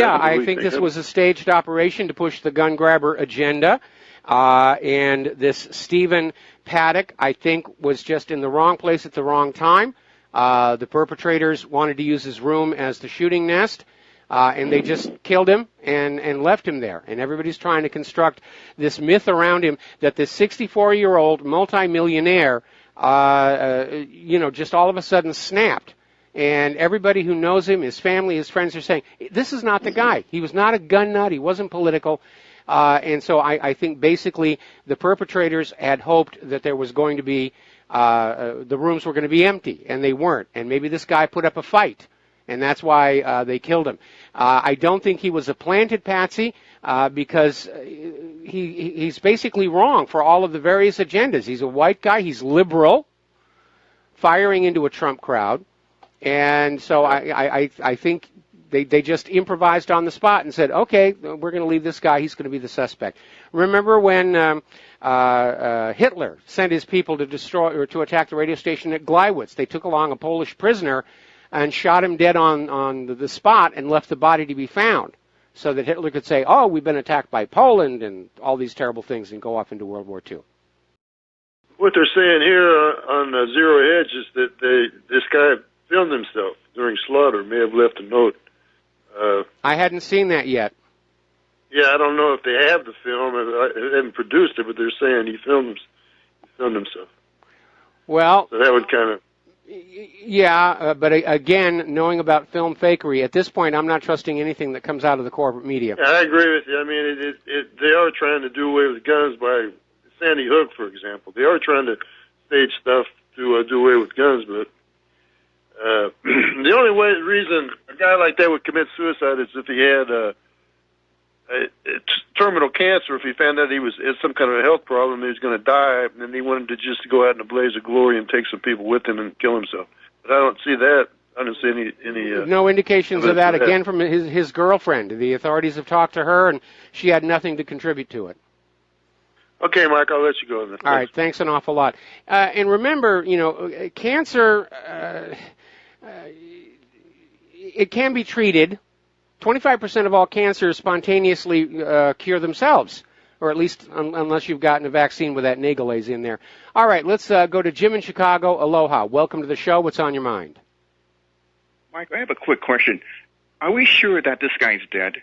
I think this was a staged operation to push the gun grabber agenda. And this Stephen Paddock, I think, was just in the wrong place at the wrong time. The perpetrators wanted to use his room as the shooting nest. And they just killed him and left him there. And everybody's trying to construct this myth around him that this 64-year-old multimillionaire just all of a sudden snapped. And everybody who knows him, his family, his friends are saying, this is not the guy. He was not a gun nut. He wasn't political. And so I think basically the perpetrators had hoped that there was going to be, the rooms were going to be empty, and they weren't. And maybe this guy put up a fight, and that's why they killed him. I don't think he was a planted patsy because he's basically wrong for all of the various agendas. He's a white guy. He's liberal, firing into a Trump crowd. And so I think they just improvised on the spot and said, okay, we're going to leave this guy. He's going to be the suspect. Remember when Hitler sent his people to destroy or to attack the radio station at Gleiwitz? They took along a Polish prisoner and shot him dead on the spot and left the body to be found so that Hitler could say, oh, we've been attacked by Poland and all these terrible things and go off into World War II. What they're saying here on Zero Hedge is that this guy filmed himself during slaughter, may have left a note. I hadn't seen that yet. Yeah, I don't know if they have the film. They haven't produced it, but they're saying he filmed himself. Well, so that would kind of... Yeah, but again, knowing about film fakery, at this point, I'm not trusting anything that comes out of the corporate media. Yeah, I agree with you. I mean, they are trying to do away with guns by Sandy Hook, for example. They are trying to stage stuff to do away with guns, but the only reason a guy like that would commit suicide is if he had terminal cancer. If he found out he had some kind of a health problem, he was going to die, and then he wanted to just go out in a blaze of glory and take some people with him and kill himself. But I don't see that. I don't see any no indications of that. Again, from his girlfriend. The authorities have talked to her, and she had nothing to contribute to it. Okay, Mike, I'll let you go then. All right, thanks an awful lot. And remember, cancer, it can be treated. 25% of all cancers spontaneously cure themselves, or at least unless you've gotten a vaccine with that nagalase in there. All right, let's go to Jim in Chicago. Aloha. Welcome to the show. What's on your mind? Mike, I have a quick question. Are we sure that this guy's dead?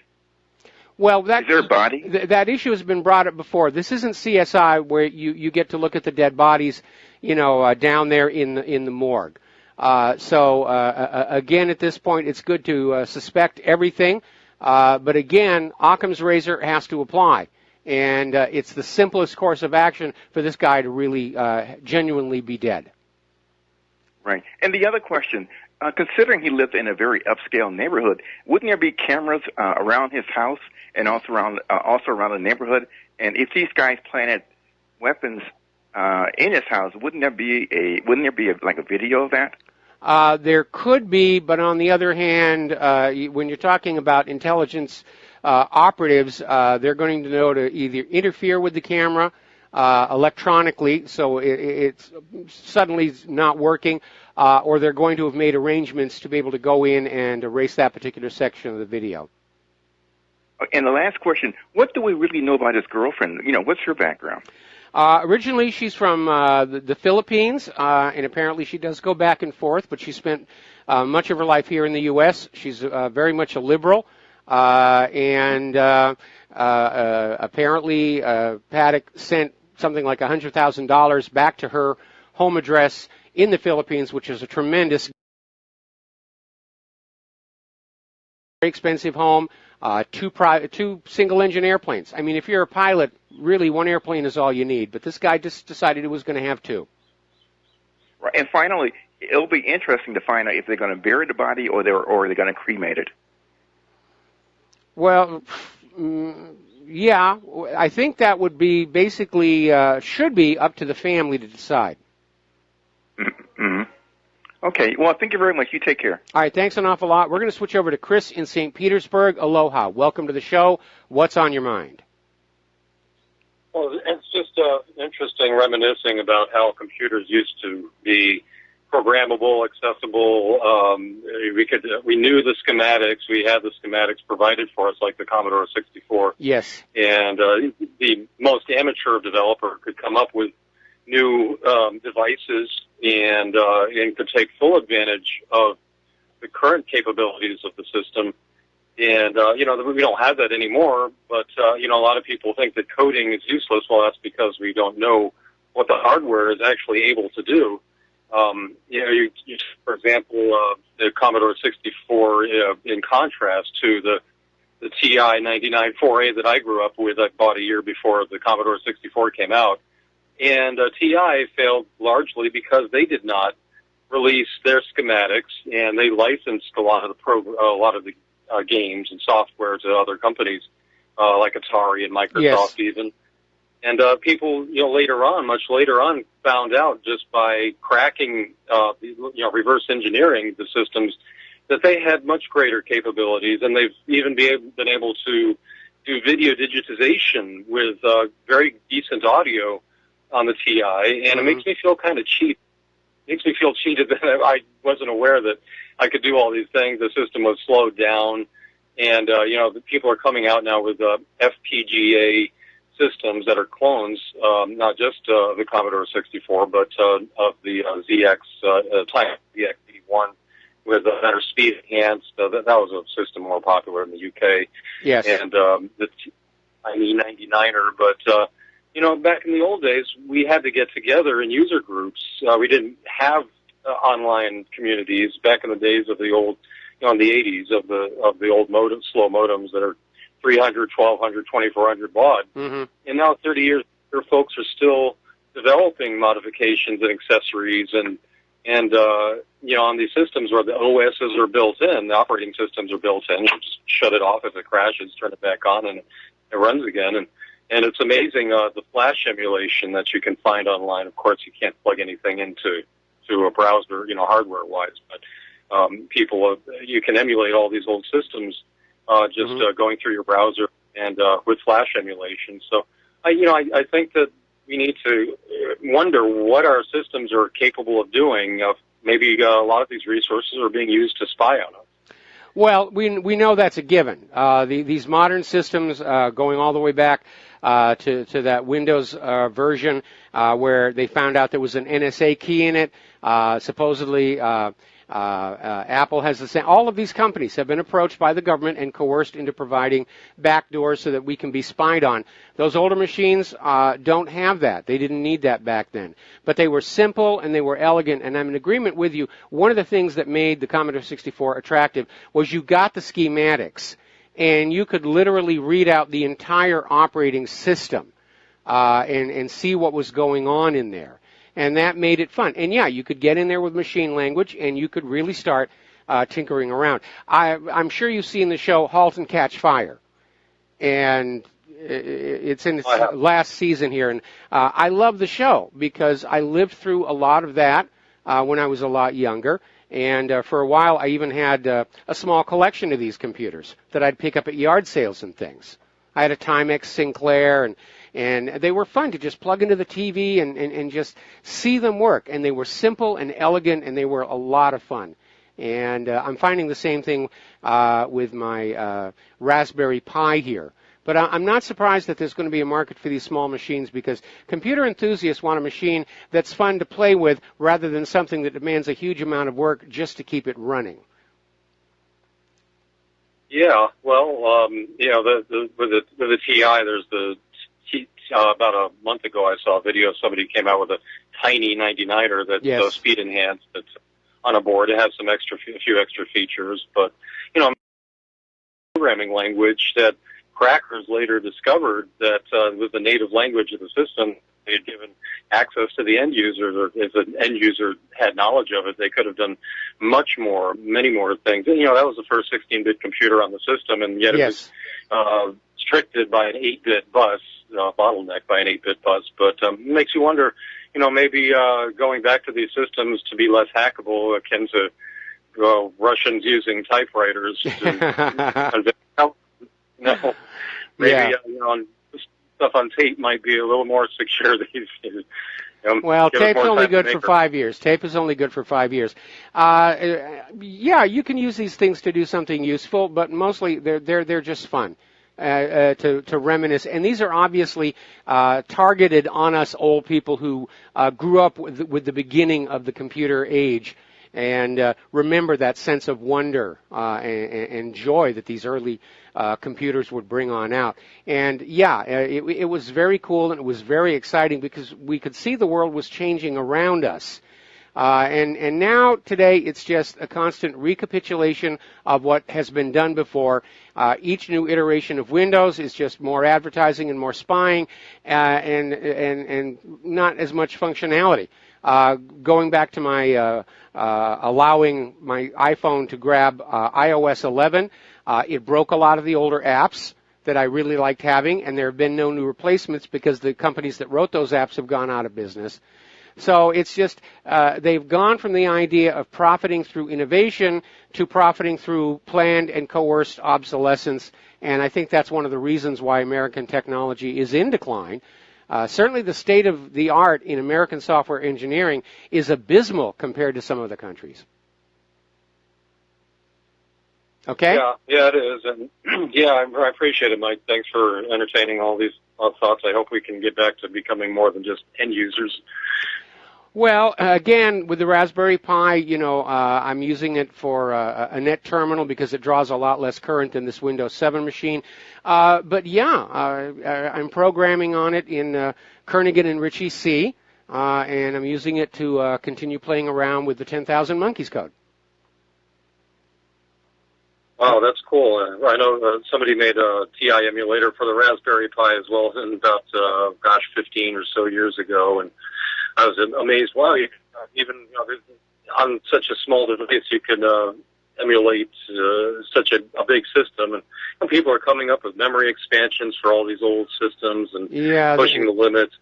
Well, is there a body? That issue has been brought up before. This isn't CSI where you get to look at the dead bodies, down there in the morgue. Again, at this point, it's good to suspect everything. But again, Occam's razor has to apply. And it's the simplest course of action for this guy to really genuinely be dead. Right. And the other question, considering he lived in a very upscale neighborhood, wouldn't there be cameras around his house and also around the neighborhood? And if these guys planted weapons in his house, wouldn't there be a video of that? There could be, but on the other hand, when you're talking about intelligence operatives, they're going to know to either interfere with the camera electronically, so it's suddenly not working, or they're going to have made arrangements to be able to go in and erase that particular section of the video. And the last question, what do we really know about his girlfriend? What's her background? Originally, she's from the Philippines, and apparently she does go back and forth, but she spent much of her life here in the U.S. She's very much a liberal, and apparently Paddock sent something like $100,000 back to her home address in the Philippines, which is a tremendous, very expensive home, two single-engine airplanes. I mean, if you're a pilot, really one airplane is all you need. But this guy just decided he was going to have two. Right. And finally, it'll be interesting to find out if they're going to bury the body or they're going to cremate it. Well, yeah, I think that would be basically should be up to the family to decide. Mm-hmm. Okay, well, thank you very much. You take care. All right, thanks an awful lot. We're going to switch over to Chris in St. Petersburg. Aloha. Welcome to the show. What's on your mind? Well, it's just interesting reminiscing about how computers used to be programmable, accessible. We knew the schematics. We had the schematics provided for us, like the Commodore 64. Yes. And the most amateur developer could come up with new devices and could take full advantage of the current capabilities of the system. And, we don't have that anymore, but, a lot of people think that coding is useless. Well, that's because we don't know what the hardware is actually able to do. For example, the Commodore 64, in contrast to the TI 99 4A that I grew up with, I bought a year before the Commodore 64 came out. And TI failed largely because they did not release their schematics, and they licensed a lot of the games and software to other companies like Atari and Microsoft, even. And people, much later on, found out just by cracking, reverse engineering the systems, that they had much greater capabilities, and they've even been able to do video digitization with very decent audio on the TI, and it makes me feel kind of cheap. It makes me feel cheated that I wasn't aware that I could do all these things. The system was slowed down, and the people are coming out now with FPGA systems that are clones, not just the Commodore 64, but of the ZX1 with better speed enhanced. That was a system more popular in the UK. Yes. And the IE99er, but back in the old days, we had to get together in user groups. We didn't have online communities back in the days of the old, in the 80s of the old slow modems that are 300, 1200, 2400 baud. Mm-hmm. And now 30 years later, folks are still developing modifications and accessories and on these systems where the OSs are built in, the operating systems are built in. You just shut it off if it crashes, turn it back on, and it runs again. And it's amazing, the flash emulation that you can find online. Of course, you can't plug anything into a browser, hardware-wise, but you can emulate all these old systems going through your browser and with flash emulation. So, I think that we need to wonder what our systems are capable of doing. Maybe a lot of these resources are being used to spy on us. Well, we know that's a given. These modern systems, going all the way back to that Windows version, where they found out there was an NSA key in it. Supposedly, Apple has the same. All of these companies have been approached by the government and coerced into providing backdoors so that we can be spied on. Those older machines don't have that. They didn't need that back then. But they were simple and they were elegant, and I'm in agreement with you. One of the things that made the Commodore 64 attractive was you got the schematics, and you could literally read out the entire operating system and see what was going on in there. And that made it fun. And, yeah, you could get in there with machine language, and you could really start tinkering around. I'm sure you've seen the show Halt and Catch Fire. And it's in its last season here. And I love the show because I lived through a lot of that when I was a lot younger. And for a while, I even had a small collection of these computers that I'd pick up at yard sales and things. I had a Timex Sinclair, and they were fun to just plug into the TV and just see them work. And they were simple and elegant, and they were a lot of fun. And I'm finding the same thing with my Raspberry Pi here. But I'm not surprised that there's going to be a market for these small machines, because computer enthusiasts want a machine that's fun to play with rather than something that demands a huge amount of work just to keep it running. Yeah, well, with the TI, there's about a month ago I saw a video. Somebody came out with a tiny 99er that's speed enhanced. That's on a board. It has a few extra features, but programming language that crackers later discovered that was the native language of the system. They had given access to the end users, or if an end user had knowledge of it, they could have done many more things. And, that was the first 16-bit computer on the system, and yet it was restricted by an 8-bit bus, bottlenecked by an 8-bit bus. But it makes you wonder, maybe going back to these systems to be less hackable, akin to Russians using typewriters to maybe stuff on tape might be a little more secure these days. Well, tape's only good for 5 years. Tape is only good for 5 years. Yeah, you can use these things to do something useful, but mostly they're just fun to reminisce. And these are obviously targeted on us old people who grew up with the beginning of the computer age. And remember that sense of wonder and joy that these early computers would bring on out. And yeah, it was very cool, and it was very exciting because we could see the world was changing around us. And now, today, it's just a constant recapitulation of what has been done before. Each new iteration of Windows is just more advertising and more spying, and not as much functionality. Going back to my allowing my iPhone to grab iOS 11, it broke a lot of the older apps that I really liked having, and there have been no new replacements because the companies that wrote those apps have gone out of business. So it's just they've gone from the idea of profiting through innovation to profiting through planned and coerced obsolescence, and I think that's one of the reasons why American technology is in decline. Certainly the state of the art in American software engineering is abysmal compared to some other countries. Okay? Yeah, it is. And I appreciate it, Mike. Thanks for entertaining all these thoughts. I hope we can get back to becoming more than just end users. Well, again, with the Raspberry Pi, I'm using it for a net terminal because it draws a lot less current than this Windows 7 machine. But yeah, I'm programming on it in Kernighan and Ritchie C, and I'm using it to continue playing around with the 10,000 Monkeys code. Oh, that's cool. I know somebody made a TI emulator for the Raspberry Pi as well, in about, 15 or so years ago, and I was amazed. Wow, even on such a small device, you can emulate such a big system. And people are coming up with memory expansions for all these old systems and pushing the limits.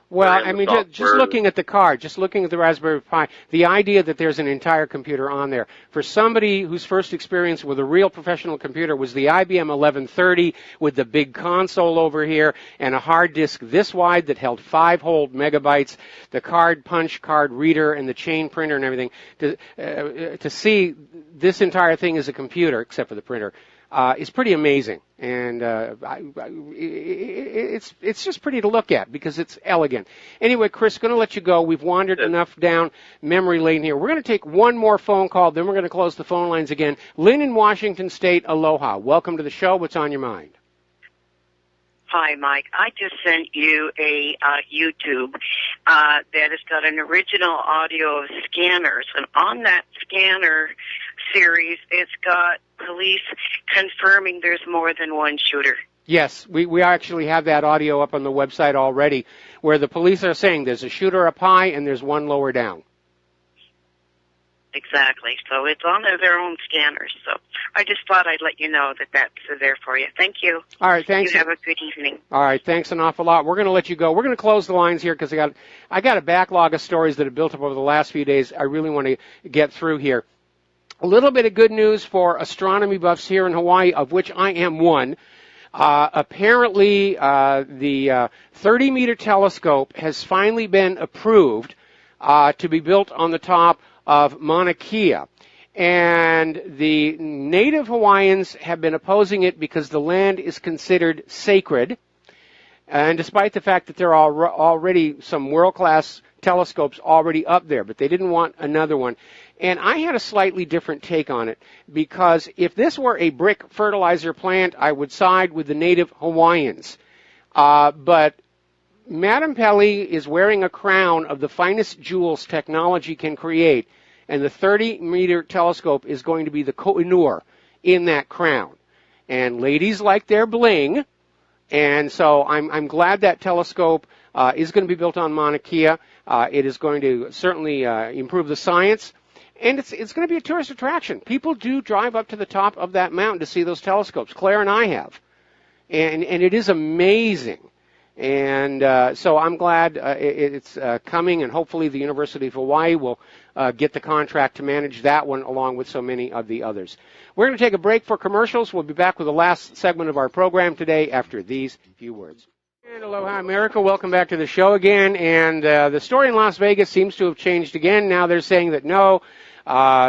Well, I mean, just looking at the card, just looking at the Raspberry Pi, the idea that there's an entire computer on there. For somebody whose first experience with a real professional computer was the IBM 1130 with the big console over here and a hard disk this wide that held 5 whole megabytes, the card punch, card reader, and the chain printer and everything, to see this entire thing as a computer, except for the printer, is pretty amazing, and it's just pretty to look at because it's elegant. Anyway, Chris, going to let you go. We've wandered enough down memory lane here. We're going to take one more phone call, then we're going to close the phone lines again. Lynn in Washington State, aloha. Welcome to the show. What's on your mind? Hi, Mike. I just sent you a YouTube that has got an original audio of scanners, and on that scanner series, it's got police confirming there's more than one shooter. Yes, we actually have that audio up on the website already, where the police are saying there's a shooter up high and there's one lower down. Exactly. So it's on their own scanners. So I just thought I'd let you know that that's there for you. Thank you. All right, thanks. You have a good evening. All right, thanks an awful lot. We're going to let you go. We're going to close the lines here because I got a backlog of stories that have built up over the last few days I really want to get through here. A little bit of good news for astronomy buffs here in Hawaii, of which I am one. Apparently, the 30-meter telescope has finally been approved to be built on the top of Mauna Kea. And the native Hawaiians have been opposing it because the land is considered sacred. And despite the fact that there are already some world-class telescopes already up there, but they didn't want another one. And I had a slightly different take on it, because if this were a brick fertilizer plant, I would side with the native Hawaiians. But Madame Pelly is wearing a crown of the finest jewels technology can create, and the 30-meter telescope is going to be the Koh-i-Noor in that crown. And ladies like their bling, and so I'm glad that telescope is going to be built on Mauna Kea. It is going to certainly improve the science, and it's going to be a tourist attraction. People do drive up to the top of that mountain to see those telescopes. Claire and I have, and it is amazing. And so I'm glad it's coming, and hopefully the University of Hawaii will get the contract to manage that one along with so many of the others. We're going to take a break for commercials. We'll be back with the last segment of our program today after these few words. And aloha, America. Welcome back to the show again. And the story in Las Vegas seems to have changed again. Now they're saying that no,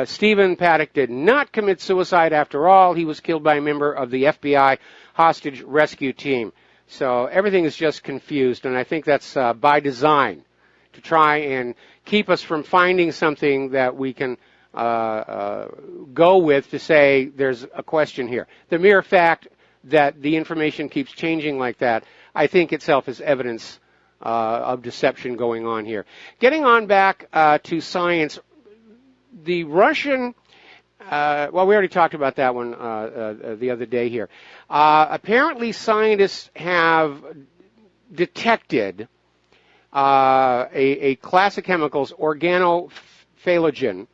Stephen Paddock did not commit suicide after all. He was killed by a member of the FBI hostage rescue team. So everything is just confused, and I think that's by design, to try and keep us from finding something that we can go with to say there's a question here. The mere fact that the information keeps changing like that, I think itself is evidence of deception going on here. Getting on back to science, the Russian... well, we already talked about that one the other day here. Apparently, scientists have detected a class of chemicals, organophthalogen,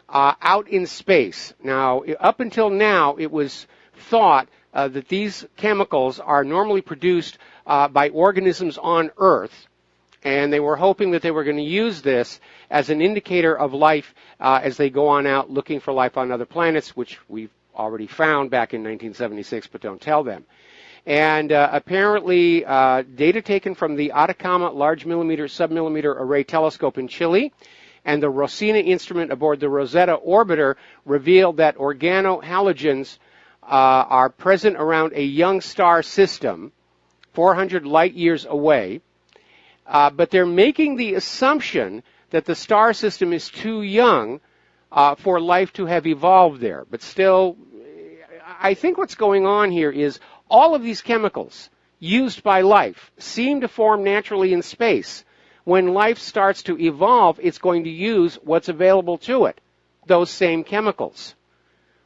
out in space. Now, up until now, it was thought that these chemicals are normally produced by organisms on Earth, and they were hoping that they were going to use this as an indicator of life as they go on out looking for life on other planets, which we've already found back in 1976, but don't tell them. And apparently, data taken from the Atacama Large Millimeter Submillimeter Array Telescope in Chile and the Rosina instrument aboard the Rosetta Orbiter revealed that organohalogens are present around a young star system, 400 light years away. But they're making the assumption that the star system is too young for life to have evolved there. But still, I think what's going on here is all of these chemicals used by life seem to form naturally in space. When life starts to evolve, it's going to use what's available to it, those same chemicals.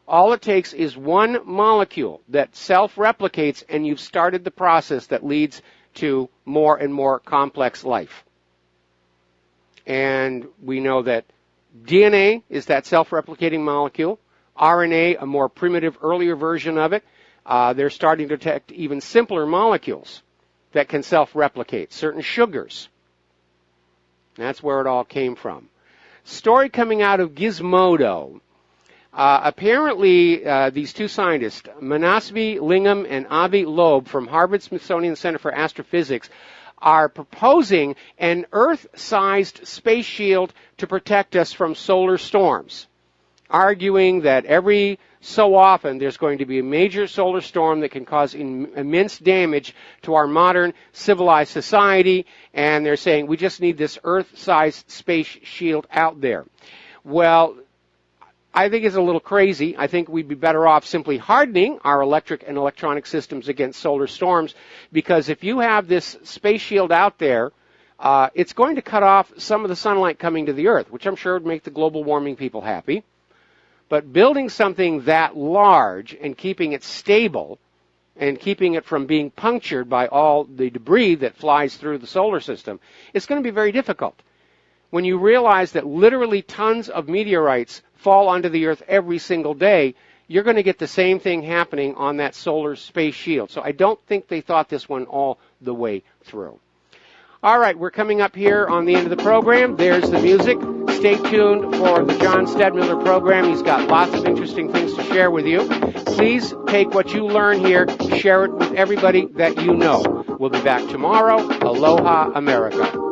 All it takes is one molecule that self-replicates, and you've started the process that leads to more and more complex life. And we know that DNA is that self-replicating molecule, RNA, a more primitive, earlier version of it. They're starting to detect even simpler molecules that can self-replicate, certain sugars. That's where it all came from. Story coming out of Gizmodo. Apparently, these two scientists, Manasvi Lingam and Avi Loeb from Harvard Smithsonian Center for Astrophysics, are proposing an Earth-sized space shield to protect us from solar storms, arguing that every so often there's going to be a major solar storm that can cause immense damage to our modern civilized society, and they're saying we just need this Earth-sized space shield out there. Well, I think it's a little crazy. I think we'd be better off simply hardening our electric and electronic systems against solar storms, because if you have this space shield out there, it's going to cut off some of the sunlight coming to the Earth, which I'm sure would make the global warming people happy. But building something that large and keeping it stable and keeping it from being punctured by all the debris that flies through the solar system, it's going to be very difficult. When you realize that literally tons of meteorites fall onto the Earth every single day, you're going to get the same thing happening on that solar space shield. So I don't think they thought this one all the way through. All right, we're coming up here on the end of the program. There's the music. Stay tuned for the John Stedmiller program. He's got lots of interesting things to share with you. Please take what you learn here, share it with everybody that you know. We'll be back tomorrow. Aloha, America.